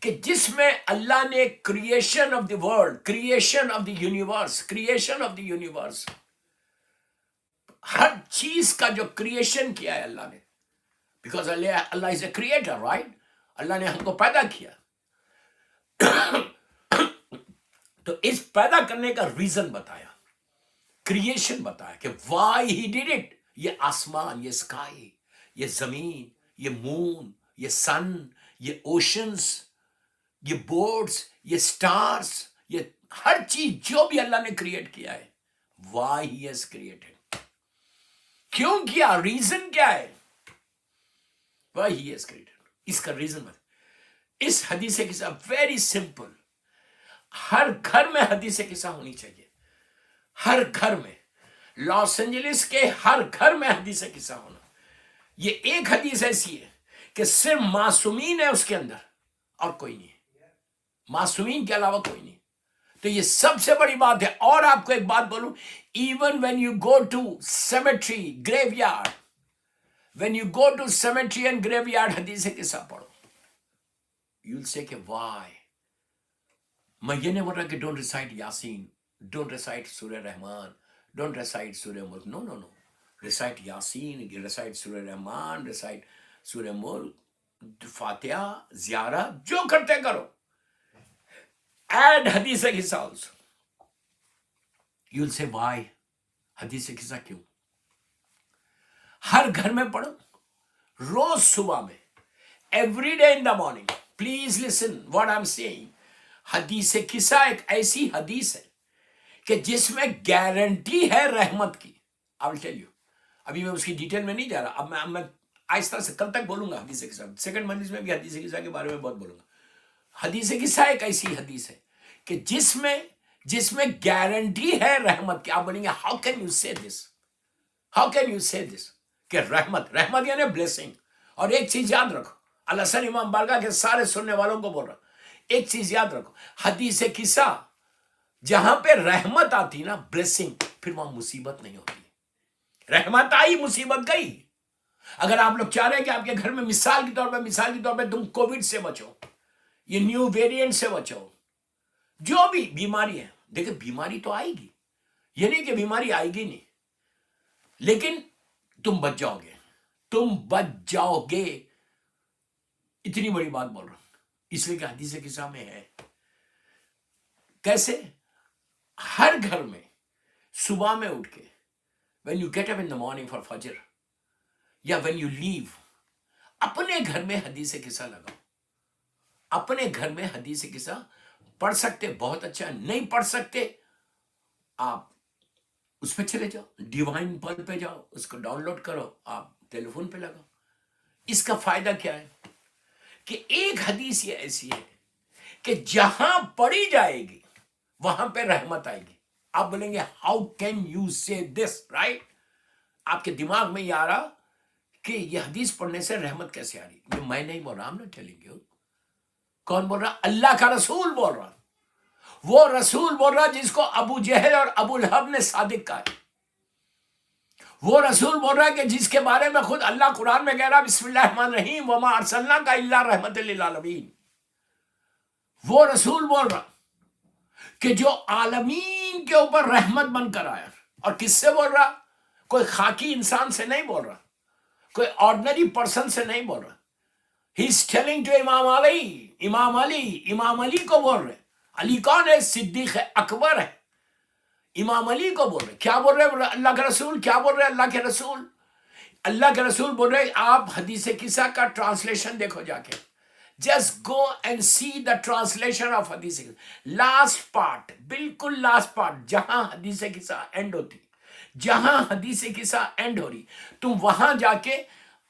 کہ جس میں اللہ نے creation of the world, creation of the universe, ہر چیز کا جو کریشن کیا ہے اللہ نے, because Allah is a creator, right. Allah نے ہم کو پیدا کیا, تو اس پیدا کرنے کا ریزن بتایا, کریشن بتایا کہ وائی ہی ڈیڈ اٹ. یہ آسمان, یہ اسکائی, یہ زمین, یہ مون, یہ سن, یہ اوشنز, یہ بورڈز, یہ سٹارز, یہ ہر چیز جو بھی اللہ نے کریٹ کیا ہے, وائی ہی ہیز کریٹڈ, کیوں کیا, ریزن کیا ہے, وائی ہی ہیز کریٹڈ. اس کا ریزن بتا. اس حدیث قصہ ویری سمپل, ہر گھر میں حدیث قصہ ہونی چاہیے, ہر گھر میں, لاس اینجلس کے ہر گھر میں حدیث قصہ ہونا. یہ ایک حدیث ایسی ہے کہ صرف معصومین ہے اس کے اندر اور کوئی نہیں ہے, معصومین کے علاوہ کوئی نہیں. تو یہ سب سے بڑی بات ہے. اور آپ کو ایک بات بولوں, even when you go to cemetery graveyard, when you go to cemetery and graveyard, حدیث قصہ پڑھو, you'll say کہ why. میں یہ نہیں بول رہا کہ don't recite Yasin, don't recite سورہ رحمان, don't recite سورہ ملک, no, recite یاسین, recite سورہ رحمان, recite سورہ ملک, فاتحہ, زیارت, جو کرتے کرو. add حدیث قصہ also. you'll say why, حدیث قصہ کیوں. ہر گھر میں پڑھو, روز صبح میں, every day in the morning. Please listen what I am saying. حدیث قصہ ایک ایسی حدیث ہے کہ جس میں گارنٹی ہے رحمت کی. آئی ول ٹیل یو, ابھی میں اس کی ڈیٹیل میں نہیں جا رہا, اب میں آہستہ سے کل تک بولوں گا حدیث قصہ، سیکنڈ مجلس میں بھی حدیث قصہ کے بارے میں بہت بولوں گا۔ حدیث قصہ ایک ایسی حدیث ہے کہ جس میں گارنٹی ہے رحمت کی۔ آپ بولیں گے ہاؤ کین یو سے دس، ہاؤ کین یو سے دس کہ رحمت یعنی بلیسنگ۔ اور ایک چیز یاد رکھو، الحسن امام بارگاہ کے سارے سننے والوں کو بول رہا ہوں، ایک چیز یاد رکھو، حدیث قصہ جہاں پہ رحمت آتی نا، بلیسنگ، پھر وہاں مصیبت نہیں ہوتی۔ رحمت آئی، مصیبت گئی۔ اگر آپ لوگ چاہ رہے ہیں کہ آپ کے گھر میں مثال کے طور پہ تم کووڈ سے بچو، یہ نیو ویریئنٹ سے بچو، جو بھی بیماری ہے، دیکھیں بیماری تو آئے گی، یہ نہیں کہ بیماری آئے گی نہیں، لیکن تم بچ جاؤ گے، تم بچ جاؤ گے۔ اتنی بڑی بات بول رہا ہوں، اس لیے کہ حدیث قصہ میں ہے کیسے ہر گھر میں صبح میں اٹھ کے when you get up in the morning for فجر یا when you leave، اپنے گھر میں حدیث قصہ لگاؤ، اپنے گھر میں حدیث قصہ پڑھ سکتے بہت اچھا، نہیں پڑھ سکتے آپ اس پہ چلے جاؤ، ڈیوائن پل پہ جاؤ، اس کو ڈاؤن لوڈ کرو، آپ ٹیلی فون پہ لگاؤ۔ اس کا فائدہ کیا ہے کہ ایک حدیث یہ ایسی ہے کہ جہاں پڑھی جائے گی وہاں پہ رحمت آئے گی۔ آپ بولیں گے ہاؤ کین یو سے دس، رائٹ؟ آپ کے دماغ میں یہ آ رہا کہ یہ حدیث پڑھنے سے رحمت کیسے آ رہی؟ یہ میں نہیں بول رہا، ہم نہ ٹیلنگ یو۔ کون بول رہا؟ اللہ کا رسول بول رہا، وہ رسول بول رہا جس کو ابو جہل اور ابو لہب نے صادق کہا ہے، وہ رسول بول رہا ہے کہ جس کے بارے میں خود اللہ قرآن میں کہہ رہا بسم اللہ الرحمن الرحیم وما ارسلناک الا رحمت للعالمین۔ وہ رسول بول رہا کہ جو عالمین کے اوپر رحمت بن کر آیا، اور کس سے بول رہا؟ کوئی خاکی انسان سے نہیں بول رہا، کوئی آرڈنری پرسن سے نہیں بول رہا۔ ہی از ٹیلنگ ٹو امام علی کو بول رہے۔ علی کون ہے؟ صدیق اکبر ہے، امام علی کو بول رہے۔ کیا بول رہے اللہ کے رسول؟ کیا بول رہے اللہ کے رسول؟ اللہ کے رسول بول رہے آپ حدیث قصہ کا ٹرانسلیشن دیکھو جا کے، just go and see the translation of حدیث قصہ، لاسٹ پارٹ، بالکل لاسٹ پارٹ جہاں حدیث قصہ اینڈ ہوتی، جہاں حدیث قصہ اینڈ ہو رہی، تم وہاں جا کے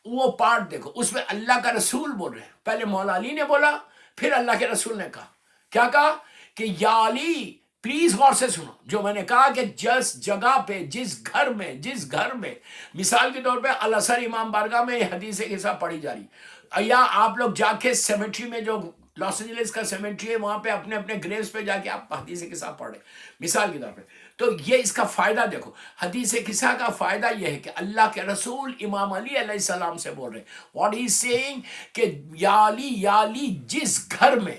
وہ پارٹ دیکھو، اس میں اللہ کا رسول بول رہے۔ پہلے مولا علی نے بولا، پھر اللہ کے رسول نے کہا، کیا کہا کہ یا علی، پلیز غور سے سنو جو میں نے کہا کہ جس جگہ پہ، جس گھر میں مثال کے طور پہ الاسر امام بارگاہ میں حدیث قصہ پڑھی جا رہی، یا آپ لوگ جا کے سیمیٹری میں، جو لاس اینجلس کا سیمیٹری ہے، وہاں پہ اپنے اپنے گریوز پہ جا کے آپ حدیث قصہ پڑھ رہے مثال کے طور پہ، تو یہ اس کا فائدہ دیکھو۔ حدیث قصہ کا فائدہ یہ ہے کہ اللہ کے رسول امام علی علیہ السلام سے بول رہے، واٹ ہی سیئنگ کہ یا علی، جس گھر میں،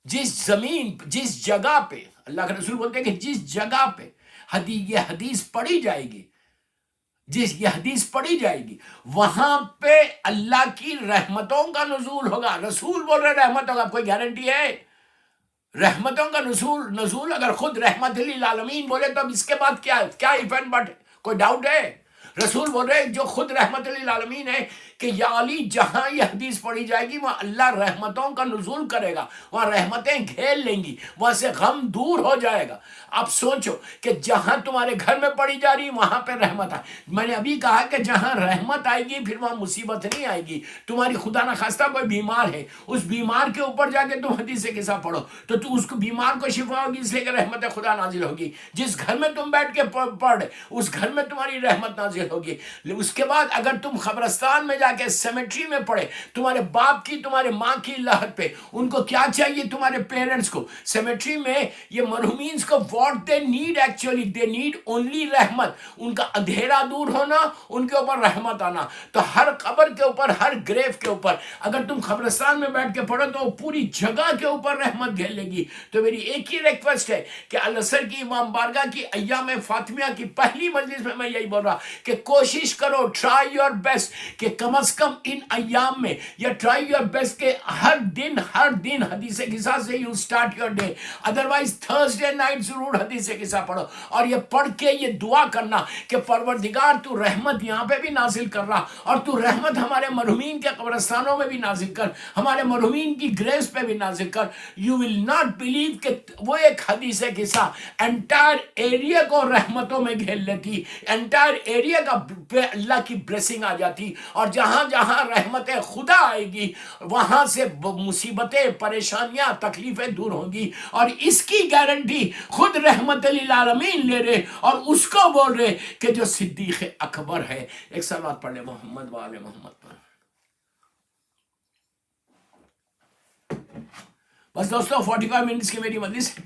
جس زمین، جس جگہ پہ، اللہ کے رسول بولتے ہیں کہ جس جگہ پہ یہ حدیث پڑھی جائے گی، یہ حدیث پڑھی جائے گی، وہاں پہ اللہ کی رحمتوں کا نزول ہوگا۔ رسول بول رہے رحمت ہوگا، کوئی گارنٹی ہے؟ رحمتوں کا نزول اگر خود رحمت للعالمین بولے تو اب اس کے بعد کیا ایف اینڈ بٹ؟ کوئی ڈاؤٹ ہے؟ رسول بول رہے جو خود رحمت للعالمین ہے کہ یا علی، جہاں یہ حدیث پڑھی جائے گی وہاں اللہ رحمتوں کا نزول کرے گا، وہاں رحمتیں گھیر لیں گی، وہاں سے غم دور ہو جائے گا۔ اب سوچو کہ جہاں تمہارے گھر میں پڑھی جا رہی وہاں پہ رحمت آئے۔ میں نے ابھی کہا کہ جہاں رحمت آئے گی پھر وہاں مصیبت نہیں آئے گی۔ تمہاری خدا نخواستہ کوئی بیمار ہے، اس بیمار کے اوپر جا کے تم حدیث قصہ پڑھو تو اس کو بیمار کو شفا ہوگی، اس لیے کہ رحمت خدا نازل ہوگی۔ جس گھر میں تم بیٹھ کے پڑھ اس گھر میں تمہاری رحمت نازل ہوگی۔ اس کے بعد اگر تم قبرستان میں جا کے سیمیٹری میں پڑھے، تمہارے باپ کی، تمہارے ماں کی لہت پہ، ان کو کیا چاہیے؟ تمہارے پیرنٹس کو سیمیٹری میں یہ مرحومین کو what they need, actually they need only رحمت، ان کا اندھیرا دور ہونا، ان کے اوپر رحمت آنا۔ تو ہر قبر کے اوپر، ہر گریو کے اوپر اگر تم قبرستان میں بیٹھ کے پڑھو تو پوری جگہ کے اوپر رحمت گھیر لے گی۔ تو میری ایک ہی ریکویسٹ ہے کہ الاسر کی امام بارگاہ کی ایام فاطمیہ کی پہلی مجلس میں یہی بول رہا کہ کوشش کرو، ٹرائی یور بیسٹ کہ کم از کم ان ایام میں، یا ٹرائی یور بیسٹ کہ ہر دن حدیث قصہ سے you start your day, otherwise Thursday night ضرور حدیث قصہ پڑھو، اور یہ پڑھ کے یہ دعا کرنا کہ پروردگار تو رحمت یہاں پہ بھی نازل کر رہا، اور تو رحمت ہمارے مرحومین کے قبرستانوں میں بھی نازل کر، ہمارے مرحومین کی گریوز پہ بھی نازل کر۔ یو ول ناٹ بلیو کہ وہ ایک حدیث قصہ انٹائر ایریا کو رحمتوں میں گھیر لیتی، انٹائر ایریا جگہ پہ اللہ کی بلیسنگ آ جاتی، اور جہاں جہاں رحمت خدا آئے گی وہاں سے مصیبتیں، پریشانیاں، تکلیفیں دور ہوں گی. اور اس کی گارنٹی خود رحمت للعالمین لے رہے اور اس کو بول رہے کہ جو صدیق اکبر ہے. ایک صلوات پڑھ لیں محمد وآل محمد پر. بس دوستو 45 منٹس کی میری مجلس ہے،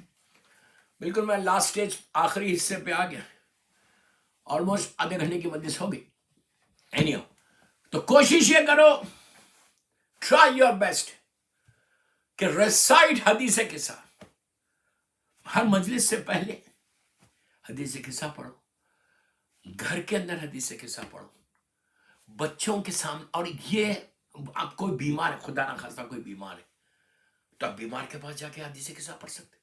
بالکل میں لاسٹ سٹیج آخری حصے پہ آ گیا، آلموسٹ آدھے گھنٹے کی مجلس ہوگی. اینی تو کوشش یہ کرو، ٹرائی یور بیسٹ کہ ریسائٹ حدیث قصہ. ہر مجلس سے پہلے حدیث قصہ پڑھو، گھر کے اندر حدیث قصہ پڑھو، بچوں کے سامنے. اور یہ اب کوئی بیمار ہے، خدا نہ خواستہ کوئی بیمار ہے، تو آپ بیمار کے پاس جا کے حدیث قصہ پڑھ سکتے،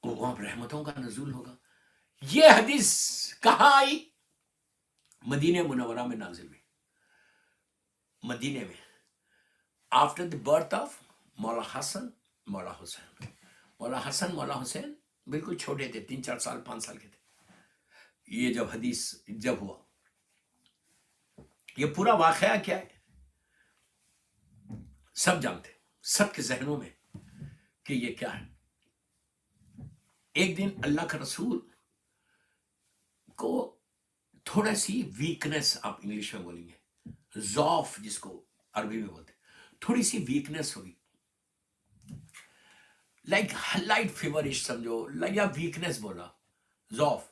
وہاں رحمتوں کا نزول ہوگا. یہ حدیث کہاں آئی؟ مدینہ منورہ میں نازل ہوئی. مدینے میں آفٹر دی برتھ آف مولا حسن مولا حسین. مولا حسن مولا حسین بالکل چھوٹے تھے، 3-4 سال 5 سال کے تھے. یہ جب حدیث جب ہوا، یہ پورا واقعہ کیا ہے سب جانتے، سب کے ذہنوں میں کہ یہ کیا ہے. ایک دن اللہ کا رسول کو تھوڑا سی ویکنس، آپ انگلش میں بولیں گے ضعف، جس کو عربی میں بولتے، تھوڑی سی ویکنس ہوئی، لائک لائٹ فیورش سمجھو، یا ویکنس بولا، ضعف.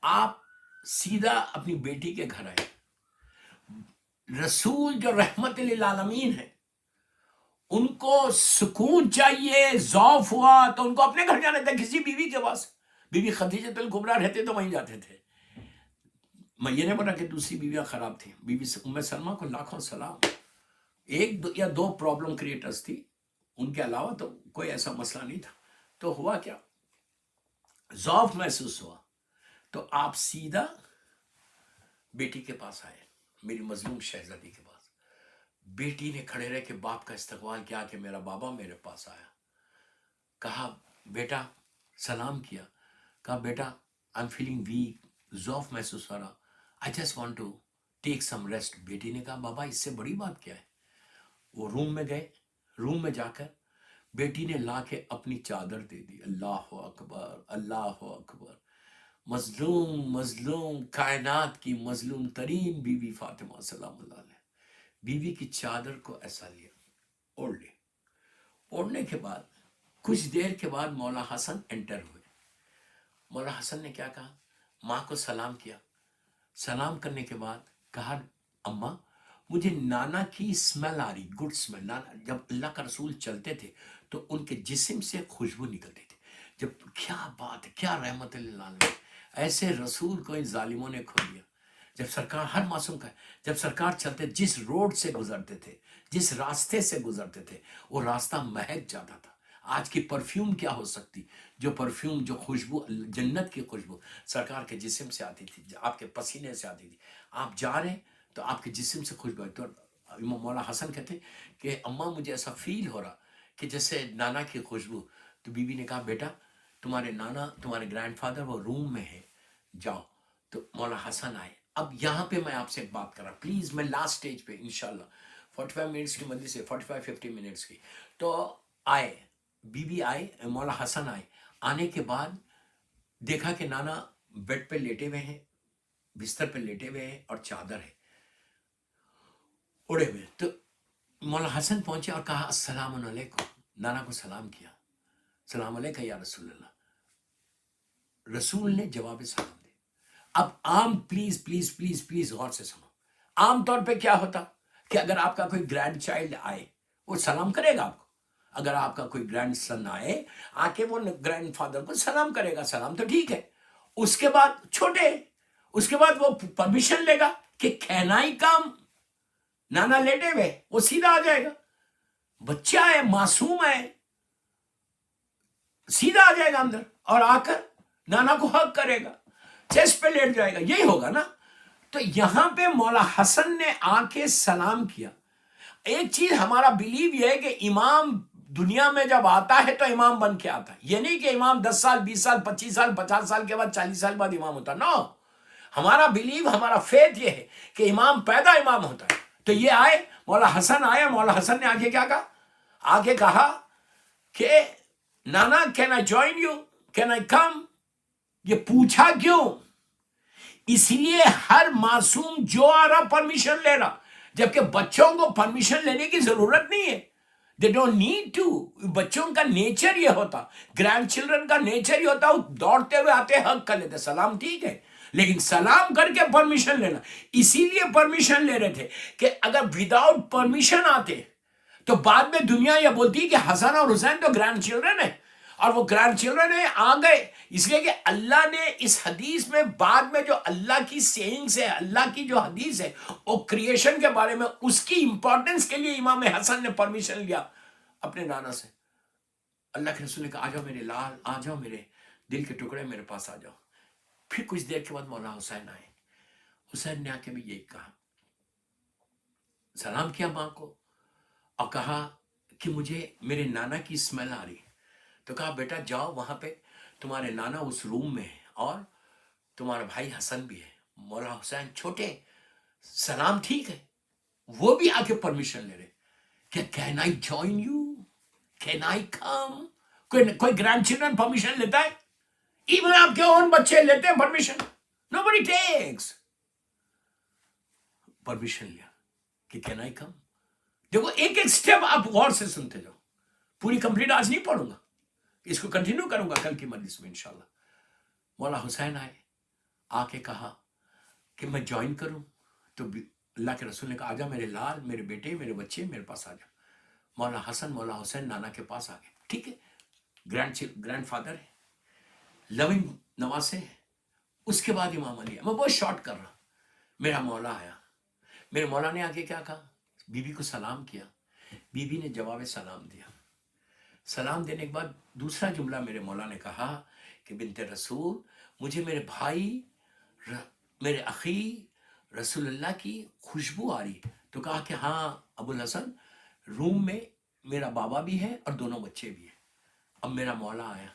آپ سیدھا اپنی بیٹی کے گھر آئے. رسول جو رحمت للعالمین ہے، ان کو سکون چاہیے، ضعف ہوا تو ان کو اپنے گھر جانا تھا، کسی بیوی کے پاس. بیوی خدیجہ الکبریٰ رہتے تو وہیں جاتے تھے. میں یہ نہیں بولا کہ دوسری بیویاں خراب تھیں، بیوی ام سلمہ کو لاکھوں سلام. 1 یا 2 پرابلم کریٹرز تھی، ان کے علاوہ تو کوئی ایسا مسئلہ نہیں تھا. تو ہوا کیا، ضعف محسوس ہوا تو آپ سیدھا بیٹی کے پاس آئے، میری مظلوم شہزادی کے پاس. بیٹی نے کھڑے رہ کے باپ کا استقبال کیا کہ میرا بابا میرے پاس آیا. کہا بیٹا، سلام کیا، کہا بیٹا آئی ایم فیلنگ ویک، ضعف محسوس ہو رہا، I just want to take some rest. بیٹی نے کہا بابا اس سے بڑی بات کیا ہے. وہ روم میں گئے، روم میں جا کر بیٹی نے لا کے اپنی چادر دے دی. اللہ اکبر اللہ اکبر. مظلوم کائنات کی مظلوم ترین بیوی فاطمہ سلام اللہ علیہ، بیوی کی چادر کو ایسا لیا، اوڑھ لی. اوڑھنے کے بعد کچھ دیر کے بعد مولا حسن انٹر ہوئے. مولا حسن نے کیا کہا، ماں کو سلام کیا. سلام کرنے کے بعد کہا اماں مجھے نانا کی اسمیل آ رہی، گڈ اسمیل. نانا جب اللہ کا رسول چلتے تھے تو ان کے جسم سے خوشبو نکلتی تھی. جب کیا بات ہے، کیا رحمت اللہ، ایسے رسول کو ان ظالموں نے کھو دیا. جب سرکار، ہر معصوم کا ہے، جب سرکار چلتے جس روڈ سے گزرتے تھے، جس راستے سے گزرتے تھے، وہ راستہ مہک جاتا تھا. آج کی پرفیوم کیا ہو سکتی، جو پرفیوم، جو خوشبو، جنت کی خوشبو سرکار کے جسم سے آتی تھی، آپ کے پسینے سے آتی تھی. آپ جا رہے ہیں تو آپ کے جسم سے خوشبو. تو امام مولا حسن کہتے کہ اماں مجھے ایسا فیل ہو رہا کہ جیسے نانا کی خوشبو. تو بی بی نے کہا بیٹا تمہارے نانا، تمہارے گرینڈ فادر وہ روم میں ہے، جاؤ. تو مولا حسن آئے. اب یہاں پہ میں آپ سے ایک بات کر رہا، پلیز میں لاسٹ سٹیج پہ انشاءاللہ 45 منٹس کی مجلس سے 45-50 منٹس کی. تو آئے، بی بی آئے، مولا حسن آئے. آنے کے بعد دیکھا کہ نانا بیڈ پہ لیٹے ہوئے ہیں، بستر پہ لیٹے ہوئے ہیں اور چادر ہے اڑے ہوئے. تو مولا حسن پہنچے اور کہا السلام علیکم. نانا کو سلام کیا، سلام علیکم یا رسول اللہ. رسول نے جواب سلام دیا. اب عام پلیز پلیز پلیز پلیز غور سے سنو، عام طور پہ کیا ہوتا کہ اگر آپ کا کوئی گرینڈ چائلڈ آئے وہ سلام کرے گا آپ کو. اگر آپ کا کوئی گرینڈ سن آئے آ کے وہ گرینڈ فادر کو سلام کرے گا، سلام تو ٹھیک ہے. اس کے بعد چھوٹے، اس کے بعد وہ پرمیشن لے گا کہ کہنائی کام، نانا لیٹے ہوئے وہ سیدھا آ جائے گا. بچہ ہے، معصوم ہے، سیدھا آ جائے گا اندر اور آ کر نانا کو حق کرے گا، چیسٹ پہ لیٹ جائے گا. یہی ہوگا نا. تو یہاں پہ مولا حسن نے آ کے سلام کیا. ایک چیز ہمارا بلیو یہ ہے کہ امام دنیا میں جب آتا ہے تو امام بن کے آتا ہے. یہ نہیں کہ امام 10 سال 20 سال 25 سال 50 سال کے بعد 40 سال بعد امام ہوتا. نو، ہمارا بلیو، ہمارا فیتھ یہ ہے کہ امام پیدا امام ہوتا ہے. تو یہ آئے، مولا حسن آیا. مولا حسن نے آگے کیا کہا؟ آگے کہا کہ نانا can I join you, can I come. یہ پوچھا کیوں؟ اس لیے ہر معصوم جو آ رہا پرمیشن لے رہا، جبکہ بچوں کو پرمیشن لینے کی ضرورت نہیں ہے. They don't need to. بچوں کا نیچر یہ ہوتا، گرینڈ چلڈرن کا نیچر یہ ہوتا، وہ دوڑتے ہوئے آتے حق کر لیتے، سلام ٹھیک ہے، لیکن سلام کر کے پرمیشن لینا. اسی لیے پرمیشن لے رہے تھے کہ اگر وداؤٹ پرمیشن آتے تو بعد میں دنیا یہ بولتی کہ حسن اور حسین تو گرینڈ چلڈرن ہے، اور وہ گرینڈ چلڈرن ہے آ گئے. اس لیے کہ اللہ نے اس حدیث میں بعد میں جو اللہ کی سینگز ہے، اللہ کی جو حدیث ہے وہ کریشن کے بارے میں، اس کی امپورٹنس کے لیے امام حسن نے پرمیشن لیا اپنے نانا سے. اللہ کے رسول نے کہا آ جاؤ میرے لال، آ جاؤ میرے دل کے ٹکڑے، میرے پاس آ جاؤ. پھر کچھ دیر کے بعد مولا حسین آئے. حسین نے آ کے بھی یہی کہا، سلام کیا ماں کو اور کہا کہ مجھے میرے نانا کی اسمیل آ رہی. تو کہا بیٹا جاؤ وہاں پہ، تمہارے نانا اس روم میں ہے اور تمہارا بھائی حسن بھی ہے. مولا حسین چھوٹے، سلام ٹھیک ہے، وہ بھی آ کے پرمیشن لے رہے کہ can I join you, can I come. کوئی گرینڈ چلڈرن پرمیشن لیتا ہے؟ ایون آپ کے اون بچے لیتے ہیں پرمیشن؟ Nobody tax. پرمیشن لیا کہ کین آئی کم. دیکھو ایک ایک سٹیپ آپ غور سے سنتے جاؤ. پوری کمپلیٹ آج نہیں پڑھوں گا، اس کو کنٹینیو کروں گا کل کی مجلس میں انشاءاللہ. مولا حسین آئے، آ کے کہا کہ میں جوائن کروں. تو اللہ کے رسول نے کہا آ جا میرے لال، میرے بیٹے، میرے بچے، میرے پاس آ جا. مولا حسن مولا حسین نانا کے پاس آ گئے. ٹھیک ہے، گرینڈ فادر ہے، لونگ نواسے ہے. اس کے بعد امام علی. میں بہت شارٹ کر رہا. میرا مولا آیا، میرے مولا نے آگے کیا کہا؟ بی بی کو سلام کیا. بی بی نے جواب سلام دیا. سلام دینے کے بعد دوسرا جملہ میرے مولا نے کہا کہ بنت رسول، مجھے میرے بھائی، میرے اخی رسول اللہ کی خوشبو آ رہی. تو کہا کہ ہاں ابو الحسن، روم میں میرا بابا بھی ہے اور دونوں بچے بھی ہیں. اب میرا مولا آیا.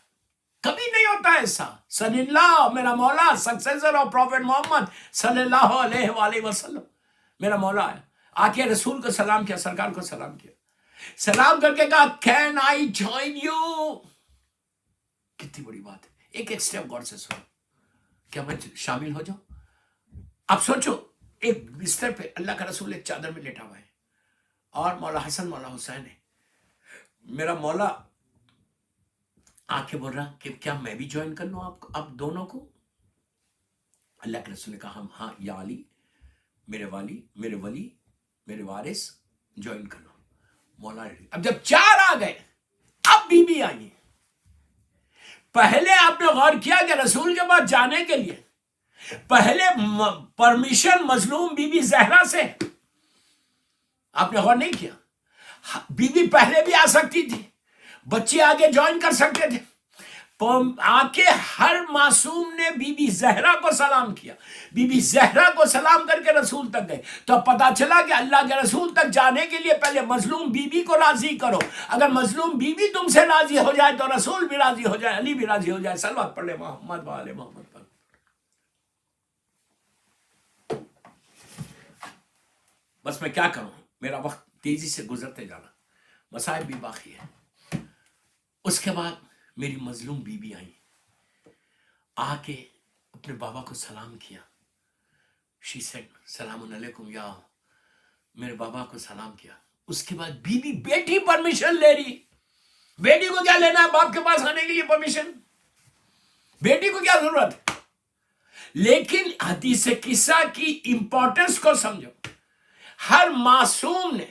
کبھی نہیں ہوتا ایسا. صلی اللہ، میرا مولا سکسیسر آف پروفیٹ محمد صلی اللہ علیہ وآلہ وسلم، میرا مولا آیا، آ کے رسول کو سلام کیا، سرکار کو سلام کیا. سلام کر کے کہا کین آئی جوائن یو. کتنی بڑی بات ہے. ایک ایک سٹیپ غور سے سنو. کیا میں شامل ہو جاؤں؟ اب سوچو، ایک بستر پہ اللہ کا رسول ایک چادر میں لیٹا ہوا ہے اور مولا حسن مولا حسین ہے. میرا مولا آ کے بول رہا کہ کیا میں بھی جوائن کر لوں آپ دونوں کو؟ اللہ کے رسول نے کہا ہاں یا علی، میرے والی، میرے ولی، میرے وارث، جوائن کر لو. مولا نے اب جب چار آ گئے، اب بی بی آئی. پہلے آپ نے غور کیا کہ رسول کے بعد جانے کے لیے پہلے پرمیشن مظلوم بی بی زہرا سے. آپ نے غور نہیں کیا؟ بی بی پہلے بھی آ سکتی تھی، بچے آگے جوائن کر سکتے تھے. آ کے ہر معصوم نے بی بی زہرا کو سلام کیا. بی بی زہرا کو سلام کر کے رسول تک گئے. تو پتا چلا کہ اللہ کے رسول تک جانے کے لیے پہلے مظلوم بی بی کو راضی کرو. اگر مظلوم بی بی تم سے راضی ہو جائے تو رسول بھی راضی ہو جائے، علی بھی راضی ہو جائے. صلوات پڑھ لے محمد وآل محمد پر. بس میں کیا کروں، میرا وقت تیزی سے گزرتے جانا، مصائب بھی باقی ہے. اس کے بعد میری مظلوم بی بی آئی، آ کے اپنے بابا کو سلام کیا. شی سیڈ سلام علیکم یا، میرے بابا کو سلام کیا. اس کے بعد بی بی بیٹی پرمیشن لے رہی. بیٹی کو کیا لینا ہے باپ کے پاس آنے کے لیے پرمیشن؟ بیٹی کو کیا ضرورت ہے؟ لیکن حدیث قصہ کی امپورٹنس کو سمجھو. ہر معصوم نے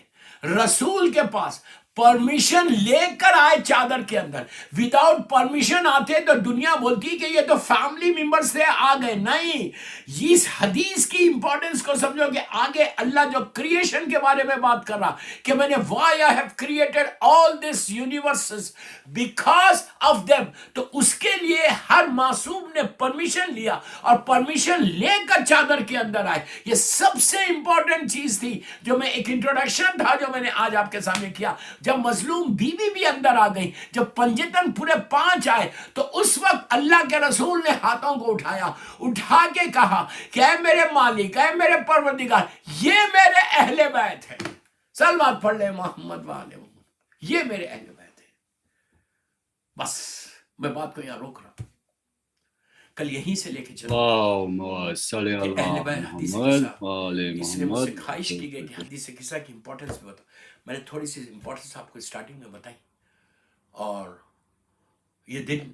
رسول کے پاس پرمیشن لے کر آئے چادر کے اندر. وداؤٹ پرمیشن آتے تو دنیا بولتی کہ یہ تو فیملی ممبر سے آ گئے. نہیں، اس حدیث کی امپورٹنس کو سمجھو کہ آگے اللہ جو کریشن کے بارے میں بات کر رہا کہ میں نے why I have created all this universes because of them. تو اس کے لیے ہر معصوم نے پرمیشن لیا اور پرمیشن لے کر چادر کے اندر آئے. یہ سب سے امپورٹنٹ چیز تھی جو میں ایک انٹروڈکشن تھا جو میں نے آج آپ کے سامنے کیا. جب مظلوم بیوی بھی اندر آ گئی، جب پنجتن پورے 5 آئے، تو اس وقت اللہ کے رسول نے ہاتھوں کو اٹھایا، اٹھا کے کہا کہ اے میرے مالک، اے میرے پروردگار، یہ میرے اہل بیت ہے. صلوات پڑھ لے محمد وآل محمد، یہ میرے اہل بیت ہے. بس میں بات کو یہاں روک رہا ہوں، کل یہیں سے لے کے چلوں اللہم صلی کہ اہل اللہ بیت حدیث محمد قصہ، وآل اس لیے مجھ سے محمد. خواہش کی گئی کہ حدیث قصہ کی امپورٹنس بھی بتاؤ. میں نے تھوڑی سی امپورٹنس آپ کو اسٹارٹنگ میں بتائی، اور یہ دن،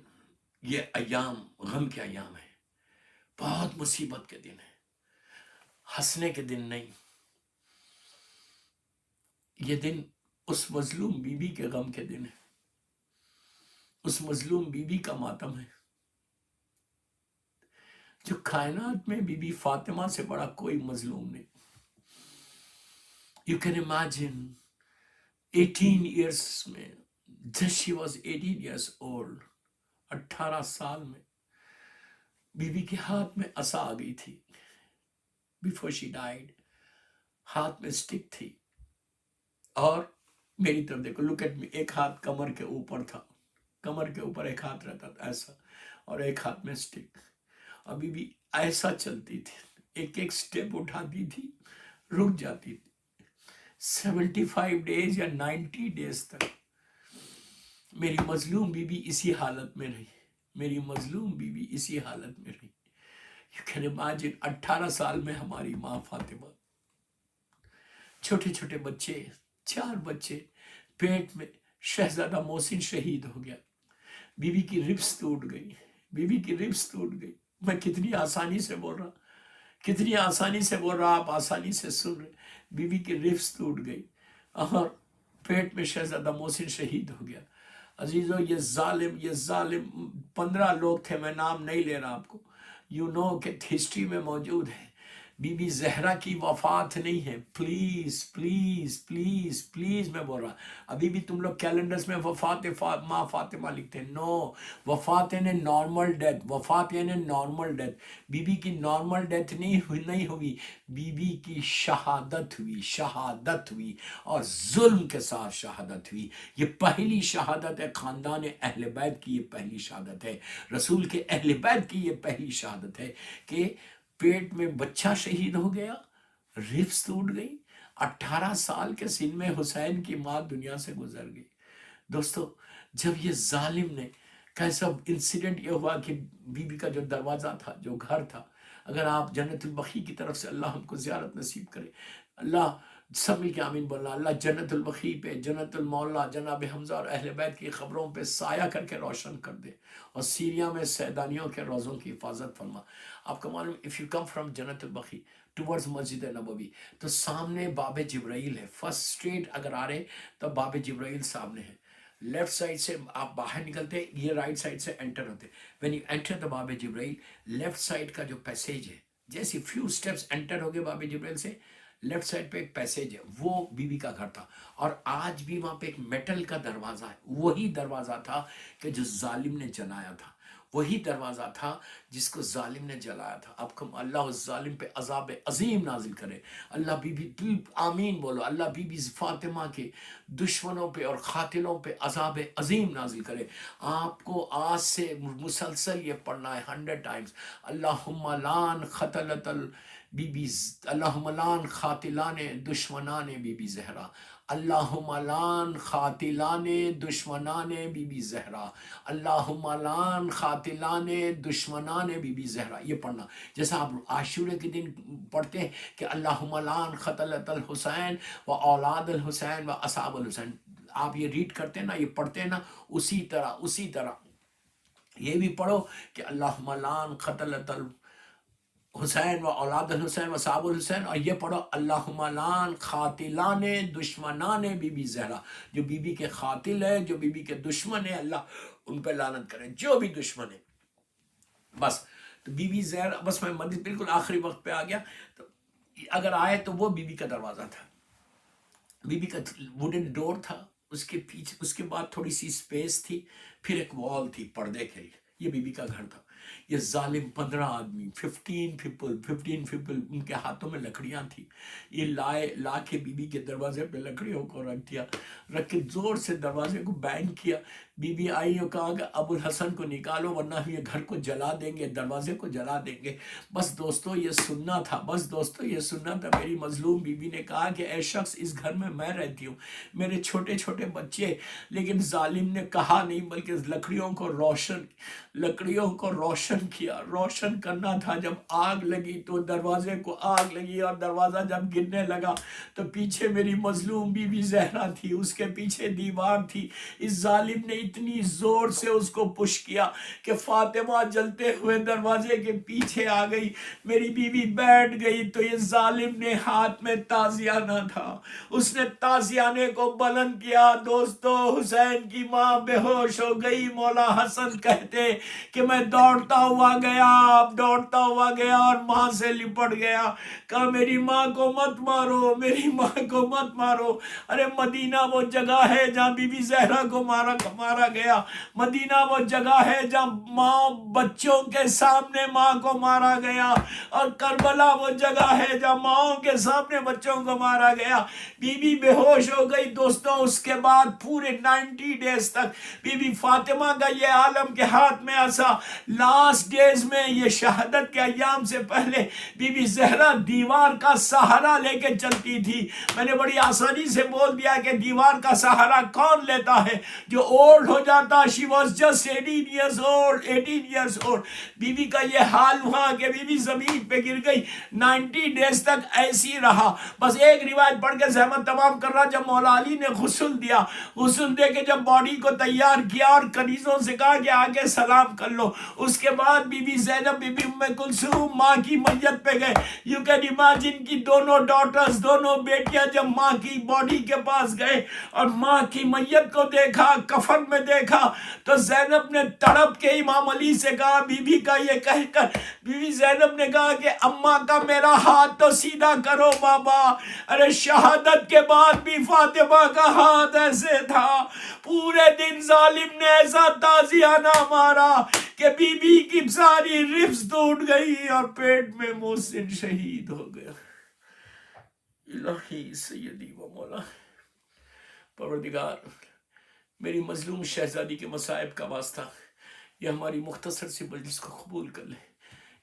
یہ ایام غم کے ایام ہیں، بہت مصیبت کے دن ہیں، ہنسنے کے دن نہیں. یہ دن اس مظلوم بیوی کے غم کے دن ہے، اس مظلوم بیوی کا ماتم ہے. جو کائنات میں بی بی فاطمہ سے بڑا کوئی مظلوم نہیں. You can imagine 18 years میں، just she was 18 years old، 18 سال میں بی بی کے ہاتھ میں عصا آ گئی تھی. before she died ہاتھ میں سٹک تھی، اور میری طرف دیکھو، look at me، ایک ہاتھ کمر کے اوپر تھا، کمر کے اوپر ایک ہاتھ رہتا تھا ایسا، اور ایک ہاتھ میں سٹک. ابھی بھی ایسا چلتی تھی، ایک ایک سٹیپ اٹھاتی تھی، رک جاتی تھی. 75 ڈیز یا 90 ڈیز تک میری مظلوم بیوی اسی حالت میں رہی، میری مظلوم بیوی اسی حالت میں رہی. You can imagine 18 سال میں ہماری ماں فاطمہ، چھوٹے چھوٹے بچے، 4 بچے پیٹ میں. شہزادہ محسن شہید ہو گیا، بیوی کی ربس ٹوٹ گئی، بیوی کی ربس ٹوٹ گئی. میں کتنی آسانی سے بول رہا، کتنی آسانی سے بول رہا، آپ آسانی سے سن رہے. بیوی کی ربس ٹوٹ گئی، اور پیٹ میں شہزادہ محسن شہید ہو گیا. عزیزو، یہ ظالم 15 لوگ تھے، میں نام نہیں لے رہا آپ کو. یو نو کہ ہسٹری میں موجود ہے. بی بی زہرا کی وفات نہیں ہے. پلیز پلیز پلیز پلیز میں بول رہا، ابھی بھی تم لوگ کیلنڈرز میں وفات ماں فاطمہ لکھتے ہیں. نو، وفات یعنی نارمل ڈیتھ، وفات یعنی نارمل ڈیتھ. بی بی کی نارمل ڈیتھ نہیں ہوئی، بی بی کی شہادت ہوئی، شہادت ہوئی، اور ظلم کے ساتھ شہادت ہوئی. یہ پہلی شہادت ہے، خاندان اہل بیت کی یہ پہلی شہادت ہے، رسول کے اہل بیت کی یہ پہلی شہادت ہے کہ پیٹ میں بچہ شہید ہو گیا، ربس ٹوٹ گئی. 18 سال کے سن میں حسین کی ماں دنیا سے گزر گئی. دوستو، جب یہ ظالم نے، کیسا انسیڈنٹ یہ ہوا کہ بی بی کا جو دروازہ تھا، جو گھر تھا، اگر آپ جنت البقیع کی طرف سے اللہ ہم کو زیارت نصیب کرے، اللہ سب مل کے آمین بولنا. اللہ جنت البقیع پہ، جنت المولا جناب حمزہ اور اہل بیت کی خبروں پہ سایہ کر کے روشن کر دے، اور سیریا میں سیدانیوں کے روزوں کی حفاظت فرما. آپ کو معلوم، if you come from جنت البقیع towards مسجد نبوی، تو سامنے باب جبرائیل ہے. فرسٹ اسٹریٹ اگر آ رہے تو باب جبرائیل سامنے ہے. لیفٹ سائڈ سے آپ باہر نکلتے، یہ رائٹ سائڈ سے انٹر ہوتے. when you enter the باب جبرائیل، لیفٹ سائڈ کا جو پیسیج ہے، جیسے فیو سٹیپس انٹر ہو گئے باب جبرائیل سے، لیفٹ سائڈ پہ ایک پیسیج ہے، وہ بی بی کا گھر تھا. اور آج بھی وہاں پہ ایک میٹل کا دروازہ ہے، وہی دروازہ تھا کہ جو ظالم نے جلایا تھا، وہی دروازہ تھا جس کو ظالم نے جلایا تھا. اب کم اللہ اس ظالم پہ عذاب عظیم نازل کرے. اللہ بی بی آمین بولو. اللہ بی بی فاطمہ کے دشمنوں پہ اور قاتلوں پہ عذاب عظیم نازل کرے. آپ کو آج سے مسلسل یہ پڑھنا ہے 100 ٹائمز. اللہم لان قتلت بی بی، اللہم لان قاتلان دشمنان بی بی زہرا، اللہم لان قاتلان دشمنان بی بی زہرا، اللہم لان قاتلان دشمنان بی بی زہرا. یہ پڑھنا جیسا آپ عاشورے کے دن پڑھتے ہیں کہ اللہم لان قتلت الحسین و اولاد الحسین و اصحاب الحسین. آپ یہ ریڈ کرتے ہیں نا، یہ پڑھتے ہیں نا، اسی طرح یہ بھی پڑھو کہ اللہم لان قتلت حسین و اولاد الحسین و صحاب الحسین. اور یہ پڑھو اللہم لان قاتلان دشمنان بی بی زہرا. جو بی بی کے قاتل ہے، جو بی بی کے دشمن ہے، اللہ ان پہ لعنت کرے، جو بھی دشمن ہے. بس تو بی بی زہرا، بس میں بالکل آخری وقت پہ آ گیا. تو اگر آئے تو وہ بی بی کا دروازہ تھا، بی بی کا ووڈن ڈور تھا، اس کے پیچھے، اس کے بعد تھوڑی سی سپیس تھی، پھر ایک وال تھی پردے کے لیے. یہ بی بی کا گھر تھا. یہ ظالم 15 آدمی 15 پیپل ان کے ہاتھوں میں لکڑیاں تھیں، یہ لا کے بی بی کے دروازے پہ لکڑیوں کو رکھ دیا، رکھ کے زور سے دروازے کو بینگ کیا. بی بی آئی اور کہا کہ ابو الحسن کو نکالو ورنہ ہم یہ گھر کو جلا دیں گے، دروازے کو جلا دیں گے. بس دوستو یہ سننا تھا، میری مظلوم بی بی نے کہا کہ اے شخص، اس گھر میں رہتی ہوں، میرے چھوٹے چھوٹے بچے، لیکن ظالم نے کہا نہیں بلکہ لکڑیوں کو روشن کیا. روشن کرنا تھا. جب آگ لگی تو دروازے کو آگ لگی، اور دروازہ جب گرنے لگا تو پیچھے میری مظلوم بی بی زہرا تھی، اس کے پیچھے دیوار تھی. اس ظالم نے اتنی زور سے اس کو پش کیا کہ فاطمہ جلتے ہوئے دروازے کے پیچھے آ گئی، میری بیوی بیٹھ گئی. تو یہ ظالم نے ہاتھ میں تازیانہ تھا، اس نے تازیانے کو بلند کیا. دوستو حسین کی ماں بے ہوش ہو گئی. مولا حسن کہتے کہ میں دوڑتا ہوا گیا اور ماں سے لپٹ گیا. کہا میری ماں کو مت مارو، میری ماں کو مت مارو. ارے مدینہ وہ جگہ ہے جہاں بی بی زہرا کو مارا گیا. مدینہ وہ جگہ ہے جہاں ماں بچوں کے سامنے ماں کو مارا گیا، اور کربلا وہ جگہ ہے جہاں ماں کے سامنے بچوں کو مارا گیا. بی بی بے ہوش ہو گئی. دوستوں اس کے بعد پورے 90 ڈیز تک بی بی فاطمہ کا یہ عالم کے ہاتھ میں ایسا. لاسٹ ڈیز میں یہ شہادت کے ایام سے پہلے بی بی زہرا دیوار کا سہارا لے کے چلتی تھی. میں نے بڑی آسانی سے بول دیا کہ دیوار کا سہارا کون لیتا ہے؟ جو اولڈ ہو جاتا. She was just 18 years old. Bibi Bibi کا یہ حال ہوا کہ بی بی زمین پہ گر گئی. 90 ڈیز تک ایسی رہا. بس ایک روایت پڑھ کے زحمت تمام کر رہا. جب مولا علی نے غسل دیا، غسل دے کے جب باڈی کو تیار کیا اور کنیزوں سے کہا کہ آگے سلام کر لو، اس کے بعد بی بی زینب، بی بی ام کلثوم ماں کی میت پہ گئے. یو کین امیجن کی دونوں ڈاٹرز، دونوں بیٹیاں جب ماں کی باڈی کے پاس گئے اور ماں کی میت کو دیکھا، کفن میں دیکھا، تو زینب نے تڑپ کے امام علی سے کہا، بی بی کا یہ کہہ کر بی بی زینب نے کہا کہ اماں کا میرا ہاتھ تو سیدھا کرو بابا. ارے شہادت کے بعد بھی فاطمہ کا ہاتھ ایسے تھا. پورے دن ظالم نے ایسا تازیانہ مارا کہ بی بی کی ساری ربس ٹوٹ گئی اور پیٹ میں محسن شہید ہو گیا. الہی سیدی و مولا. پروردگار میری مظلوم شہزادی کے مصائب کا واسطہ یہ ہماری مختصر سی مجلس کو قبول کر لے.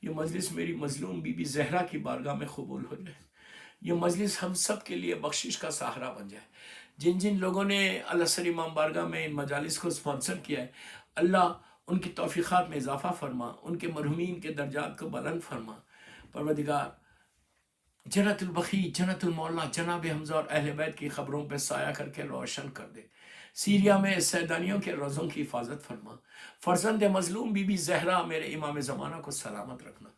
یہ مجلس میری مظلوم بی بی زہرا کی بارگاہ میں قبول ہو جائے. یہ مجلس ہم سب کے لیے بخشش کا سہارا بن جائے. جن لوگوں نے al-Asr امام بارگاہ میں ان مجالس کو سپانسر کیا ہے، اللہ ان کی توفیقات میں اضافہ فرما، ان کے مرحومین کے درجات کو بلند فرما. پروردگار جنت البقیع، جنت المعلا، جناب حمزہ اور اہل بیت کی خبروں پہ سایہ کر کے روشن کر دے. سیریا میں سیدانیوں کے روزوں کی حفاظت فرما. فرزند مظلوم بی بی زہرا میرے امام زمانہ کو سلامت رکھنا.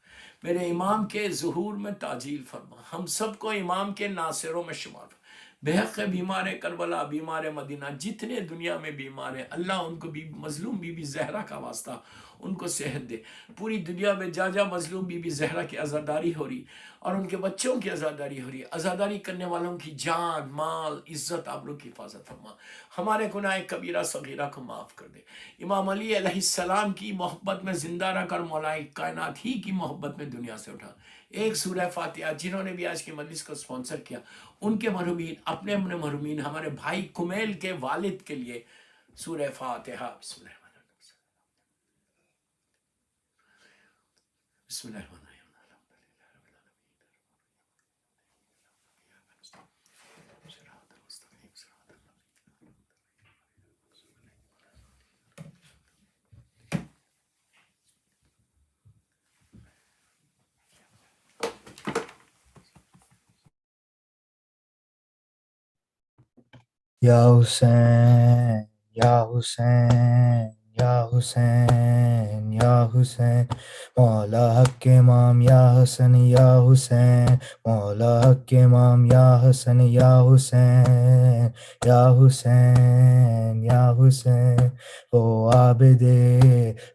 میرے امام کے ظہور میں تعجیل فرما. ہم سب کو امام کے ناصروں میں شمار فرما. بحق بیمار کربلا، بیمار مدینہ، جتنے دنیا میں بیمار ہیں، اللہ ان کو مظلوم بی بی زہرا کا واسطہ ان کو صحت دے. پوری دنیا میں جا مظلوم بی بی زہرا کی عزاداری ہو رہی اور ان کے بچوں کی عزاداری ہو رہی ہے. عزاداری کرنے والوں کی جان، مال، عزت، آبرو کی حفاظت فرما. ہمارے گناہ کبیرہ صغیرہ کو معاف کر دے. امام علی علیہ السلام کی محبت میں زندہ رہ کر مولا کائنات ہی کی محبت میں دنیا سے اٹھا. ایک سورہ فاتحہ جنہوں نے بھی آج کی مجلس کو سپانسر کیا، ان کے مرحومین، اپنے مرحومین، ہمارے بھائی کمیل کے والد کے لیے سورہ فاتحہ. بسم اللہ الرحمن الرحیم. بسم اللہ الرحمن الرحیم. یا حسین یا حسین یا حسین یا حسین، مولا حق امام یا حسن یا حسین، مولا حق امام یا حسن یا حسین یا حسین یا حسین. وہ عابد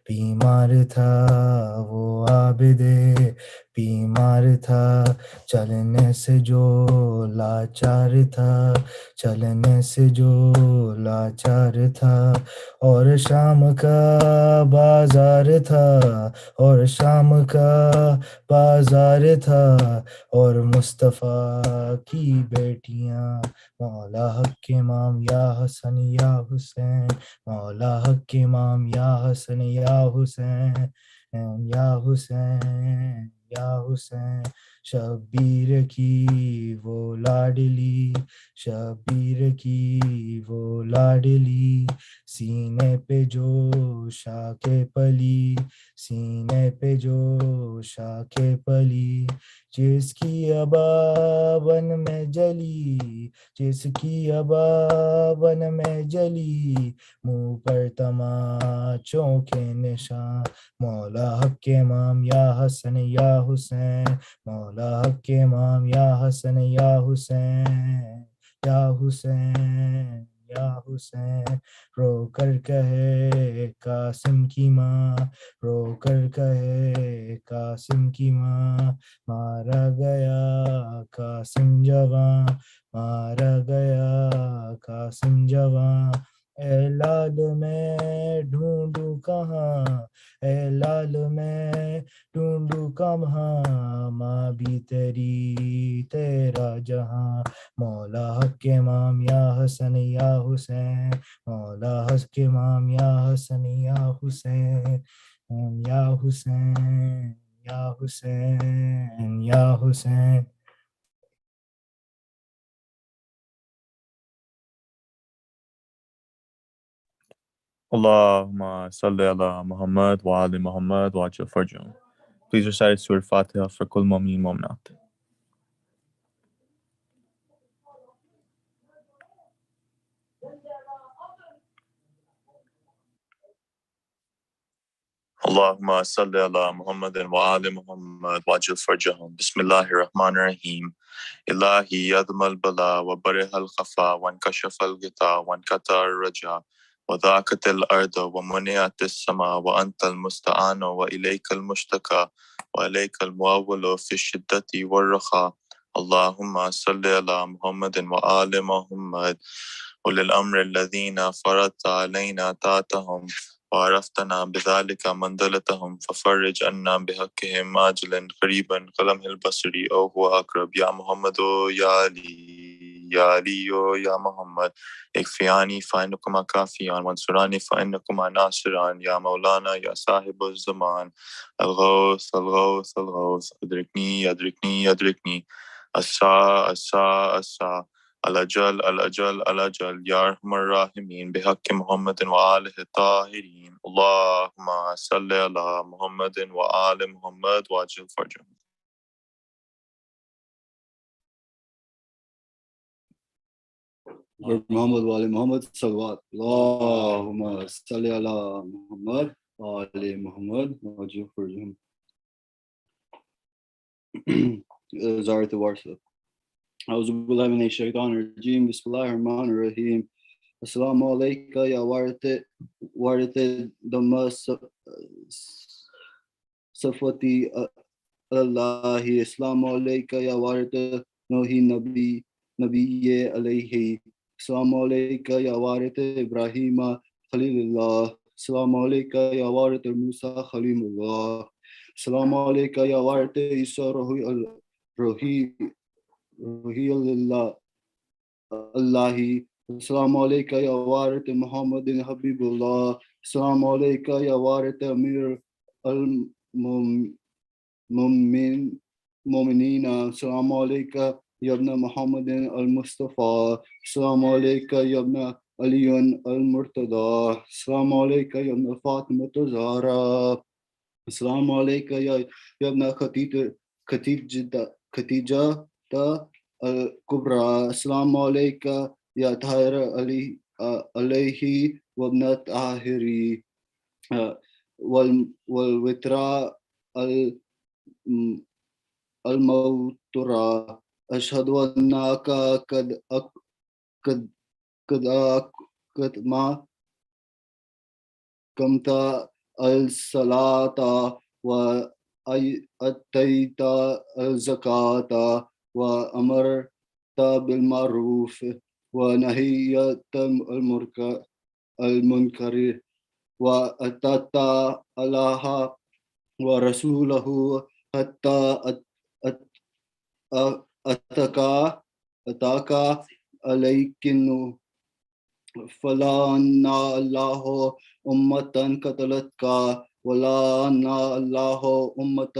بیمار تھا، وہ عابد بیمار تھا چلنے سے جو لاچار تھا، چلنے سے جو لاچار تھا، اور شام کا بازار تھا، اور شام کا بازار تھا، اور مصطفیٰ کی بیٹیاں مولا حق امام یا حسن یا حسین، مولا حق امام یا حسن یا حسین، یا حسین یا حسین، شبیر کی وہ لاڈلی، شبیر کی وہ لاڈلی، سینے پہ جو شاک پلی، سینے پہ جو شاک پلی، جس کی ابابن میں جلی، جس کی ابابن میں جلی، منہ پر تماچوں کے نشان، مولا حق امام یا حسن یا حسین، مولا حق امام یا حسن یا حسین، یا حسین یا حسین، رو کر کہے قاسم کی ماں، رو کر کہے قاسم کی ماں، مارا گیا قاسم جوان، مارا گیا قاسم جوان، اے لال میں ڈھونڈوں کہاں، اے لال میں ڈھونڈوں کہاں، ماں بھی تیری تیرا جہاں، مولا حق امام یا حسن یا حسین، مولا حق امام یا حسن یا حسین، یا حسین یا حسین یا حسین۔ Allahumma salli ala Muhammad wa ali Muhammad wa ajil farjahum. Please recite Surah Fatiha for Kul Mu'min Mu'minat. Allahumma salli ala Muhammad wa ali Muhammad wa ajil farjahum. Bismillahir Rahmanir Rahim. Ilahi yadmal bala wa barihal khafa wa nkashafal gita wa nkata raja wa dhakatil arda wa muniatis sama wa antal musta'anu wa ilaykal mushtaka wa ilaykal muawwalu fi shiddati wa rakha. Allahumma salli ala Muhammadin wa ali Muhammad ulil amri alladhina faradta alayna ta'atahum وعرفتنا بذلك منزلتهم ففرج عنا بحقهم عاجلا قريبا كلمه البصري أو هو أقرب يا محمد يا علي يا علي يا محمد اكفياني فإنكما كافيان وانصراني فإنكما ناصران يا مولانا يا صاحب الزمان الغوث الغوث الغوث أدركني أدركني أدركني الساعة الساعة الساعة الأجل الأجل الأجل يا أرحم الراحمين بحق محمد وآله الطاهرين اللهم صل على محمد وآل محمد وعجل فرجهم. Muhammad wa ali Muhammad salawat. Allahumma salli ala Muhammad wa ali Muhammad wa ajil farjahum. Zarat al-Warsa. أعوذ بالله من الشيطان الرجيم بسم الله الرحمن الرحيم السلام عليك يا وارث دم صفوتي الله السلام عليك يا وارث نوح نبي عليه السلام عليك يا وارث إبراهيم خليل الله السلام عليك يا وارث موسى خليل الله السلام عليك يا وارث عيسى روحي الله السلام عليك يا وارث محمد حبيب الله السلام عليك يا وارث أمير المؤمنين السلام عليك يا ابن محمد المصطفى السلام عليك يا ابن علي المرتضى السلام عليك يا ابن فاطمة الزهراء السلام عليك يا ابن خديجة الكبرى السلام عليك يا طاهر عليه وابن طاهري والوتراء الموترى أشهد أنك قد ما قمت الصلاة أتيت الزكاة وأمرت بالمعروف ونهيت المنكر وأتت الله ورسوله حتى أتاك عليكن فلان الله أمة قتلتك ولعن الله أمة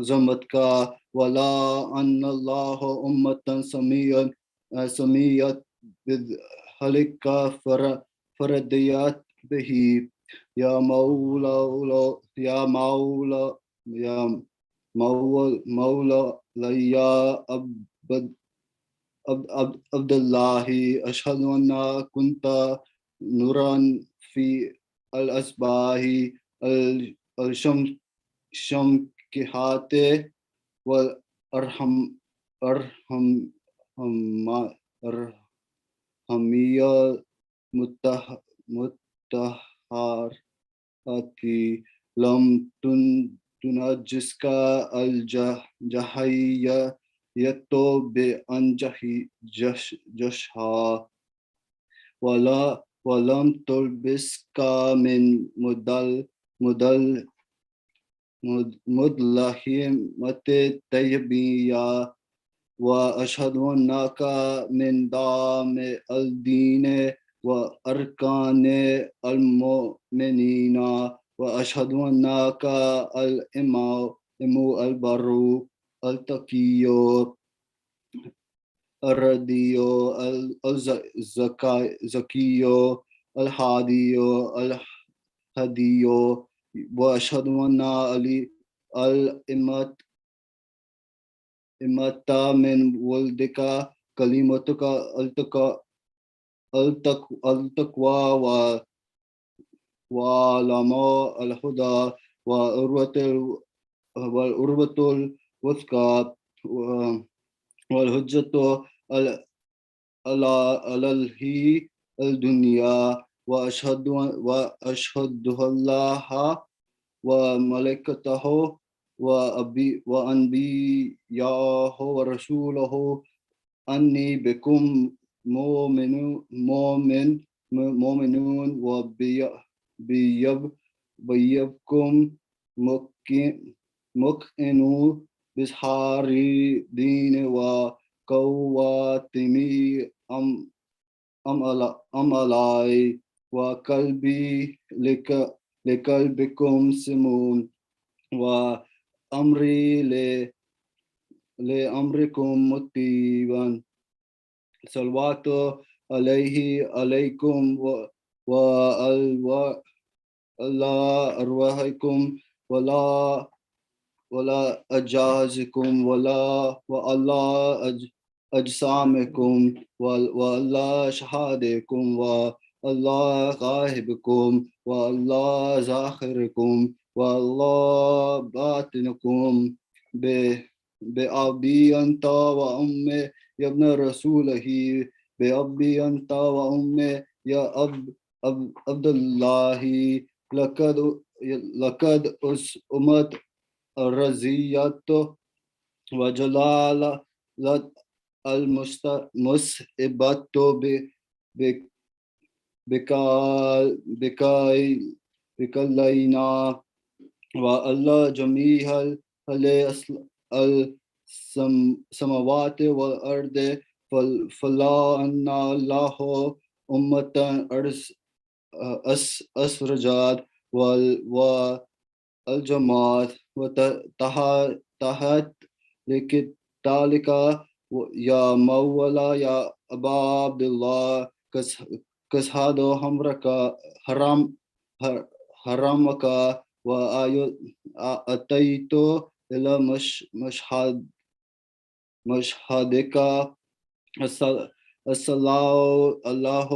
ظلمتك ولعن الله أمة سميت بذلك فرديت به يا مولا يا مولا يا مولا يا عبد الله أشهد أن كنت نورا في الأصباح الشمكحات والأرحمية متطهرات لم تنجسك الجهية بأن جشها ولم تلبسك من مدلهمة طيبية وأشهد أنك من دام الدين وأركان المؤمنين وأشهد أنك الإمام البر التقي الردي الزكي الهادي الهدي وأشهد أن علي الإمة من ولدك كلمتك التقوى وعلماء الهدى والأروة الوثقى والحجة على الدنيا وأشهد الله وملائكته وأنبياءه ورسوله أني بكم مؤمنون وبيبكم مؤمنون بسحار دين وقواتمي أملاي وقلبي لقلبكم سمون وأمري لأمركم مطيبا صلوات عليكم وعلى أرواحكم ولا أجازكم وعلى أجسامكم وعلى شهادكم وعلى غائبكم وعلى ظاهركم وعلى باطنكم بأبي أنت وأمي يا ابن رسوله بأبي أنت وأمي يا عبد الله لقد أمت الرزية وجلال المصيبة بكالينا وعلى جميع السماوات والأرض فلعن الله أمة أسرجات والجماعات وتحت لكذلك يا مولا يا أبا عبد الله كسهاد حرمك وأتيت إلى مشهدك الله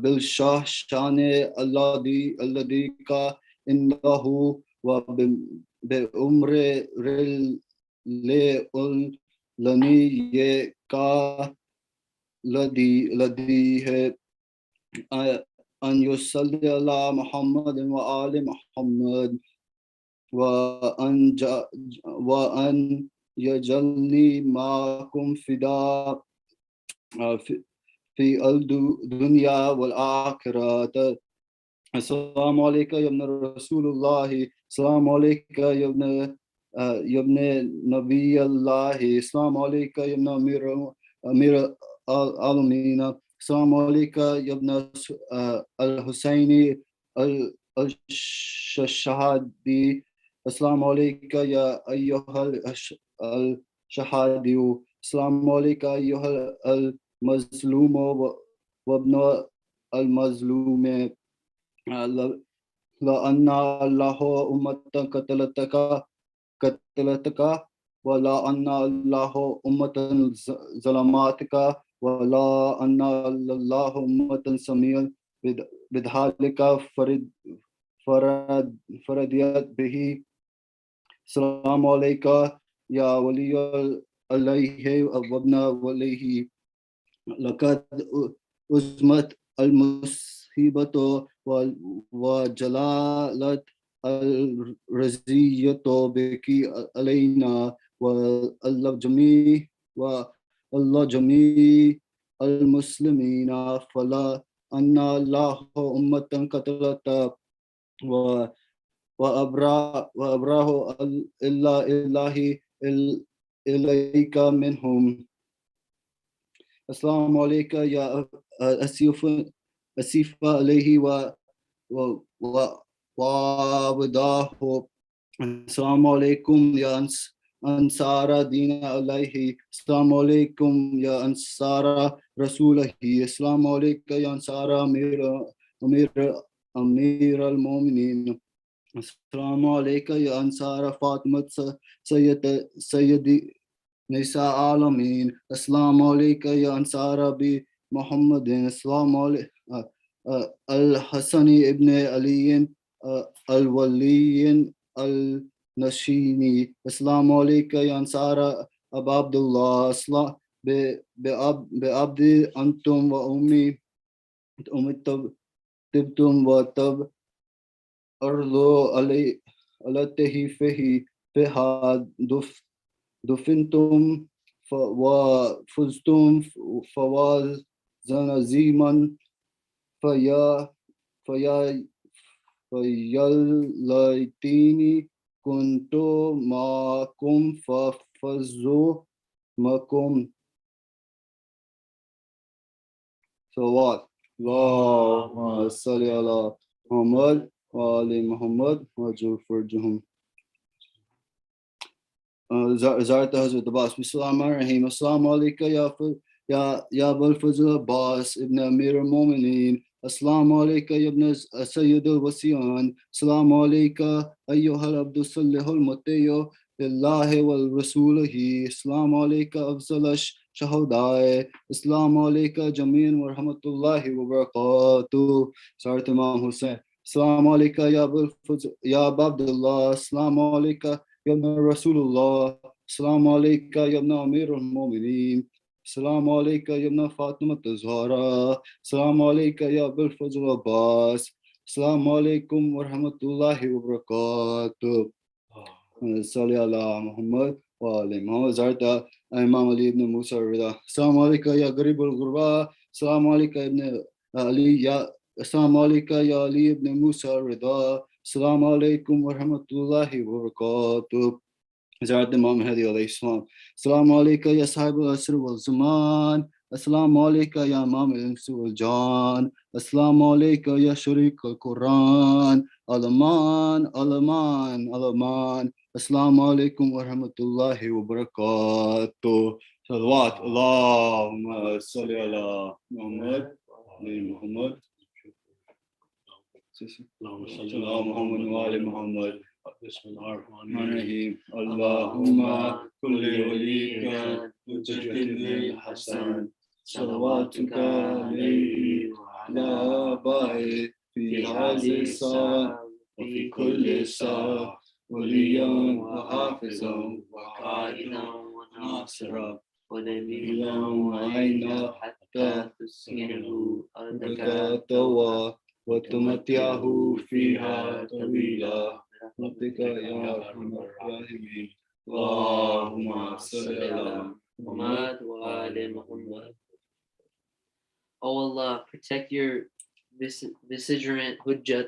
بالشان الذي إنه وبأمر لني لديه أن يصلي على محمد وآل محمد وأن يجعلني معكم فداء في الدنيا والآخرة. السلام عليك يا ابن رسول الله، السلام عليك يا ابن نبي الله، السلام عليك يا ابن أمير العالمين، السلام عليك يا ابن الحسين الشهادي، السلام عليك يا أيها الشهادي، السلام عليك أيها المظلوم وابن المظلوم، لأن الله أمة قتلتك ولا أن الله أمة ظلماتك ولا أن الله أمة سميع بذلك فرديت به. السلام عليك يا ولي الله وابن وليه، لقد أزمت المصيبة وجلالت الرزية بك علينا والله جميع المسلمين، فلا أن الله أمة قتلت وأبراه إلا الله إليك منهم. السلام عليك يا أسيف عليه وعبداه، السلام عليكم يا أنصار دين الله، السلام عليكم يا أنصار رسوله، السلام عليك يا أنصار أمير المؤمنين، السلام عليك يا أنصار فاطمة سيدي نساء العالمين، السلام عليك يا أنصار أبي محمد، السلام عليك الحسن ابن علي الولي النشيني، السلام عليك يا أنصار أبا عبد الله، بعبد أنتم وأمي طبتم وطب أرض علته فيها دفنتم وفزتم فوازا عظيما، فيا ليتني كنت معكم ففزوا معكم. صلوات اللهم صل على محمد وآل محمد وجل فرجهم. زارت حضرت عباس. بسم الله الرحمن الرحيم. السلام عليك يا أبا الفضل عباس ابن أمير المؤمنين، السلام عليك يا ابن سيد الوصيان، السلام عليك أيها العبد الصالح المطيع لله ورسوله، السلام عليك أفضل الشهداء، السلام عليك جميعا ورحمة الله وبركاته. زارت إمام حسين. السلام عليك يا أبا عبد الله، السلام عليك يا ابن رسول الله، السلام عليك يا ابن أمير المؤمنين، السلام عليك يا ابن فاطمة الزهراء، السلام عليك يا أبا الفضل عباس، السلام عليكم ورحمة الله وبركاته. صلي على محمد وآل محمد. زارت إمام علي ابن موسى الرضا. السلام عليك يا قريب الغرباء، السلام عليك يا ابن علي السلام عليك يا علي ابن موسى الرضا، السلام عليكم ورحمة الله وبركاته. زارت امام مہدی علیہ السلام. السلام عليك يا صاحب العصر والزمان، السلام عليك يا امام الانس والجان، السلام عليك يا شريك القرآن، علمان علمان علمان. السلام عليكم ورحمة الله وبركاته. صلوات اللهم صل على محمد محمد اللهم صل على على محمد وآل محمد. بسم الله الرحمن الرحيم. الرحيم. اللهم كل وليك مجدد الحسن، صلواتك عليه وعلى آبائه في هذه الساعة وفي كل ساعة، وليا وحافظا وقائدا وناصرا ودليلا وعينا حتى تسكنه أرضك طوعا وتمتعه فيها طويلا برحمتك يا أرحم الراحمين اللهم صل على Muhammad wa ali Muhammad. O Allah, protect your vicegerent Hujjat,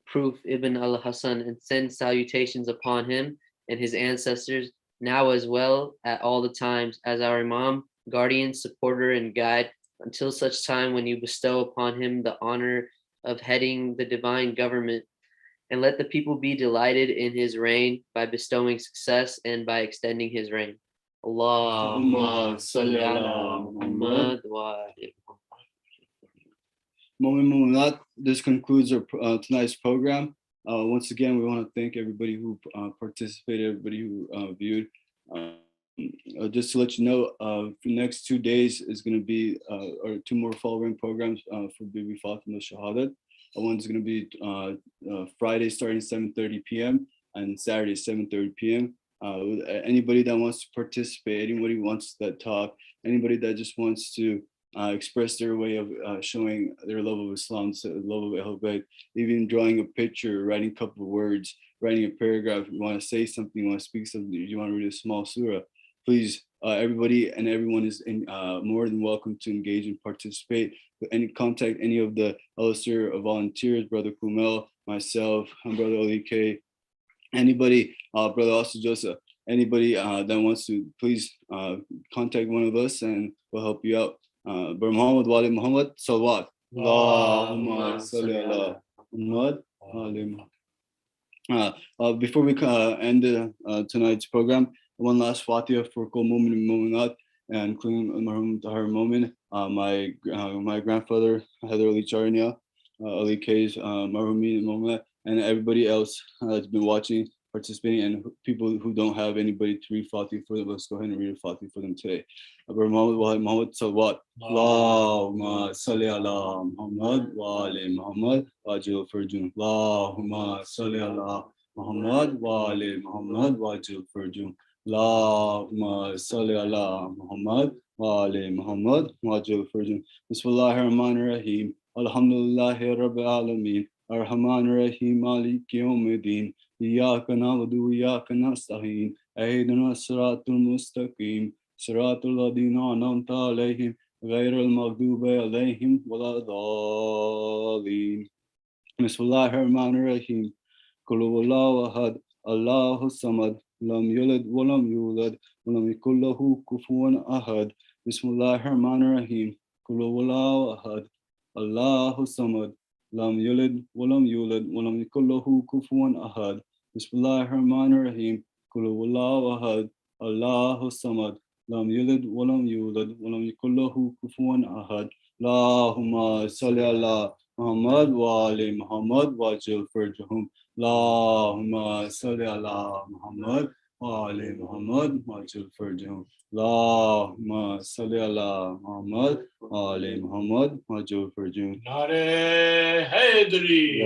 proof Ibn al-Hasan, and send salutations upon him and his ancestors, now as well at all the times, as our Imam, guardian, supporter, and guide, until such time when you bestow upon him the honor of heading the divine government. And let the people be delighted in his reign by bestowing success and by extending his reign. Allahumma salli ala Muhammad wa ali Mu'minat, this concludes our tonight's program. Once again, we want to thank everybody who participated, everybody who viewed. Just to let you know, for the next 2 days is going to be or 2 more following programs for Bibi Fatima Shahadat. One's going to be Friday starting 7:30 p.m. and Saturday 7:30 p.m. Anybody that wants to participate, anybody who wants to talk, anybody that just wants to express their way of showing their love of Islam, love of Ahl Bayt, even drawing a picture, writing a couple of words, writing a paragraph. You want to say something, you want to speak something, you want to read a small surah, please, everybody and everyone is more than welcome to engage and participate. Contact any of the al-Asr volunteers, Brother Kumel, myself, and Brother Ali K, anybody, Brother Oscar Joseph, anybody that wants to, please contact one of us and we'll help you out. Brother Muhammad Wali Muhammad Salawat. Allahumma salli ala Muhammad Wali Muhammad. Before we end tonight's program, one last Fatiha for Kul Mu'min and Mu'minat, and including Marhum Tahir Mu'min, my grandfather, Heather Ali Charnia, Ali K's Marhumin and Mu'minat, and everybody else that's been watching, participating, and people who don't have anybody to read Fatiha for them, let's go ahead and read a Fatiha for them today. Brother Muhammad Salawat. Allahumma salli ala Muhammad wa ali Muhammad wajil farjun. Allahumma salli ala Muhammad wa ali Muhammad wajil farjun. Allahumma salli ala Muhammad wa ali Muhammad wajil farjun. Bismillahir Rahmanir Rahim. Alhamdulillahi Rabbil Alameen. Ar-Rahmanir Rahim. Maliki Yawmiddin. إياك نعبد وإياك نستعين اهدنا الصراط المستقيم صراط الذين أنعمت عليهم غير المغضوب عليهم ولا الضالين بسم الله الرحمن الرحيم قل هو الله أحد الله الصمد لم يلد ولم يولد ولم يكن له كفوا أحد بسم الله الرحمن الرحيم قل هو الله أحد الله الصمد لم يلد ولم يولد ولم يكن له كفوا أحد بسم الله الرحمن الرحيم قل هو الله أحد الله الصمد لم يلد ولم يولد ولم يكن له كفوا أحد اللهم صل على محمد وآل محمد وعجل فرجهم اللهم صل على محمد وآل محمد وعجل فرجهم اللهم صل على محمد وآل محمد وعجل فرجهم. Nare Haydari.